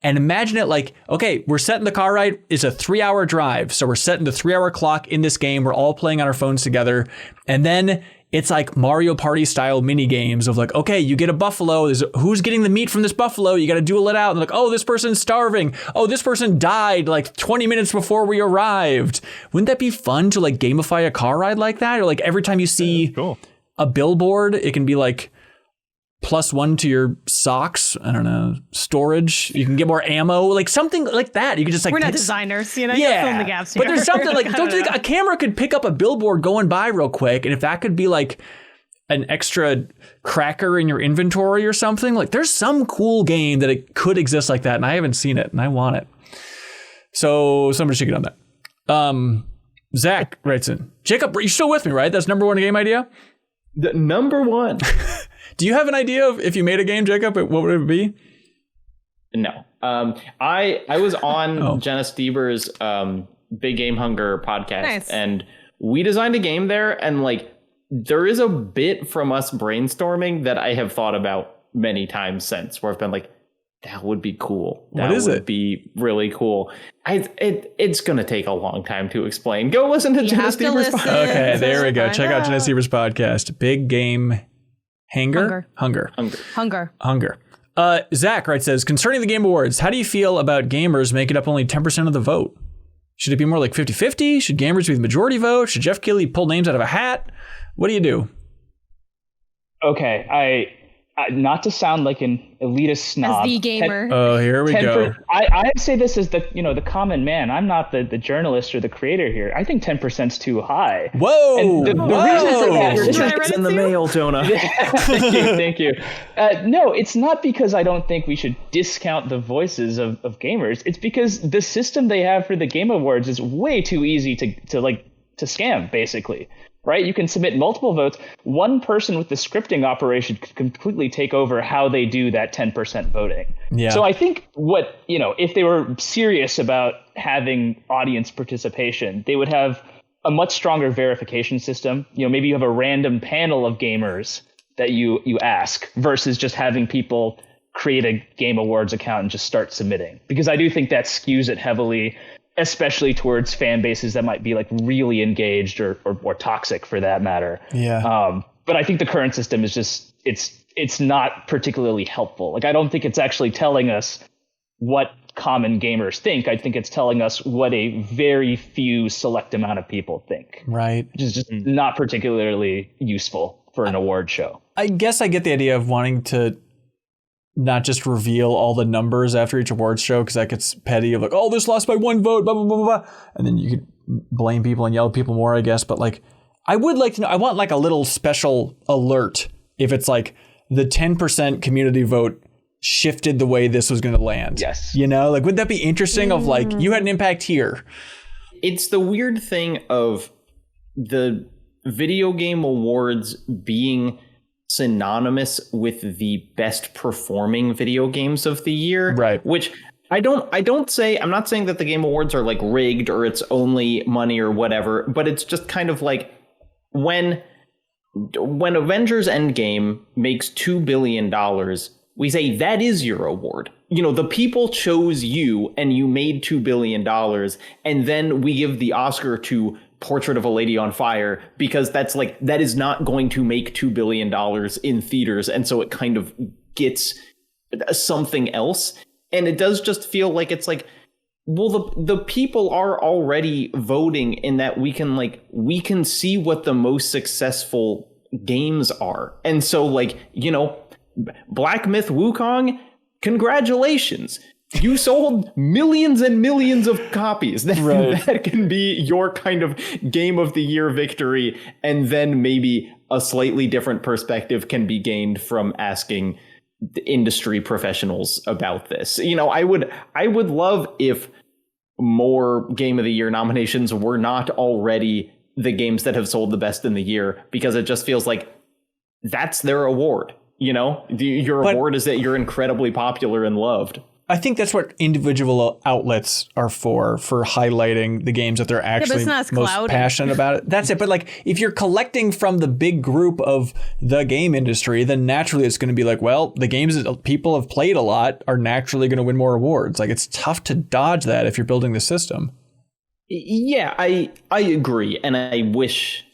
And imagine it like, okay, we're setting the car right. It's a 3-hour drive. So we're setting the 3-hour clock in this game. We're all playing on our phones together. And then it's like Mario Party style mini games of like, okay, you get a buffalo. Who's getting the meat from this buffalo? You got to duel it out. And like, oh, this person's starving. Oh, this person died like 20 minutes before we arrived. Wouldn't that be fun to like gamify a car ride like that? Or like every time you see a billboard, it can be like +1 to your socks. I don't know, storage. You can get more ammo, like something like that. You can just like, we're not designers, you know, yeah, fill in the gaps here. But there's something like, don't you think a camera could pick up a billboard going by real quick? And if that could be like an extra cracker in your inventory or something, like there's some cool game that it could exist like that. And I haven't seen it and I want it. So somebody should get on that. Zach writes in, Jacob, you're still with me, right? That's number 1 game idea? The number 1. Do you have an idea of if you made a game, Jacob, what would it be? No. I was on Jenna Stieber's Big Game Hunger podcast, nice. And we designed a game there, and like there is a bit from us brainstorming that I have thought about many times since, where I've been like, that would be cool. That would be really cool. It's going to take a long time to explain. Go listen to Jenna Stieber's podcast. Okay, there we go. Check out Jenna Stieber's podcast, Big Game Hunger. Zach says, concerning the Game Awards, how do you feel about gamers making up only 10% of the vote? Should it be more like 50-50? Should gamers be the majority vote? Should Jeff Keighley pull names out of a hat? What do you do? Okay, I not to sound like an elitist snob. As the gamer. Oh, here we go. I say this as the common man. I'm not the journalist or the creator here. I think 10%'s too high. Whoa! And the reason for that is in the mail, Jonah. Thank you. No, it's not because I don't think we should discount the voices of gamers. It's because the system they have for the Game Awards is way too easy to scam, basically. Right? You can submit multiple votes. One person with the scripting operation could completely take over how they do that 10% voting. Yeah. So I think if they were serious about having audience participation, they would have a much stronger verification system. Maybe you have a random panel of gamers that you ask versus just having people create a Game Awards account and just start submitting. Because I do think that skews it heavily, especially towards fan bases that might be like really engaged or toxic for that matter. Yeah. But I think the current system is just, it's not particularly helpful. Like, I don't think it's actually telling us what common gamers think. I think it's telling us what a very few select amount of people think. Right. Which is just not particularly useful for an award show. I guess I get the idea of wanting to not just reveal all the numbers after each awards show, because that gets petty of like, oh, this lost by 1 vote, blah, blah, blah, blah. And then you could blame people and yell at people more, I guess. But like, I would like to know, I want like a little special alert if it's like the 10% community vote shifted the way this was going to land. Yes. Like, wouldn't that be interesting of like, you had an impact here? It's the weird thing of the video game awards being synonymous with the best performing video games of the year, right? Which I'm not saying that the Game Awards are like rigged or it's only money or whatever, but it's just kind of like when Avengers Endgame makes $2 billion, we say that is your award. The people chose you and you made $2 billion, and then we give the Oscar to Portrait of a Lady on Fire, because that is not going to make $2 billion in theaters. And so it kind of gets something else. And it does just feel like it's like, well, the people are already voting in that we can see what the most successful games are. And so Black Myth Wukong, congratulations. You sold millions and millions of copies. That can be your kind of game of the year victory. And then maybe a slightly different perspective can be gained from asking the industry professionals about this. I would love if more game of the year nominations were not already the games that have sold the best in the year, because it just feels like that's their award. You know, your award is that you're incredibly popular and loved. I think that's what individual outlets are for highlighting the games that they're actually most passionate about. It. That's it. But like, if you're collecting from the big group of the game industry, then naturally it's going to be like, well, the games that people have played a lot are naturally going to win more awards. Like, it's tough to dodge that if you're building the system. Yeah, I agree. And I wish...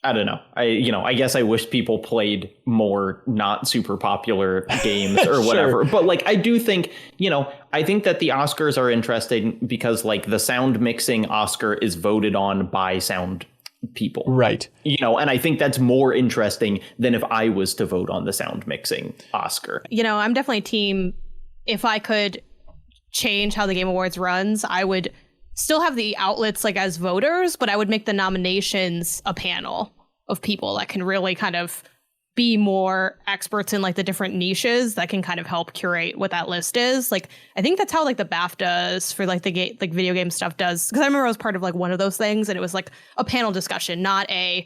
I don't know. I guess I wish people played more not super popular games or whatever. Sure. But like, I do think, I think that the Oscars are interesting because like the sound mixing Oscar is voted on by sound people. Right. And I think that's more interesting than if I was to vote on the sound mixing Oscar. I'm definitely team. If I could change how the Game Awards runs, I would still have the outlets like as voters, but I would make the nominations a panel of people that can really kind of be more experts in like the different niches that can kind of help curate what that list is. Like, I think that's how like the BAFTAs for like the video game stuff does. Because I remember I was part of like one of those things, and it was like a panel discussion, not a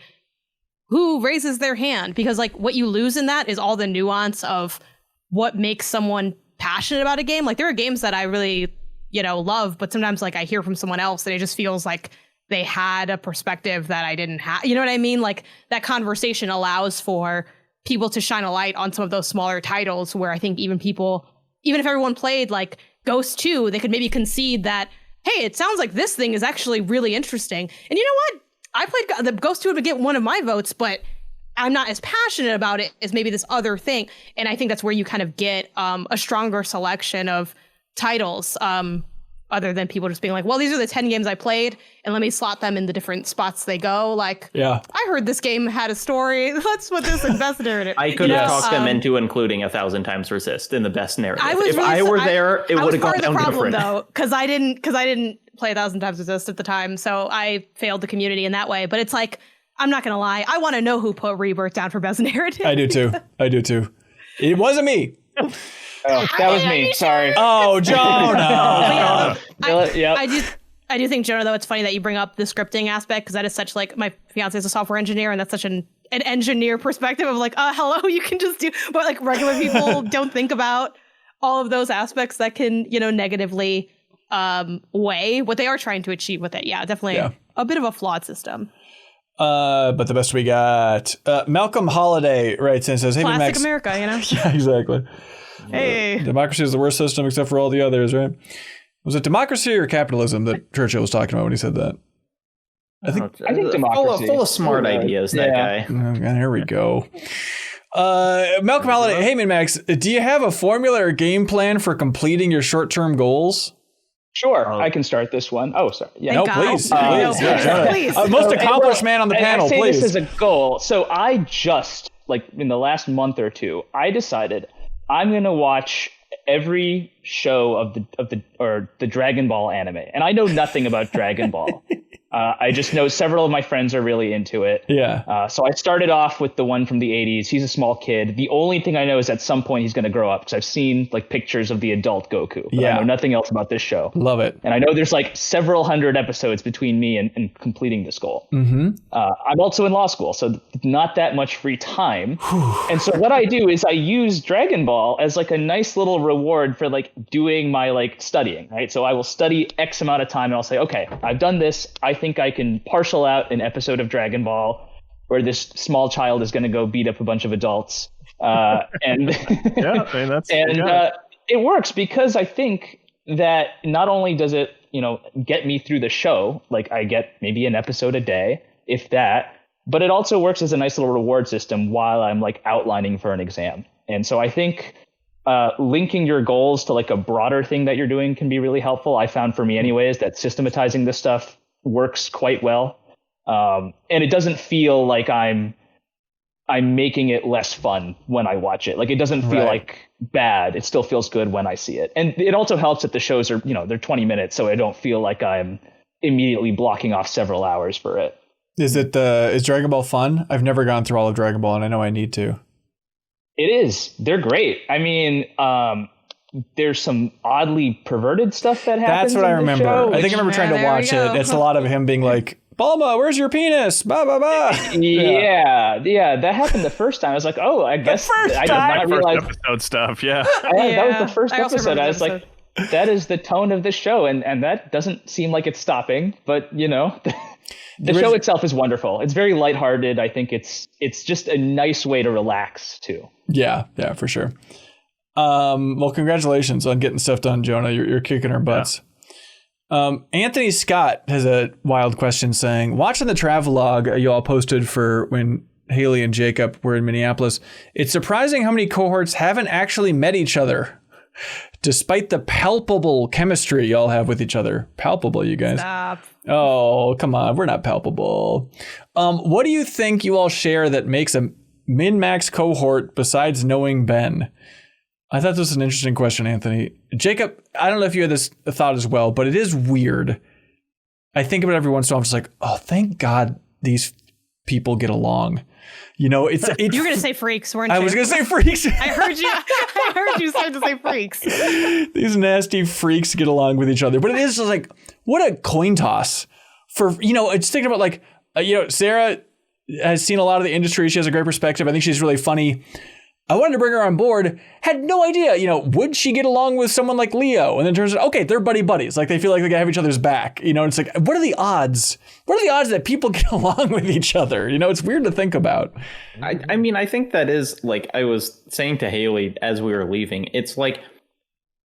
who raises their hand. Because like what you lose in that is all the nuance of what makes someone passionate about a game. Like, there are games that I really love, but sometimes like I hear from someone else and it just feels like they had a perspective that I didn't have. You know what I mean? Like, that conversation allows for people to shine a light on some of those smaller titles where I think even if everyone played like Ghost 2, they could maybe concede that, hey, it sounds like this thing is actually really interesting. And you know what? I played the Ghost 2 would get one of my votes, but I'm not as passionate about it as maybe this other thing. And I think that's where you kind of get a stronger selection of titles, other than people just being like, well, these are the 10 games I played and let me slot them in the different spots they go. Like, yeah, I heard this game had a story. Let's put this investor in it. I could have talked them into including 1,000 Times Resist in the best narrative. If I were there, it would have gone down different. Though, because I didn't play 1,000 Times Resist at the time, so I failed the community in that way. But it's like, I'm not gonna lie, I want to know who put Rebirth down for best narrative. I do too. It wasn't me. Oh, that was me. Sorry. Oh, Jonah. I do think, Jonah, though, it's funny that you bring up the scripting aspect, because that is such like, my fiance is a software engineer, and that's such an engineer perspective of like, hello, you can just do, but like regular people don't think about all of those aspects that can, negatively weigh what they are trying to achieve with it. Yeah, definitely a bit of a flawed system. But the best we got, Malcolm Holiday writes and says, hey, classic MinnMax. America, Yeah, exactly. Hey. Democracy is the worst system except for all the others, right? Was it democracy or capitalism that Churchill was talking about when he said that? I think democracy. Full of smart ideas, that guy. Okay, here we go. Malcolm Holiday, hey, MinnMax, do you have a formula or game plan for completing your short-term goals? Sure, I can start this one. Oh, sorry. Yeah. No, please. Please. Most accomplished man on the panel, please. This is a goal. So I just, like, in the last month or two, I decided I'm going to watch every show of the Dragon Ball anime. And I know nothing about Dragon Ball. I just know several of my friends are really into it. Yeah. So I started off with the one from the 80s. He's a small kid. The only thing I know is at some point he's going to grow up, because I've seen like pictures of the adult Goku. But I know nothing else about this show. Love it. And I know there's like several hundred episodes between me and completing this goal. Mm-hmm. I'm also in law school, so not that much free time. And so what I do is I use Dragon Ball as like a nice little reward for like doing my like studying, right? So I will study X amount of time and I'll say, okay, I've done this. I think I can parcel out an episode of Dragon Ball where this small child is going to go beat up a bunch of adults. And it works, because I think that not only does it, get me through the show, like I get maybe an episode a day, if that, but it also works as a nice little reward system while I'm like outlining for an exam. And so I think linking your goals to like a broader thing that you're doing can be really helpful. I found, for me anyways, that systematizing this stuff works quite well. And it doesn't feel like I'm making it less fun when I watch it. Like, it doesn't feel like bad. It still feels good when I see it. And it also helps that the shows are, they're 20 minutes, so I don't feel like I'm immediately blocking off several hours for it. Is Dragon Ball fun? I've never gone through all of Dragon Ball, and I know I need to. It is. They're great. I mean, there's some oddly perverted stuff that happens. That's what I remember. I think I remember trying to watch it. It's a lot of him being like Bulma, where's your penis? Bah, bah, bah. Yeah, that happened the first time. I was like, oh, I guess I did not realize. First episode stuff, yeah. That was the first I also episode. remember I was like, that is the tone of the show, and that doesn't seem like it's stopping. But the show itself is wonderful. It's very lighthearted. I think it's just a nice way to relax too. Yeah, for sure. Well, congratulations on getting stuff done, Jonah. You're kicking our butts. Yeah. Anthony Scott has a wild question saying, watching the travelogue you all posted for when Haley and Jacob were in Minneapolis, it's surprising how many cohorts haven't actually met each other, despite the palpable chemistry y'all have with each other. Palpable, you guys. Stop. Oh, come on. We're not palpable. What do you think you all share that makes a MinnMax cohort besides knowing Ben? I thought this was an interesting question, Anthony. Jacob, I don't know if you had this thought as well, but it is weird. I think about it every once in a while. I'm just like, oh, thank God these people get along. You were going to say freaks, weren't you? I was going to say freaks. I heard you start to say freaks. These nasty freaks get along with each other. But it is just like, what a coin toss for, it's thinking about like, Sarah has seen a lot of the industry. She has a great perspective. I think she's really funny. I wanted to bring her on board, had no idea, would she get along with someone like Leo? And then it turns out, okay, they're buddies. Like they feel like they have each other's back, it's like, what are the odds? What are the odds that people get along with each other? It's weird to think about. I mean, I think that is like I was saying to Haley as we were leaving, it's like,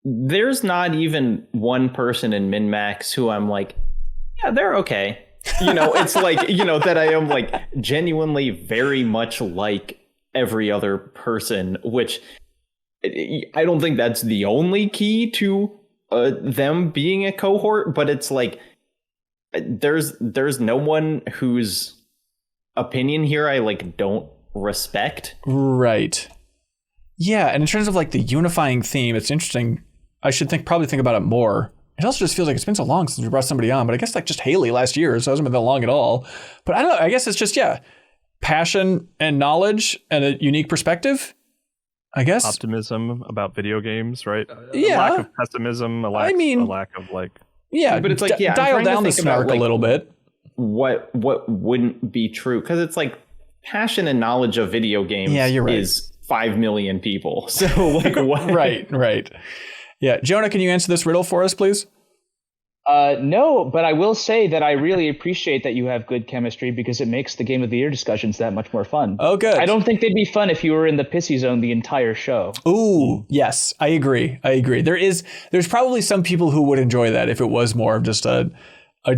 there's not even one person in MinnMax who I'm like, yeah, they're okay. It's like, that I am like genuinely very much like every other person, which I don't think that's the only key to them being a cohort, but it's like there's no one whose opinion here I like don't respect. Right. Yeah, and in terms of like the unifying theme, it's interesting. I should probably think about it more. It also just feels like it's been so long since we brought somebody on, but I guess like just Haley last year, so it hasn't been that long at all. But I don't know, I guess it's just, passion and knowledge and a unique perspective, I guess. Optimism about video games, right? Yeah. A lack of pessimism, a lack of like... Yeah, but it's like, dial down the snark a little bit. What wouldn't be true? Because it's like passion and knowledge of video games you're right. is 5 million people. So like what? Right. Yeah, Jonah, can you answer this riddle for us, please? No, but I will say that I really appreciate that you have good chemistry because it makes the Game of the Year discussions that much more fun. Oh, good. I don't think they'd be fun if you were in the pissy zone the entire show. Ooh, yes, I agree. There's probably some people who would enjoy that if it was more of just a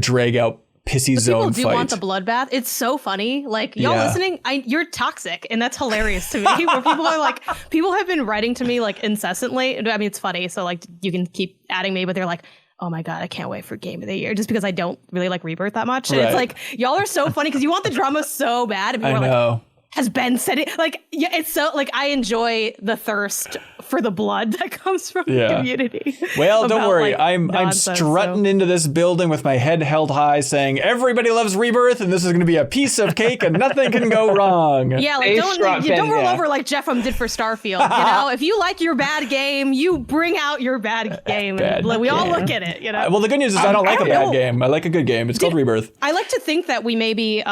drag out pissy zone fight. People do want the bloodbath. It's so funny. Like y'all listening, you're toxic, and that's hilarious to me. Where people are like, people have been writing to me like incessantly. I mean, it's funny, so like you can keep adding me, but they're like, oh my God, I can't wait for Game of the Year, just because I don't really like Rebirth that much. And it's like, y'all are so funny because you want the drama so bad. And people are like, has Ben said it? Like, yeah, it's so like, I enjoy the thirst for the blood that comes from the community. Well, don't worry. Like, I'm strutting into this building with my head held high saying, everybody loves Rebirth and this is going to be a piece of cake and nothing can go wrong. Yeah, like don't roll over like Jeffem did for Starfield. If you like your bad game, you bring out your bad game. We all look at it, Well, the good news is I don't like a bad game. I like a good game. It's called Rebirth. I like to think that we maybe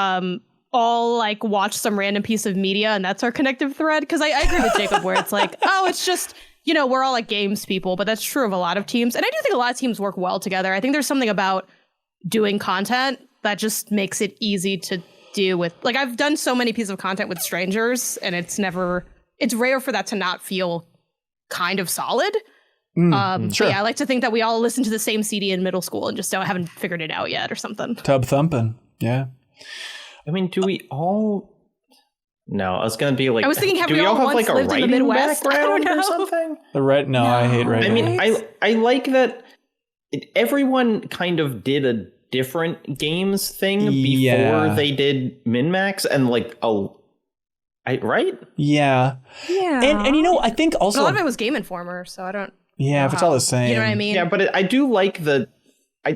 all like watch some random piece of media and that's our connective thread, because I agree with Jacob where it's like, oh, it's just, we're all like games people, but that's true of a lot of teams, and I do think a lot of teams work well together. I think there's something about doing content that just makes it easy to do with, like, I've done so many pieces of content with strangers and it's rare for that to not feel kind of solid. Sure. But yeah, I like to think that we all listened to the same CD in middle school and just haven't figured it out yet or something. Tub thumping. Yeah. I mean, do we all? No, I was gonna be like. I was thinking, do we all have like a writing background or something? No, I hate writing. I mean, I like that everyone kind of did a different games thing before they did MinnMax, and like right? Yeah. And I think also but a lot of it was Game Informer, so I don't. Yeah, if it's all the same. You know what I mean? Yeah, but I do like the.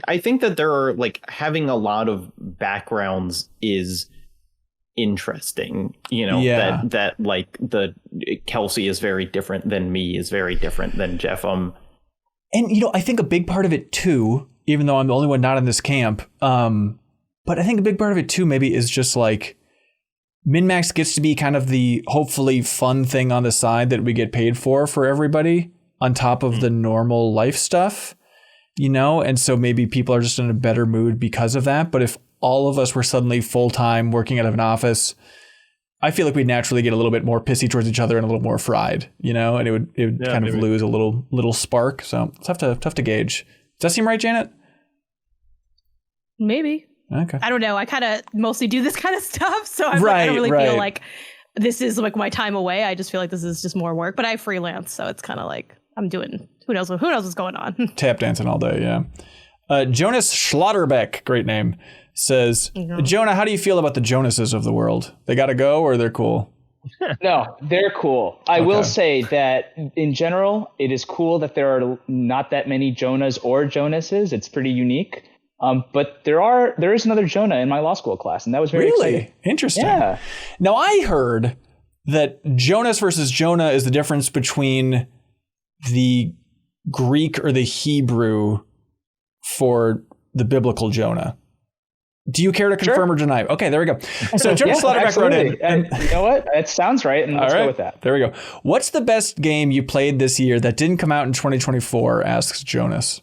I think that there are like having a lot of backgrounds is interesting, that like the Kelsey is very different than me is very different than Jeffem. And, I think a big part of it too, even though I'm the only one not in this camp, But I think a big part of it too, maybe, is just like MinnMax gets to be kind of the hopefully fun thing on the side that we get paid for everybody on top of the normal life stuff, you know? And so maybe people are just in a better mood because of that. But if all of us were suddenly full-time working out of an office, I feel like we'd naturally get a little bit more pissy towards each other and a little more fried, you know, and it would kind of lose a little spark. So it's tough to gauge. Does that seem right, Janet? Maybe. Okay. I don't know. I kind of mostly do this kind of stuff, so I don't really feel like this is like my time away. I just feel like this is just more work. But I freelance, so it's kind of like I'm doing who knows what's going on. Tap dancing all day, yeah. Jonas Schlotterbeck, great name, says, Jonah, how do you feel about the Jonases of the world? They got to go or they're cool? No, they're cool. I will say that in general, it is cool that there are not that many Jonahs or Jonases. It's pretty unique. But there is another Jonah in my law school class, and that was very exciting. Interesting. Yeah. Now I heard that Jonas versus Jonah is the difference between the Greek or the Hebrew for the biblical Jonah. Do you care to confirm or deny? Okay, there we go. So Jonas Slaughterback wrote in. And you know what? That sounds right, and let's go with that. There we go. What's the best game you played this year that didn't come out in 2024? Asks Jonas.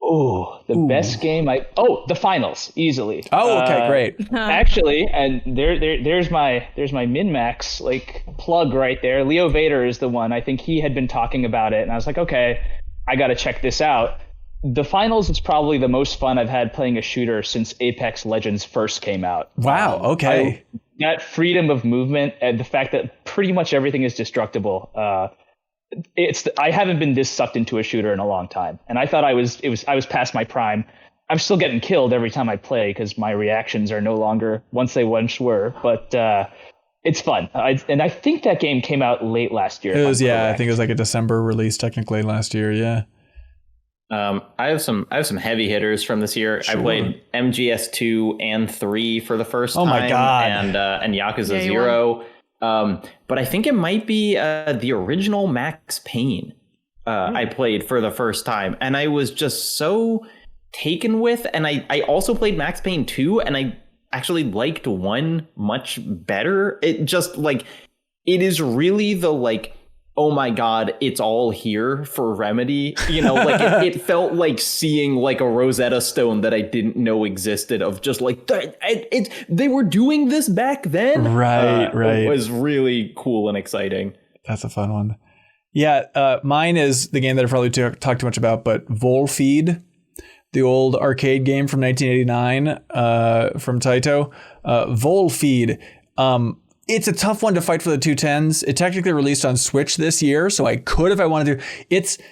Oh, the best game the finals, easily. Oh, okay, great. Actually, and there's my MinnMax like plug right there. Leo Vader is the one. I think he had been talking about it, and I was like, okay, I got to check this out. The finals is probably the most fun I've had playing a shooter since Apex Legends first came out. Wow. Okay. That freedom of movement and the fact that pretty much everything is destructible. I haven't been this sucked into a shooter in a long time, and I thought I was past my prime. I'm still getting killed every time I play because my reactions are no longer once they once were. But it's fun, and I think that game came out late last year. It was, I think it was like a December release, technically last year. Yeah. I have some heavy hitters from this year. Sure. I played MGS 2 and 3 for the first time. Oh my god! And Yakuza 0. But I think it might be the original Max Payne I played for the first time. And I was just so taken with. And I also played Max Payne 2, and I actually liked 1 much better. It just like, it is really the like, oh my god, it's all here for Remedy. You know, like it felt like seeing like a Rosetta Stone that I didn't know existed, of just like, they were doing this back then. Right. It was really cool and exciting. That's a fun one. Yeah, mine is the game that I probably talked too much about, but Volfeed, the old arcade game from 1989 from Taito. Volfeed. It's a tough one to fight for the 210s. It technically released on Switch this year, so I could if I wanted to.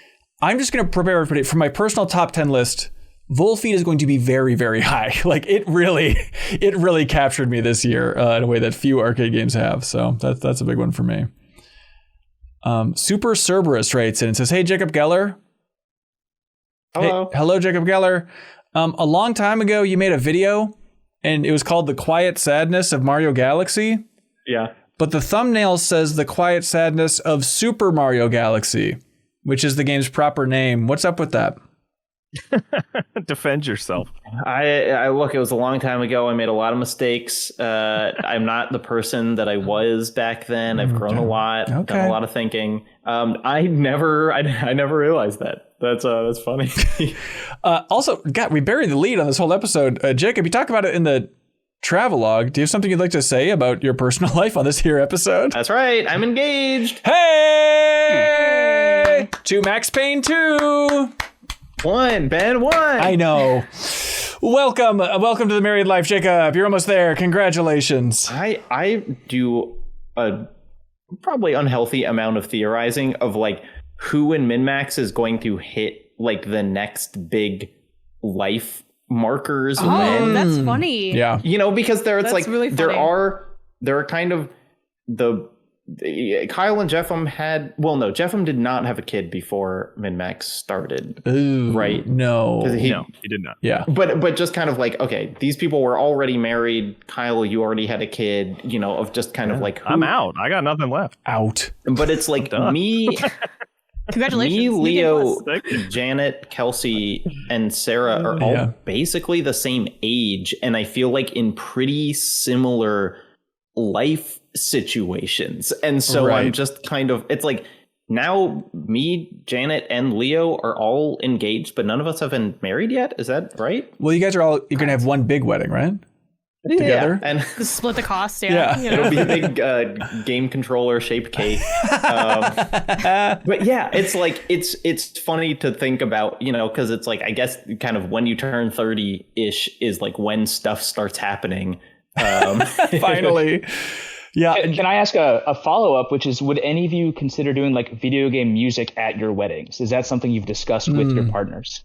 I'm just going to prepare everybody for my personal top 10 list. Volfeed is going to be very, very high. Like it really captured me this year in a way that few arcade games have. So that's a big one for me. Super Cerberus writes in and says, "Hey, Jacob Geller." Hello. Hey, hello, Jacob Geller. A long time ago, you made a video, and it was called "The Quiet Sadness of Mario Galaxy." Yeah. But the thumbnail says "The Quiet Sadness of Super Mario Galaxy," which is the game's proper name. What's up with that? Defend yourself. I look, it was a long time ago. I made a lot of mistakes. I'm not the person that I was back then. I've grown a lot, done a lot of thinking. I never realized that. That's funny. Also, God, we buried the lead on this whole episode. Jacob, you talk about it in the travelogue. Do you have something you'd like to say about your personal life on this here episode? That's right. I'm engaged. Hey! To Max Payne 2. Ben won. I know. Welcome to the married life, Jacob. You're almost there. Congratulations. I do a probably unhealthy amount of theorizing of like who in MinnMax is going to hit like the next big life markers when. That's funny. Yeah. You know, because That's like really funny. there are kind of the Kyle and Jeffem Jeffem did not have a kid before MinnMax started. Ooh, right? No. No, he did not. Yeah. But just kind of like, okay, these people were already married. Kyle, you already had a kid, you know, of just kind of like, I'm out. I got nothing left. Out. But it's like me. Congratulations. Me, Leo, Thank you. Janet, Kelsey, and Sarah are all basically the same age, and I feel like in pretty similar life situations. And so I'm just kind of, it's like now me, Janet, and Leo are all engaged, but none of us have been married yet. Is that right? Well, you guys are all, you're going to have one big wedding, right? Together? And Just split the cost, yeah. You know? it'll be a big game controller shaped cake. But yeah, it's like it's funny to think about, you know, because it's like, I guess kind of when you turn 30-ish is like when stuff starts happening. Finally. Yeah. Can I ask a follow-up, which is, would any of you consider doing like video game music at your weddings? Is that something you've discussed with your partners?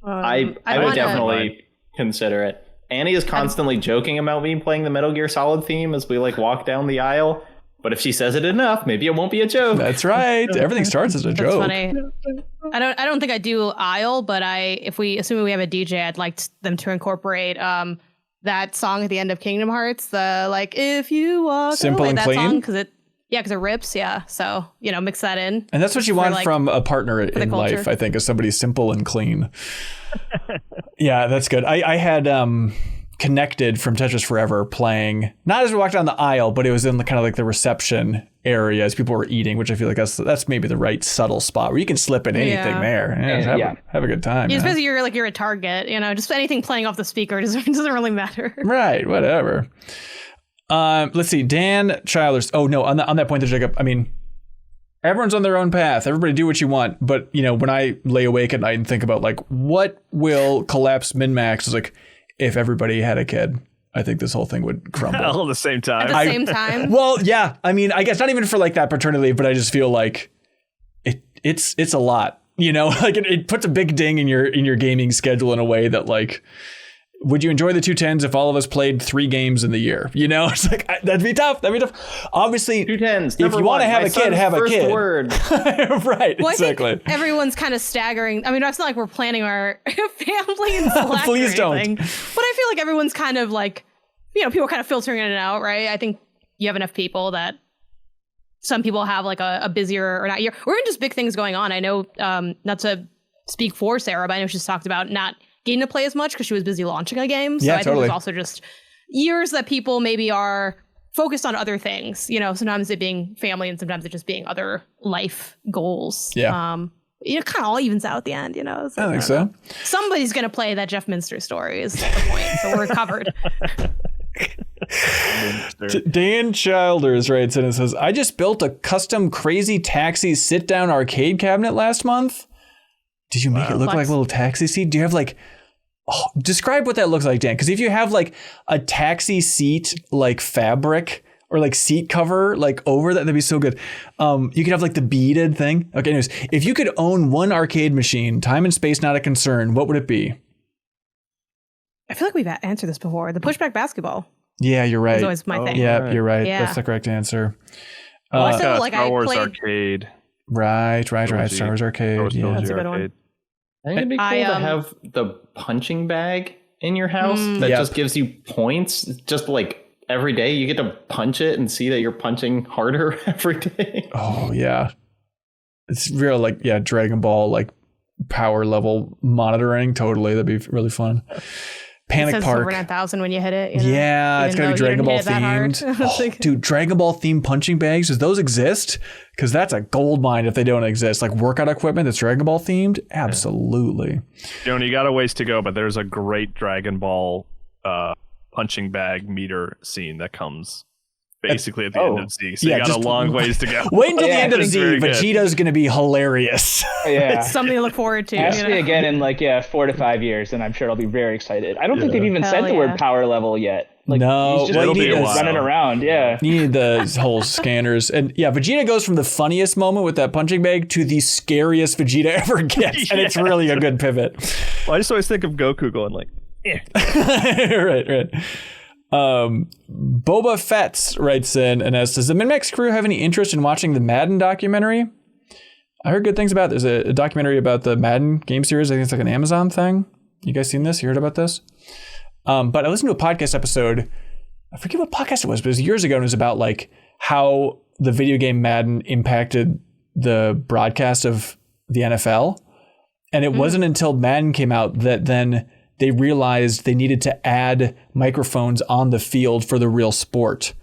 I would definitely consider it. Annie is constantly joking about me playing the Metal Gear Solid theme as we like walk down the aisle. But if she says it enough, maybe it won't be a joke. That's right. Everything starts as a joke. That's funny. I don't think I do aisle, but assuming we have a DJ, I'd like them to incorporate that song at the end of Kingdom Hearts, the like if you walk Simple away, and that clean? song, because it rips, yeah. So, you know, mix that in. And that's what you want like, from a partner in life, I think, is somebody simple and clean. Yeah, that's good. I had Connected from Tetris Forever playing, not as we walked down the aisle, but it was in the kind of like the reception area as people were eating, which I feel like that's maybe the right subtle spot where you can slip in anything there. Have a good time. Yeah, especially you're a target, you know, just anything playing off the speaker doesn't really matter. Right, whatever. Let's see, Dan Childers. Oh no, on that point there, Jacob, I mean, everyone's on their own path. Everybody do what you want. But, you know, when I lay awake at night and think about like what will collapse MinnMax, is like, if everybody had a kid, I think this whole thing would crumble. All at the same time. At the same time? Well, yeah. I mean, I guess not even for like that paternity leave, but I just feel like it's a lot, you know, like it puts a big ding in your gaming schedule in a way that like, would you enjoy the 210s if all of us played 3 games in the year? You know, it's like, that'd be tough. Obviously, 210s. If you want to have a kid, have a kid. Word. Right, well, exactly. I think everyone's kind of staggering. I mean, it's not like we're planning our family in Slack Please or anything. don't. But I feel like everyone's kind of like, you know, people are kind of filtering in and out, right? I think you have enough people that some people have like a busier or not year, or even just big things going on. I know, not to speak for Sarah, but I know she's talked about not getting to play as much because she was busy launching a game. So I think there's also just years that people maybe are focused on other things, you know, sometimes it being family and sometimes it just being other life goals. Yeah. It kind of all evens out at the end, you know. So, I think so. Somebody's going to play that Jeff Minster story is the point. So we're covered. Dan Childers writes in and says, I just built a custom Crazy Taxi sit-down arcade cabinet last month. Did you make it look like a little taxi seat? Do you have like, describe what that looks like, Dan? Because if you have like a taxi seat, like fabric or like seat cover, like over that, that'd be so good. You could have like the beaded thing. Okay, anyways, if you could own one arcade machine, time and space not a concern, what would it be? I feel like we've answered this before. The pushback basketball. Yeah, you're right. Is always my thing. Yeah, right. you're right. Yeah. That's the correct answer. Also, like Star I Wars played Arcade. Right. Star Wars Arcade. Yeah. That's a good one. I think it'd be cool to have the punching bag in your house that Yep. just gives you points. Just like every day you get to punch it and see that you're punching harder every day. Oh, yeah. It's real, like, yeah, Dragon Ball, like, power level monitoring. Totally. That'd be really fun. Panic it says Park. over 9,000 when you hit it. You know? Yeah, it's gotta be Dragon Ball themed. Oh, dude, Dragon Ball themed punching bags, does those exist? Because that's a gold mine if they don't exist. Like workout equipment that's Dragon Ball themed? Absolutely. Jonah, you got a ways to go, but there's a great Dragon Ball punching bag meter scene that comes basically at the end of Z. So you got a long ways to go. Wait until the end of Z. very good. Vegeta's going to be hilarious. Yeah. It's something to look forward to. Ask me again in like 4 to 5 years, and I'm sure I'll be very excited. I don't think they've even said the word power level yet. Like, no, he's just well, you need running around. Yeah, you need the whole scanners, and yeah, Vegeta goes from the funniest moment with that punching bag to the scariest Vegeta ever gets, and it's really a good pivot. Well, I just always think of Goku going like, right. Boba Fett writes in and asks, does the MinnMax crew have any interest in watching the Madden documentary? I heard good things about it. There's a documentary about the Madden game series. I think it's like an Amazon thing. You guys seen this? You heard about this? But I listened to a podcast episode. I forget what podcast it was, but it was years ago, and it was about like how the video game Madden impacted the broadcast of the NFL. And it wasn't until Madden came out that then they realized they needed to add microphones on the field for the real sport,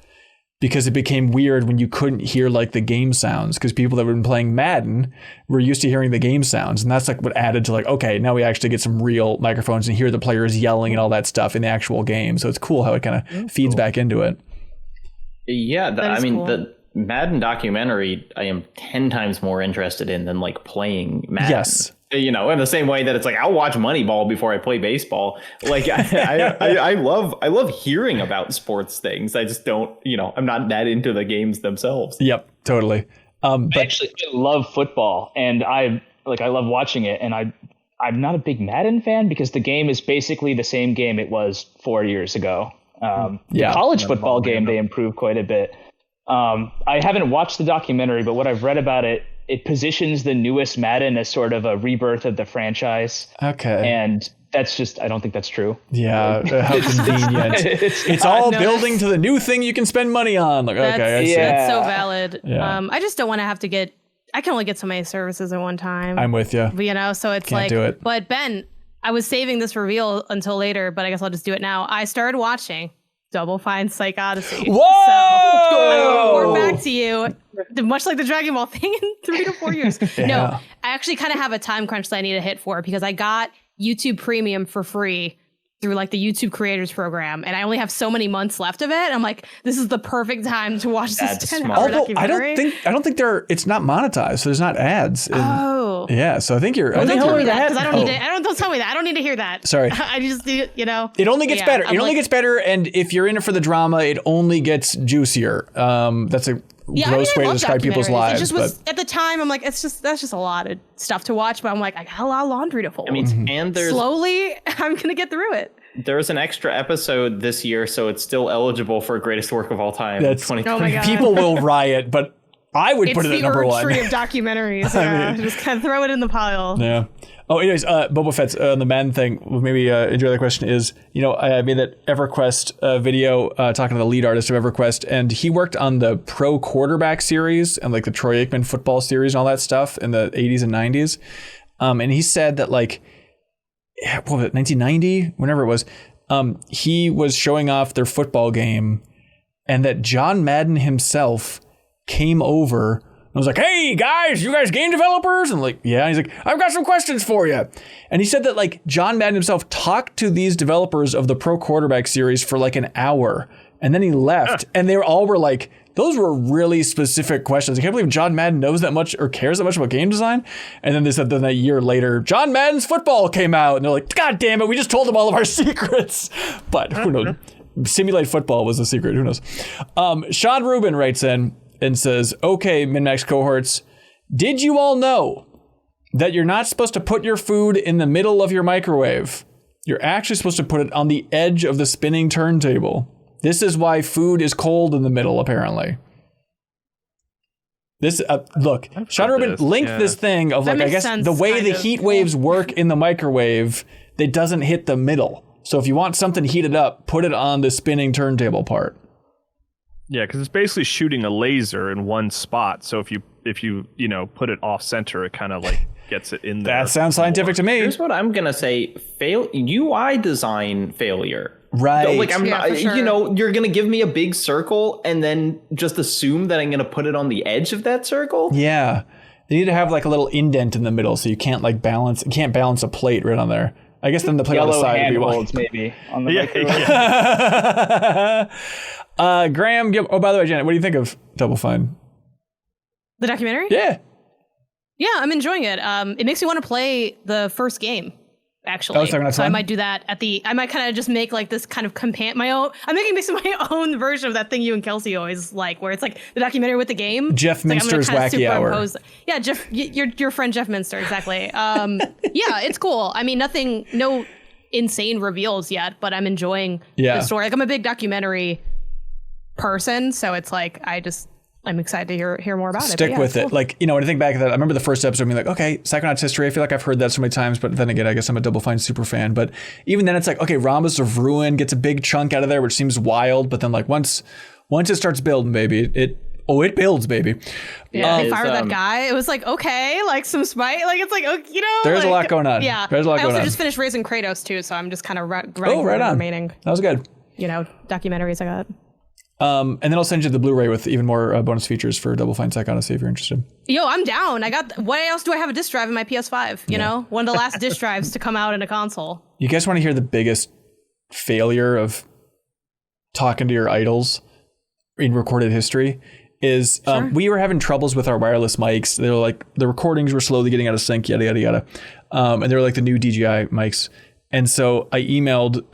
because it became weird when you couldn't hear like the game sounds, because people that were been playing Madden were used to hearing the game sounds. And that's like what added to like, okay, now we actually get some real microphones and hear the players yelling and all that stuff in the actual game. So it's cool how it kind of feeds back into it. Yeah, Cool. The Madden documentary I am 10 times more interested in than like playing Madden. Yes. You know, in the same way that it's like I'll watch Moneyball before I play baseball. Like I love hearing about sports things. I just don't, I'm not that into the games themselves. Yep, totally. But Actually, I love football, and I love watching it. And I'm not a big Madden fan because the game is basically the same game it was 4 years ago. The college football game, they improved quite a bit. I haven't watched the documentary, but what I've read about it, it positions the newest Madden as sort of a rebirth of the franchise. okay. And that's just, I don't think that's true. Yeah, how convenient. It's all building to the new thing you can spend money on. Like, okay, I see. That's so valid. Yeah. I just don't want to have to I can only get so many services at one time. I'm with you. So it's Can't do it. But Ben, I was saving this reveal until later, but I guess I'll just do it now. I started watching Double Fine Psych Odyssey. Whoa! So report back to you, much like the Dragon Ball thing in 3 to 4 years. Yeah. No, I actually kind of have a time crunch that I need to hit for, because I got YouTube Premium for free through like the YouTube Creators Program, and I only have so many months left of it. I'm like, this is the perfect time to watch this 10-hour documentary. I don't think it's not monetized, so there's not ads. Yeah, so I think you're. Don't tell me that, that? because I don't need to. Don't tell me that. I don't need to hear that. Sorry. I just need, It only gets better. It only gets better, and if you're in it for the drama, it only gets juicier. That's a gross way to describe people's lives. It just was at the time. I'm like, that's just a lot of stuff to watch. But I'm like, I got a lot of laundry to fold. I mean, and there's slowly, I'm gonna get through it. There's an extra episode this year, so it's still eligible for greatest work of all time. That's 2020. Oh my God. People will riot, but I would put it at number one. It's the tree of documentaries. Yeah, just kind of throw it in the pile. Yeah. Oh, anyways, Boba Fett's on the Madden thing. Maybe enjoy the question is, I made that EverQuest video talking to the lead artist of EverQuest, and he worked on the Pro Quarterback series and like the Troy Aikman football series and all that stuff in the 80s and 90s. And he said that like, what was it, 1990, whenever it was, he was showing off their football game, and that John Madden himself came over and was like, hey guys, you guys game developers? And like, yeah. And he's like, I've got some questions for you. And he said that like John Madden himself talked to these developers of the Pro Quarterback series for like an hour, and then he left. And they all were like, those were really specific questions. I can't believe John Madden knows that much or cares that much about game design. And then they said that a year later, John Madden's football came out, and they're like, God damn it, we just told him all of our secrets. But who knows? Simulate football was the secret. Who knows? Sean Rubin writes in and says, okay, MinnMax cohorts, did you all know that you're not supposed to put your food in the middle of your microwave? You're actually supposed to put it on the edge of the spinning turntable. This is why food is cold in the middle, apparently. This look, Sean Rubin linked this thing of like, I guess the way the heat waves work in the microwave, it doesn't hit the middle. So if you want something heated up, put it on the spinning turntable part. Yeah, because it's basically shooting a laser in one spot. So if you put it off center, it kind of like gets it in there. That sounds scientific to me. Here's what I'm gonna say: UI design failure. Right. Like I'm not, for sure. you're gonna give me a big circle and then just assume that I'm gonna put it on the edge of that circle. Yeah, they need to have like a little indent in the middle so you can't like balance. You can't balance a plate right on there. I guess then the plate on the Yellow side would be handholds maybe on the microwave. Graham. Oh, by the way, Janet, what do you think of Double Fine? The documentary? Yeah. Yeah, I'm enjoying it. It makes me want to play the first game, actually. Oh, so I might do that I might kind of just make like this kind of my own. I'm making basically my own version of that thing you and Kelsey always like, where it's like the documentary with the game. Jeff Minster's Wacky Hour. Yeah, Jeff, your friend Jeff Minster, exactly. Yeah, it's cool. I mean, no insane reveals yet, but I'm enjoying the story. Like, I'm a big documentary person, so it's like I'm excited to hear more about it. Stick with it. Like, when I think back to that, I remember the first episode being like, okay, Psychonauts history. I feel like I've heard that so many times, but then again, I guess I'm a Double Fine super fan. But even then it's like, okay, Rhombus of Ruin gets a big chunk out of there, which seems wild. But then like once it starts building, baby, it Oh, it builds, baby. Yeah, they fired that guy. It was like, okay, like some spite. Like, it's like, you know. There's a lot going on. Yeah. There's a lot going on. I also just finished raising Kratos, too, so I'm just kind of running right on. remaining, that was good. Documentaries I got. And then I'll send you the Blu-ray with even more bonus features for Double Fine Psych Odyssey if you're interested. Yo, I'm down. What else do I have a disc drive in my PS5? You know? One of the last disc drives to come out in a console. You guys want to hear the biggest failure of talking to your idols in recorded history? Is we were having troubles with our wireless mics. They were like, the recordings were slowly getting out of sync, yada, yada, yada. And they were like the new DJI mics. And so I emailed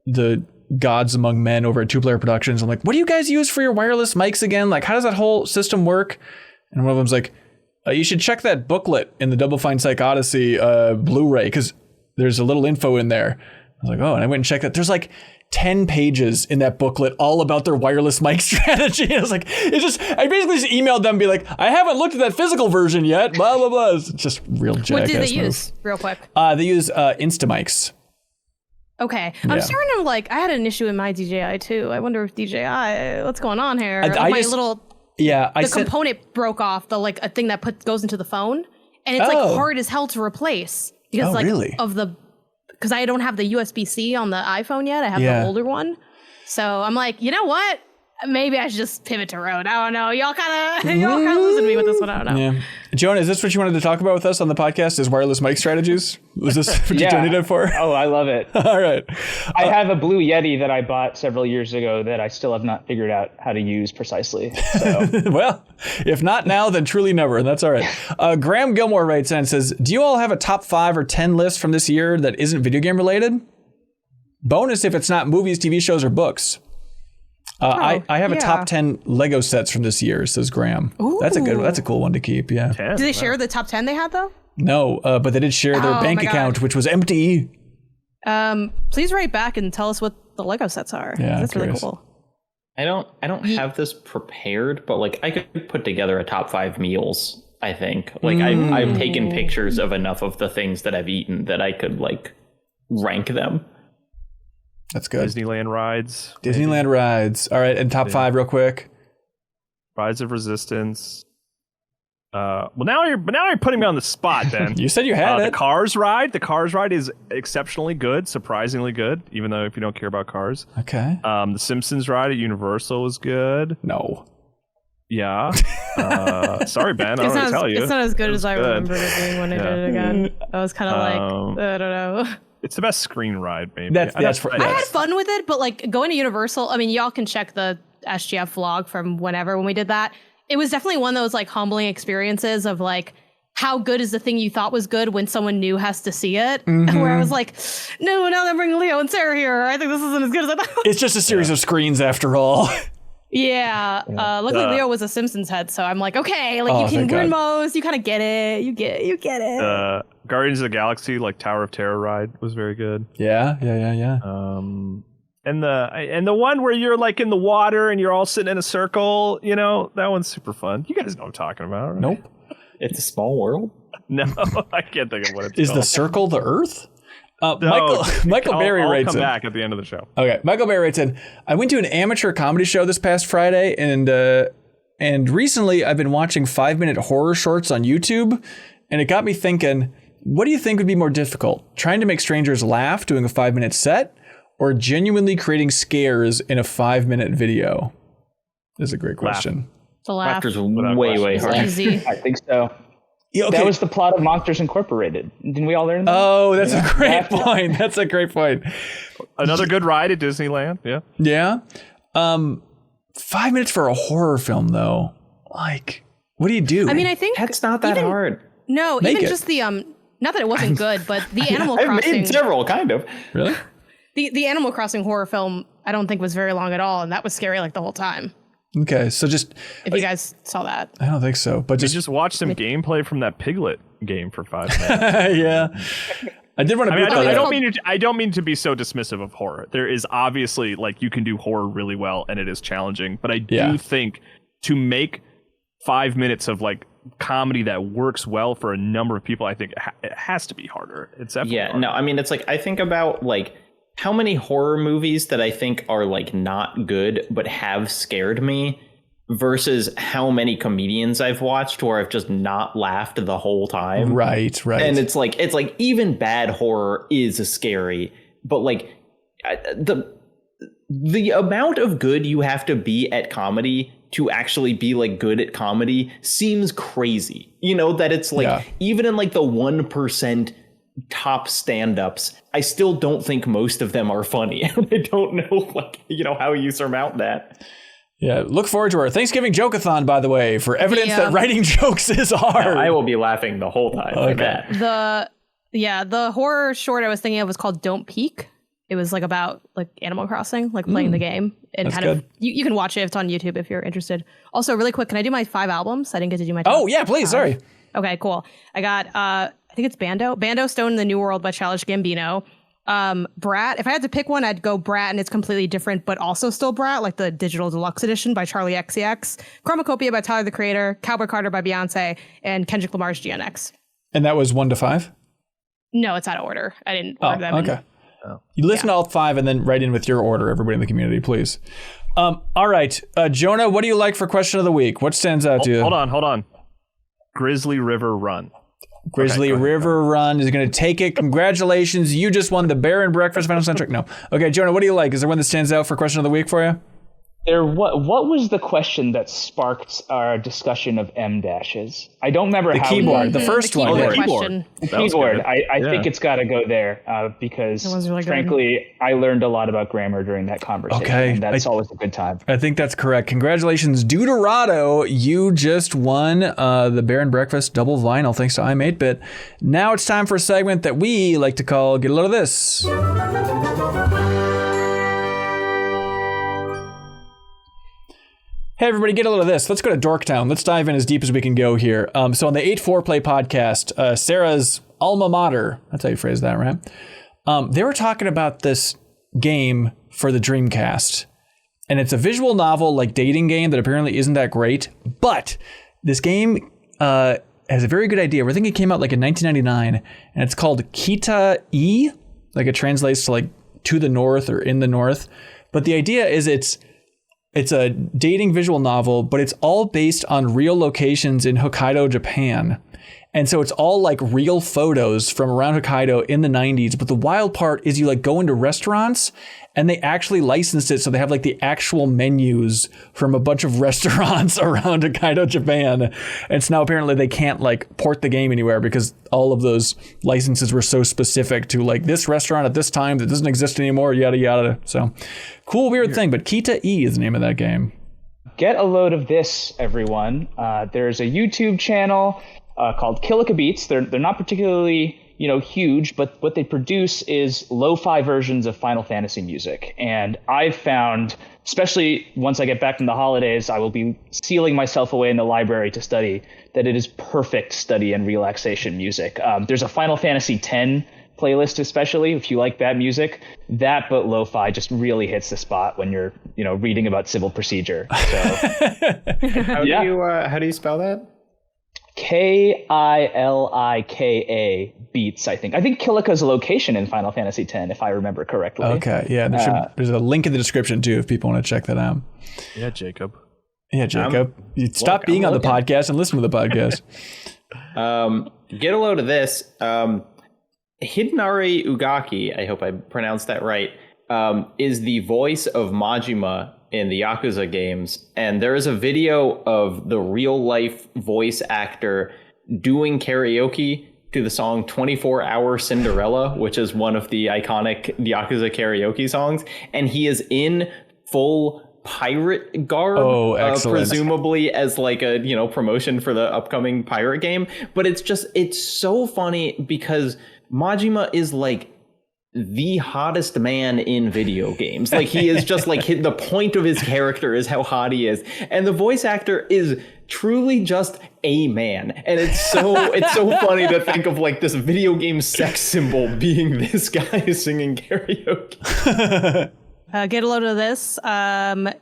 the gods among men over at Two Player Productions. I'm like, what do you guys use for your wireless mics again? Like, how does that whole system work? And one of them's like, you should check that booklet in the Double Fine Psych Odyssey Blu-ray, because there's a little info in there. I was like, oh, and I went and checked that. There's like 10 pages in that booklet all about their wireless mic strategy. And I was like, I basically just emailed them and be like, I haven't looked at that physical version yet, blah, blah, blah. It's just real jackass What did they move. use, real quick? They use Instamics. Okay. I'm starting to I had an issue in my DJI too. I wonder if DJI, what's going on here? The component broke off, a thing that goes into the phone. And it's hard as hell to replace. Because really? Because I don't have the USB-C on the iPhone yet. I have the older one. So I'm like, you know what? Maybe I should just pivot to Rode. I don't know. Y'all kind of losing me with this one. I don't know. Yeah. Jonah, is this what you wanted to talk about with us on the podcast? Is wireless mic strategies? Was this what you tuned in for? Oh, I love it. All right. I have a Blue Yeti that I bought several years ago that I still have not figured out how to use precisely. So. Well, if not now, then truly never. And that's all right. Graham Gilmore writes in and says, do you all have a top 5 or 10 list from this year that isn't video game related? Bonus if it's not movies, TV shows, or books. I have a top 10 Lego sets from this year, says Graham. Ooh. That's a cool one to keep. Yeah. 10, do they share the top 10 they had though? No, but they did share their bank account, which was empty. Please write back and tell us what the Lego sets are. Yeah, that's really cool. I don't have this prepared, but I could put together a top 5 meals. I think I've taken pictures of enough of the things that I've eaten that I could rank them. That's good. Disneyland rides. All right, and top 5 real quick. Rise of Resistance. Now you're putting me on the spot, Ben. You said you had it. The Cars ride. The Cars ride is exceptionally good, surprisingly good, even though if you don't care about cars. Okay. The Simpsons ride at Universal was good. No. Yeah. Sorry, Ben. I don't know what to tell you. It's not as good as I remember it being when I did it again. I was kind of I don't know. It's the best screen ride, maybe. That's I had fun with it, but going to Universal, I mean, y'all can check the SGF vlog from whenever when we did that. It was definitely one of those humbling experiences of how good is the thing you thought was good when someone new has to see it. Mm-hmm. Where I was like, no, now they're bringing Leo and Sarah here. I think this isn't as good as I thought. It's just a series of screens after all. Yeah. Luckily Leo was a Simpsons head, so I'm like, okay, you can win most, you kind of get it. You get it. Guardians of the Galaxy, Tower of Terror ride was very good. Yeah. And the one where you're in the water and you're all sitting in a circle, that one's super fun. You guys know what I'm talking about, right? Nope. It's a Small World? No, I can't think of what it's called. Is the circle the Earth? Michael Berry writes in. I'll come back at the end of the show. Okay, Michael Berry writes in, I went to an amateur comedy show this past Friday, and recently I've been watching 5-minute horror shorts on YouTube, and it got me thinking, what do you think would be more difficult? Trying to make strangers laugh doing a 5-minute set, or genuinely creating scares in a 5-minute video? This is a great question. The laugh. Laughter's way harder. Easy. I think so. Yeah, okay. That was the plot of Monsters Incorporated. Didn't we all learn that? Oh, that's a great point. That's a great point. Another good ride at Disneyland. Yeah. Yeah. 5 minutes for a horror film, though. What do you do? I mean, I think that's not that hard. No, Make even it. just the not that it wasn't good, but the Animal Crossing. I've made several, kind of. Really? The Animal Crossing horror film, I don't think was very long at all, and that was scary the whole time. Okay, so just if you guys saw that, I don't think so. But just watch some gameplay from that Piglet game for 5 minutes. Yeah, I did want to. I don't mean to be so dismissive of horror. There is obviously you can do horror really well, and it is challenging. But I do think to make 5 minutes of comedy that works well for a number of people, I think it has to be harder. It's definitely harder. No, I mean it's I think about how many horror movies that I think are not good but have scared me versus how many comedians I've watched where I've just not laughed the whole time. Right. And it's like even bad horror is scary, but like the amount of good you have to be at comedy to actually be like good at comedy seems crazy. You know, that it's like even in like the 1% top stand-ups, I still don't think most of them are funny. I don't know, like, you know, how you surmount that. Yeah, look forward to our Thanksgiving Joke-a-thon, by the way, for evidence that writing jokes is hard. I will be laughing the whole time. Okay. The horror short I was thinking of was called Don't Peek. It was like about like Animal Crossing, like playing the game, and That's kind good. of you can watch it. It's on YouTube if you're interested. Also, really quick, can I do my 5 albums? I didn't get to do my top Oh yeah, please. 5. Sorry. Okay, cool. I got I think it's Bando Stone in the New World by Childish Gambino. Brat. If I had to pick one, I'd go Brat, and it's completely different, but also still Brat, like the digital deluxe edition by Charlie XCX. Chromacopia by Tyler the Creator. Cowboy Carter by Beyonce, and Kendrick Lamar's GNX. And that was 1 to 5? No, it's out of order. I didn't order them. Okay. You listen to all 5 and then write in with your order, everybody in the community, please. All right. Jonah, what do you like for question of the week? What stands out to you? Hold on. Grizzly River Run. Grizzly River Run is going to take it. Congratulations. You just won the Bear and Breakfast Final Centric. No. Okay, Jonah, what do you like? Is there one that stands out for question of the week for you? What was the question that sparked our discussion of M dashes? I don't remember the how keyboard. The first one. The keyboard. The keyboard. I think it's got to go there because, really frankly, I learned a lot about grammar during that conversation. Okay. And that's always a good time. I think that's correct. Congratulations, Deuterado. You just won the Bear and Breakfast double vinyl thanks to I'm 8-Bit. Now it's time for a segment that we like to call Get a Load of This. Hey, everybody, get a load of this. Let's go to Dorktown. Let's dive in as deep as we can go here. So on the 8-4 podcast, Sarah's alma mater, that's how you phrase that, right? They were talking about this game for the Dreamcast. And it's a visual novel, like dating game that apparently isn't that great. But this game has a very good idea. We're thinking it came out like in 1999. And it's called Kita E. Like it translates to like to the north or in the north. But the idea is it's a dating visual novel, but it's all based on real locations in Hokkaido, Japan. And so it's all like real photos from around Hokkaido in the 90s. But the wild part is you like go into restaurants and they actually licensed it. So they have like the actual menus from a bunch of restaurants around Hokkaido, Japan. And so now apparently they can't like port the game anywhere because all of those licenses were so specific to like this restaurant at this time that doesn't exist anymore, yada, yada. So cool, weird thing. But Kita E is the name of that game. Get a load of this, everyone. There's a YouTube channel called Killica Beats. They're not particularly huge, but what they produce is lo-fi versions of Final Fantasy music. And I've found, especially once I get back from the holidays, I will be sealing myself away in the library to study, that it is perfect study and relaxation music. There's a Final Fantasy X playlist, especially if you like that music. That but lo-fi just really hits the spot when you're reading about civil procedure. So how do you spell that? Kilika Beats, I think. I think Killica's a location in Final Fantasy X, if I remember correctly. Okay, yeah. There's a link in the description, too, if people want to check that out. Yeah, Jacob. You stop being on the podcast and listen to the podcast. Get a load of this. Hidenari Ugaki, I hope I pronounced that right, is the voice of Majima in the Yakuza games, and there is a video of the real life voice actor doing karaoke to the song 24-Hour Cinderella, which is one of the iconic Yakuza karaoke songs, and he is in full pirate garb, presumably as like a promotion for the upcoming pirate game. But it's so funny because Majima is like the hottest man in video games. Like he is just like the point of his character is how hot he is, and the voice actor is truly just a man. And it's so funny to think of like this video game sex symbol being this guy singing karaoke. Get a load of this.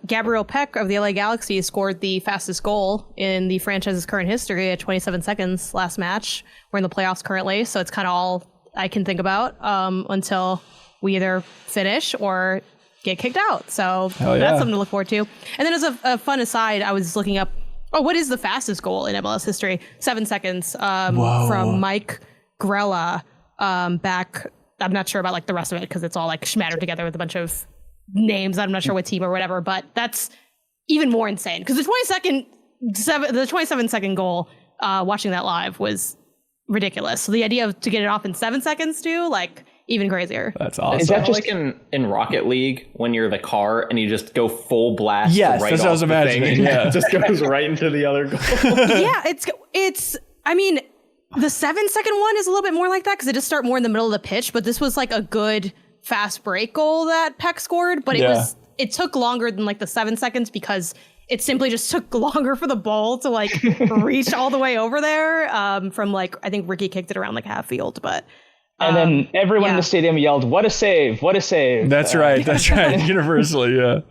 Gabriel Peck of the LA Galaxy scored the fastest goal in the franchise's current history at 27 seconds last match. We're in the playoffs currently, so it's kind of all I can think about until we either finish or get kicked out. So yeah. that's something to look forward to. And then as a fun aside, I was looking up, what is the fastest goal in MLS history? 7 seconds from Mike Grella back. I'm not sure about like the rest of it because it's all like smattered together with a bunch of names. I'm not sure what team or whatever, but that's even more insane because the 27-second goal, watching that live was ridiculous. So the idea of to get it off in 7 seconds too, like even crazier. That's awesome. Is that just like in Rocket League when you're the car and you just go full blast? Yes, right that's what I was off the thing imagining. and Yeah. it just goes right into the other goal. Yeah, it's. I mean, the 7 second one is a little bit more like that because it just start more in the middle of the pitch. But this was like a good fast break goal that Peck scored. But it took longer than like the 7 seconds because it simply just took longer for the ball to like reach all the way over there. From like I think Ricky kicked it around like half field, but. And then everyone in the stadium yelled, "What a save! What a save!" That's right. That's right. Universally, yeah.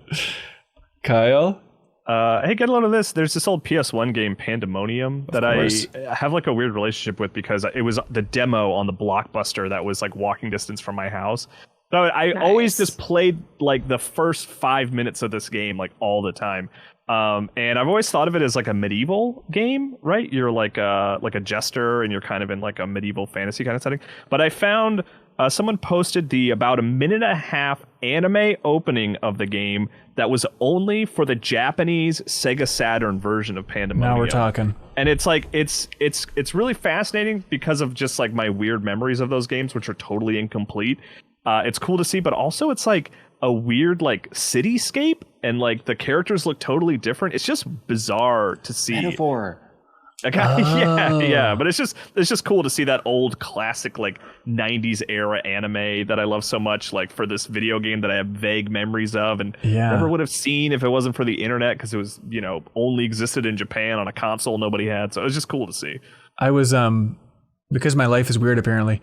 Kyle? Hey, get a load of this. There's this old PS1 game, Pandemonium, that I have like a weird relationship with because it was the demo on the Blockbuster that was like walking distance from my house. So I always just played like the first 5 minutes of this game like all the time. And I've always thought of it as like a medieval game, right? You're like a jester and you're kind of in like a medieval fantasy kind of setting. But I found someone posted the about a minute and a half anime opening of the game that was only for the Japanese Sega Saturn version of Pandemonium. Now we're talking. And it's like it's really fascinating because of just like my weird memories of those games, which are totally incomplete. It's cool to see, but also it's like a weird like cityscape and like the characters look totally different. It's just bizarre to see. Metaphor. Okay, yeah, but it's just cool to see that old classic like 90s era anime that I love so much, like for this video game that I have vague memories of and never would have seen if it wasn't for the internet because it was, only existed in Japan on a console nobody had. So it was just cool to see. I was because my life is weird apparently.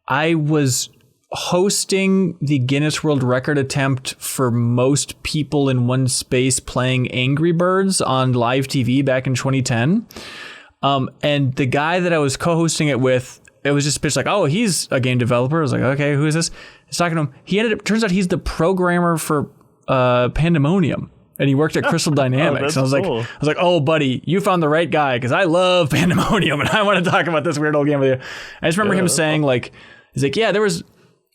I was hosting the Guinness World Record attempt for most people in one space playing Angry Birds on live TV back in 2010. And the guy that I was co-hosting it with, it was just pitched like, oh, he's a game developer. I was like, okay, who is this? I was talking to him. Turns out he's the programmer for Pandemonium. And he worked at Crystal Dynamics. And I was like, oh, buddy, you found the right guy because I love Pandemonium and I want to talk about this weird old game with you. I just remember him saying like, he's like, yeah, there was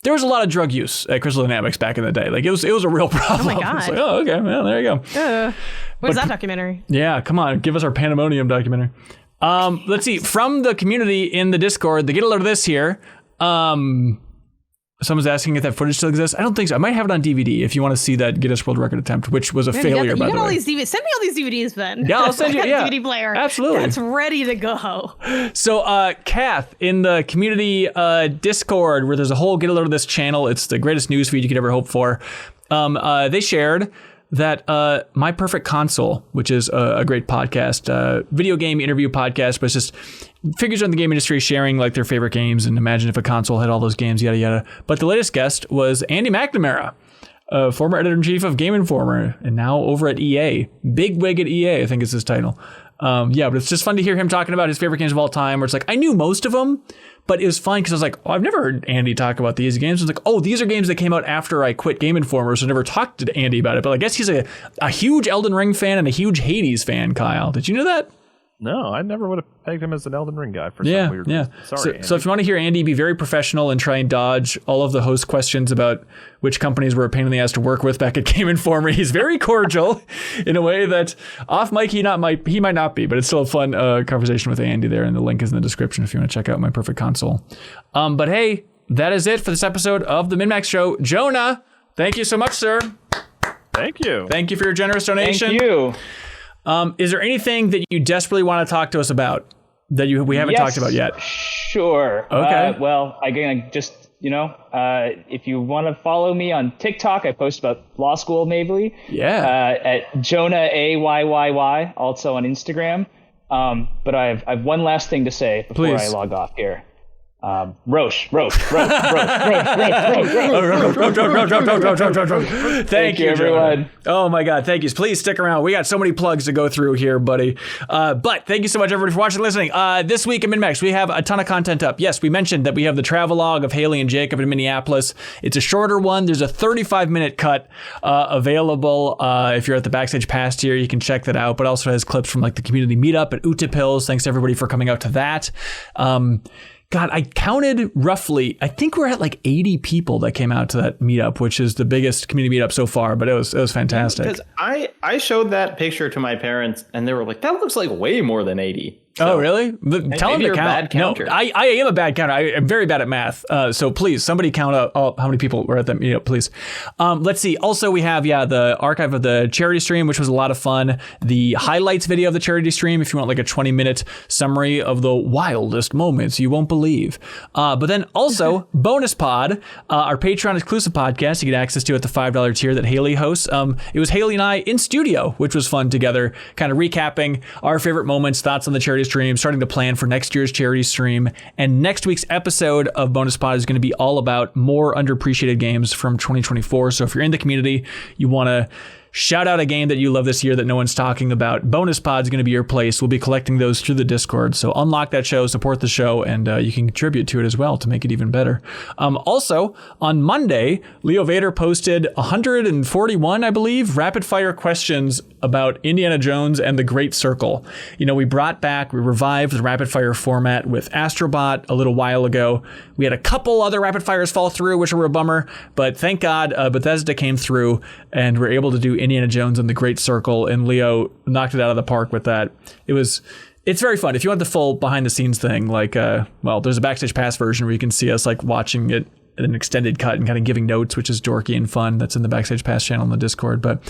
a lot of drug use at Crystal Dynamics back in the day. Like it was a real problem. Oh my God. It's like, oh, okay, well, there you go. Where's that documentary? Yeah, come on, give us our Pandemonium documentary. Let's see, from the community in the Discord, they get a load of this here. Someone's asking if that footage still exists. I don't think so. I might have it on DVD if you want to see that Guinness World Record attempt, which was a failure, by the way. All these DVDs. Send me all these DVDs, Ben. Yeah, I'll send you. Yeah, DVD player. Absolutely. That's ready to go. So, Kath, in the community Discord, where there's a whole get a load of this channel, it's the greatest news feed you could ever hope for. They shared that My Perfect Console, which is a great podcast, video game interview podcast, but it's just figures on the game industry sharing like their favorite games and imagine if a console had all those games, yada, yada. But the latest guest was Andy McNamara, former editor-in-chief of Game Informer and now over at EA. Big wig at EA, I think is his title. But it's just fun to hear him talking about his favorite games of all time, where it's like, I knew most of them, but it was fun because I was like, oh, I've never heard Andy talk about these games. I was like, oh, these are games that came out after I quit Game Informer, so I never talked to Andy about it. But I guess he's a huge Elden Ring fan and a huge Hades fan, Kyle. Did you know that? No, I never would have pegged him as an Elden Ring guy for some weird reason. Sorry, so if you want to hear Andy be very professional and try and dodge all of the host questions about which companies were a pain in the ass to work with back at Game Informer, he's very cordial in a way that off mic he might not be, but it's still a fun conversation with Andy there, and the link is in the description if you want to check out My Perfect Console. But hey, that is it for this episode of the MinnMax Show. Jonah, thank you so much, sir. Thank you. Thank you for your generous donation. Thank you. Is there anything that you desperately want to talk to us about that we haven't talked about yet? Sure. Okay. Well, again, just, if you want to follow me on TikTok, I post about law school mainly. Yeah. At Jonah Ayyy, also on Instagram. But I have one last thing to say before I log off here. Roche. Thank you, everyone. Oh my God, thank you. Please stick around. We got so many plugs to go through here, buddy. But thank you so much, everybody, for watching and listening. This week in MinnMax, we have a ton of content up. Yes, we mentioned that we have the travelogue of Haley and Jacob in Minneapolis. It's a shorter one. There's a 35-minute cut available. If you're at the Backstage Pass tier, you can check that out. But also has clips from like the community meetup at Utapils. Thanks everybody for coming out to that. God, I counted roughly, I think we're at like 80 people that came out to that meetup, which is the biggest community meetup so far, but it was fantastic. Because I showed that picture to my parents and they were like, that looks like way more than 80. So, oh, really? Tell them to count. Bad counter. No, I am a bad counter. I am very bad at math. So please, somebody count out how many people were at that meetup, please. Let's see. Also, we have, the archive of the charity stream, which was a lot of fun. The highlights video of the charity stream, if you want like a 20-minute summary of the wildest moments you won't believe. But then also, Bonus Pod, our Patreon exclusive podcast you get access to at the $5 tier that Haley hosts. It was Haley and I in studio, which was fun together, kind of recapping our favorite moments, thoughts on the charity stream, starting to plan for next year's charity stream. And next week's episode of Bonus Pod is going to be all about more underappreciated games from 2024. So if you're in the community, you want to shout out a game that you love this year that no one's talking about, Bonus Pod is going to be your place. We'll be collecting those through the Discord. So unlock that show, support the show, and you can contribute to it as well to make it even better. Also, on Monday, Leo Vader posted 141, I believe, rapid fire questions about Indiana Jones and the Great Circle. We revived the rapid fire format with Astrobot a little while ago. We had a couple other rapid fires fall through, which were a bummer, but thank God Bethesda came through and we're able to do Indiana Jones and the Great Circle, and Leo knocked it out of the park with that. It's very fun. If you want the full behind the scenes thing, there's a Backstage Pass version where you can see us like watching it in an extended cut and kind of giving notes, which is dorky and fun. That's in the Backstage Pass channel in the Discord. But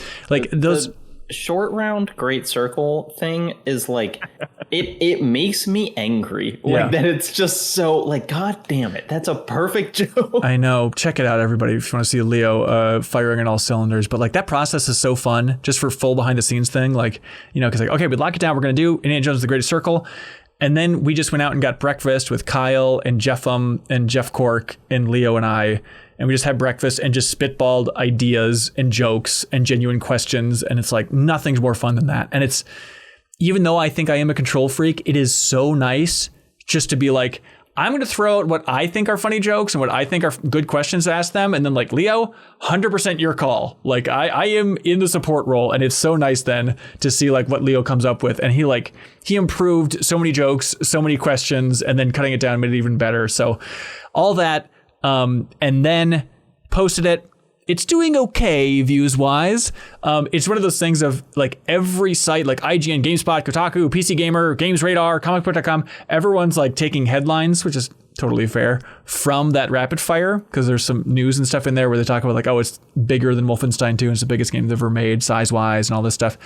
those short round Great Circle thing is like it makes me angry that it's just so like, god damn it, that's a perfect joke. I know, check it out everybody if you want to see Leo firing on all cylinders. But like that process is so fun just for full behind the scenes thing, because okay, we lock it down, we're gonna do Indiana Jones the Greatest Circle, and then we just went out and got breakfast with Kyle and Jeffum and Jeff Cork and Leo and I. And we just had breakfast and just spitballed ideas and jokes and genuine questions. And it's like, nothing's more fun than that. And it's, even though I think I am a control freak, it is so nice just to be like, I'm going to throw out what I think are funny jokes and what I think are good questions to ask them. And then like, Leo, 100% your call. Like I am in the support role. And it's so nice then to see like what Leo comes up with. And he improved so many jokes, so many questions, and then cutting it down made it even better. So all that. And then posted it. It's doing okay views wise. It's one of those things of like every site like IGN, GameSpot, Kotaku, PC Gamer, Games Radar, comicbook.com, everyone's like taking headlines, which is totally fair, from that rapid fire, because there's some news and stuff in there where they talk about like, oh, it's bigger than Wolfenstein 2 and it's the biggest game they've ever made size wise and all this stuff.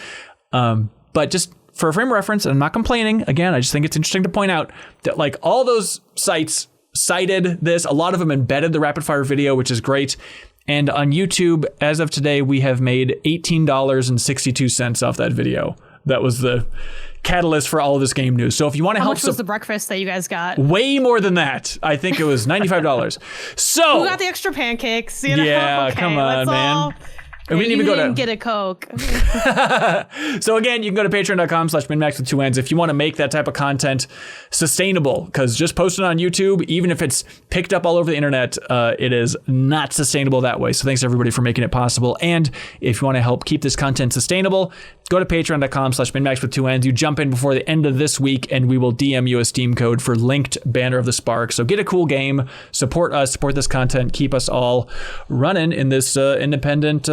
But just for a frame of reference, and I'm not complaining, again, I just think it's interesting to point out that like all those sites cited this, a lot of them embedded the rapid fire video, which is great. And on YouTube, as of today, we have made $18.62 off that video. That was the catalyst for all of this game news. So if you want to help, how much was the breakfast that you guys got? Way more than that. I think it was $95. So who got the extra pancakes? Yeah, okay, come on, man. And we didn't even get a Coke. So again, you can go to patreon.com/MinnMax with 2 N's if you want to make that type of content sustainable, because just posting on YouTube, even if it's picked up all over the internet, it is not sustainable that way. So thanks everybody for making it possible. And if you want to help keep this content sustainable, go to patreon.com/MinnMax with 2 N's. You jump in before the end of this week and we will DM you a Steam code for Lynked Banner of the Spark. So get a cool game, support us, support this content, keep us all running in this independent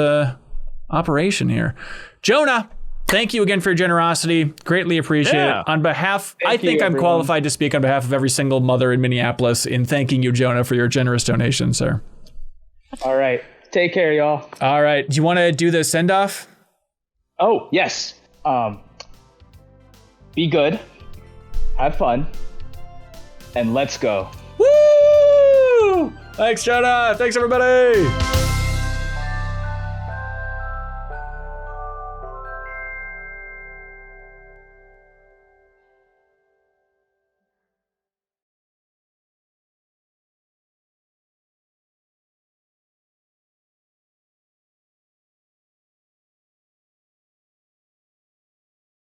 operation here. Jonah, thank you again for your generosity. Greatly appreciate it. On behalf, I think I'm qualified to speak on behalf of every single mother in Minneapolis in thanking you, Jonah, for your generous donation, sir. All right. Take care, y'all. All right. Do you want to do the send off? Oh, yes. Be good. Have fun. And let's go. Woo! Thanks, Jonah. Thanks, everybody.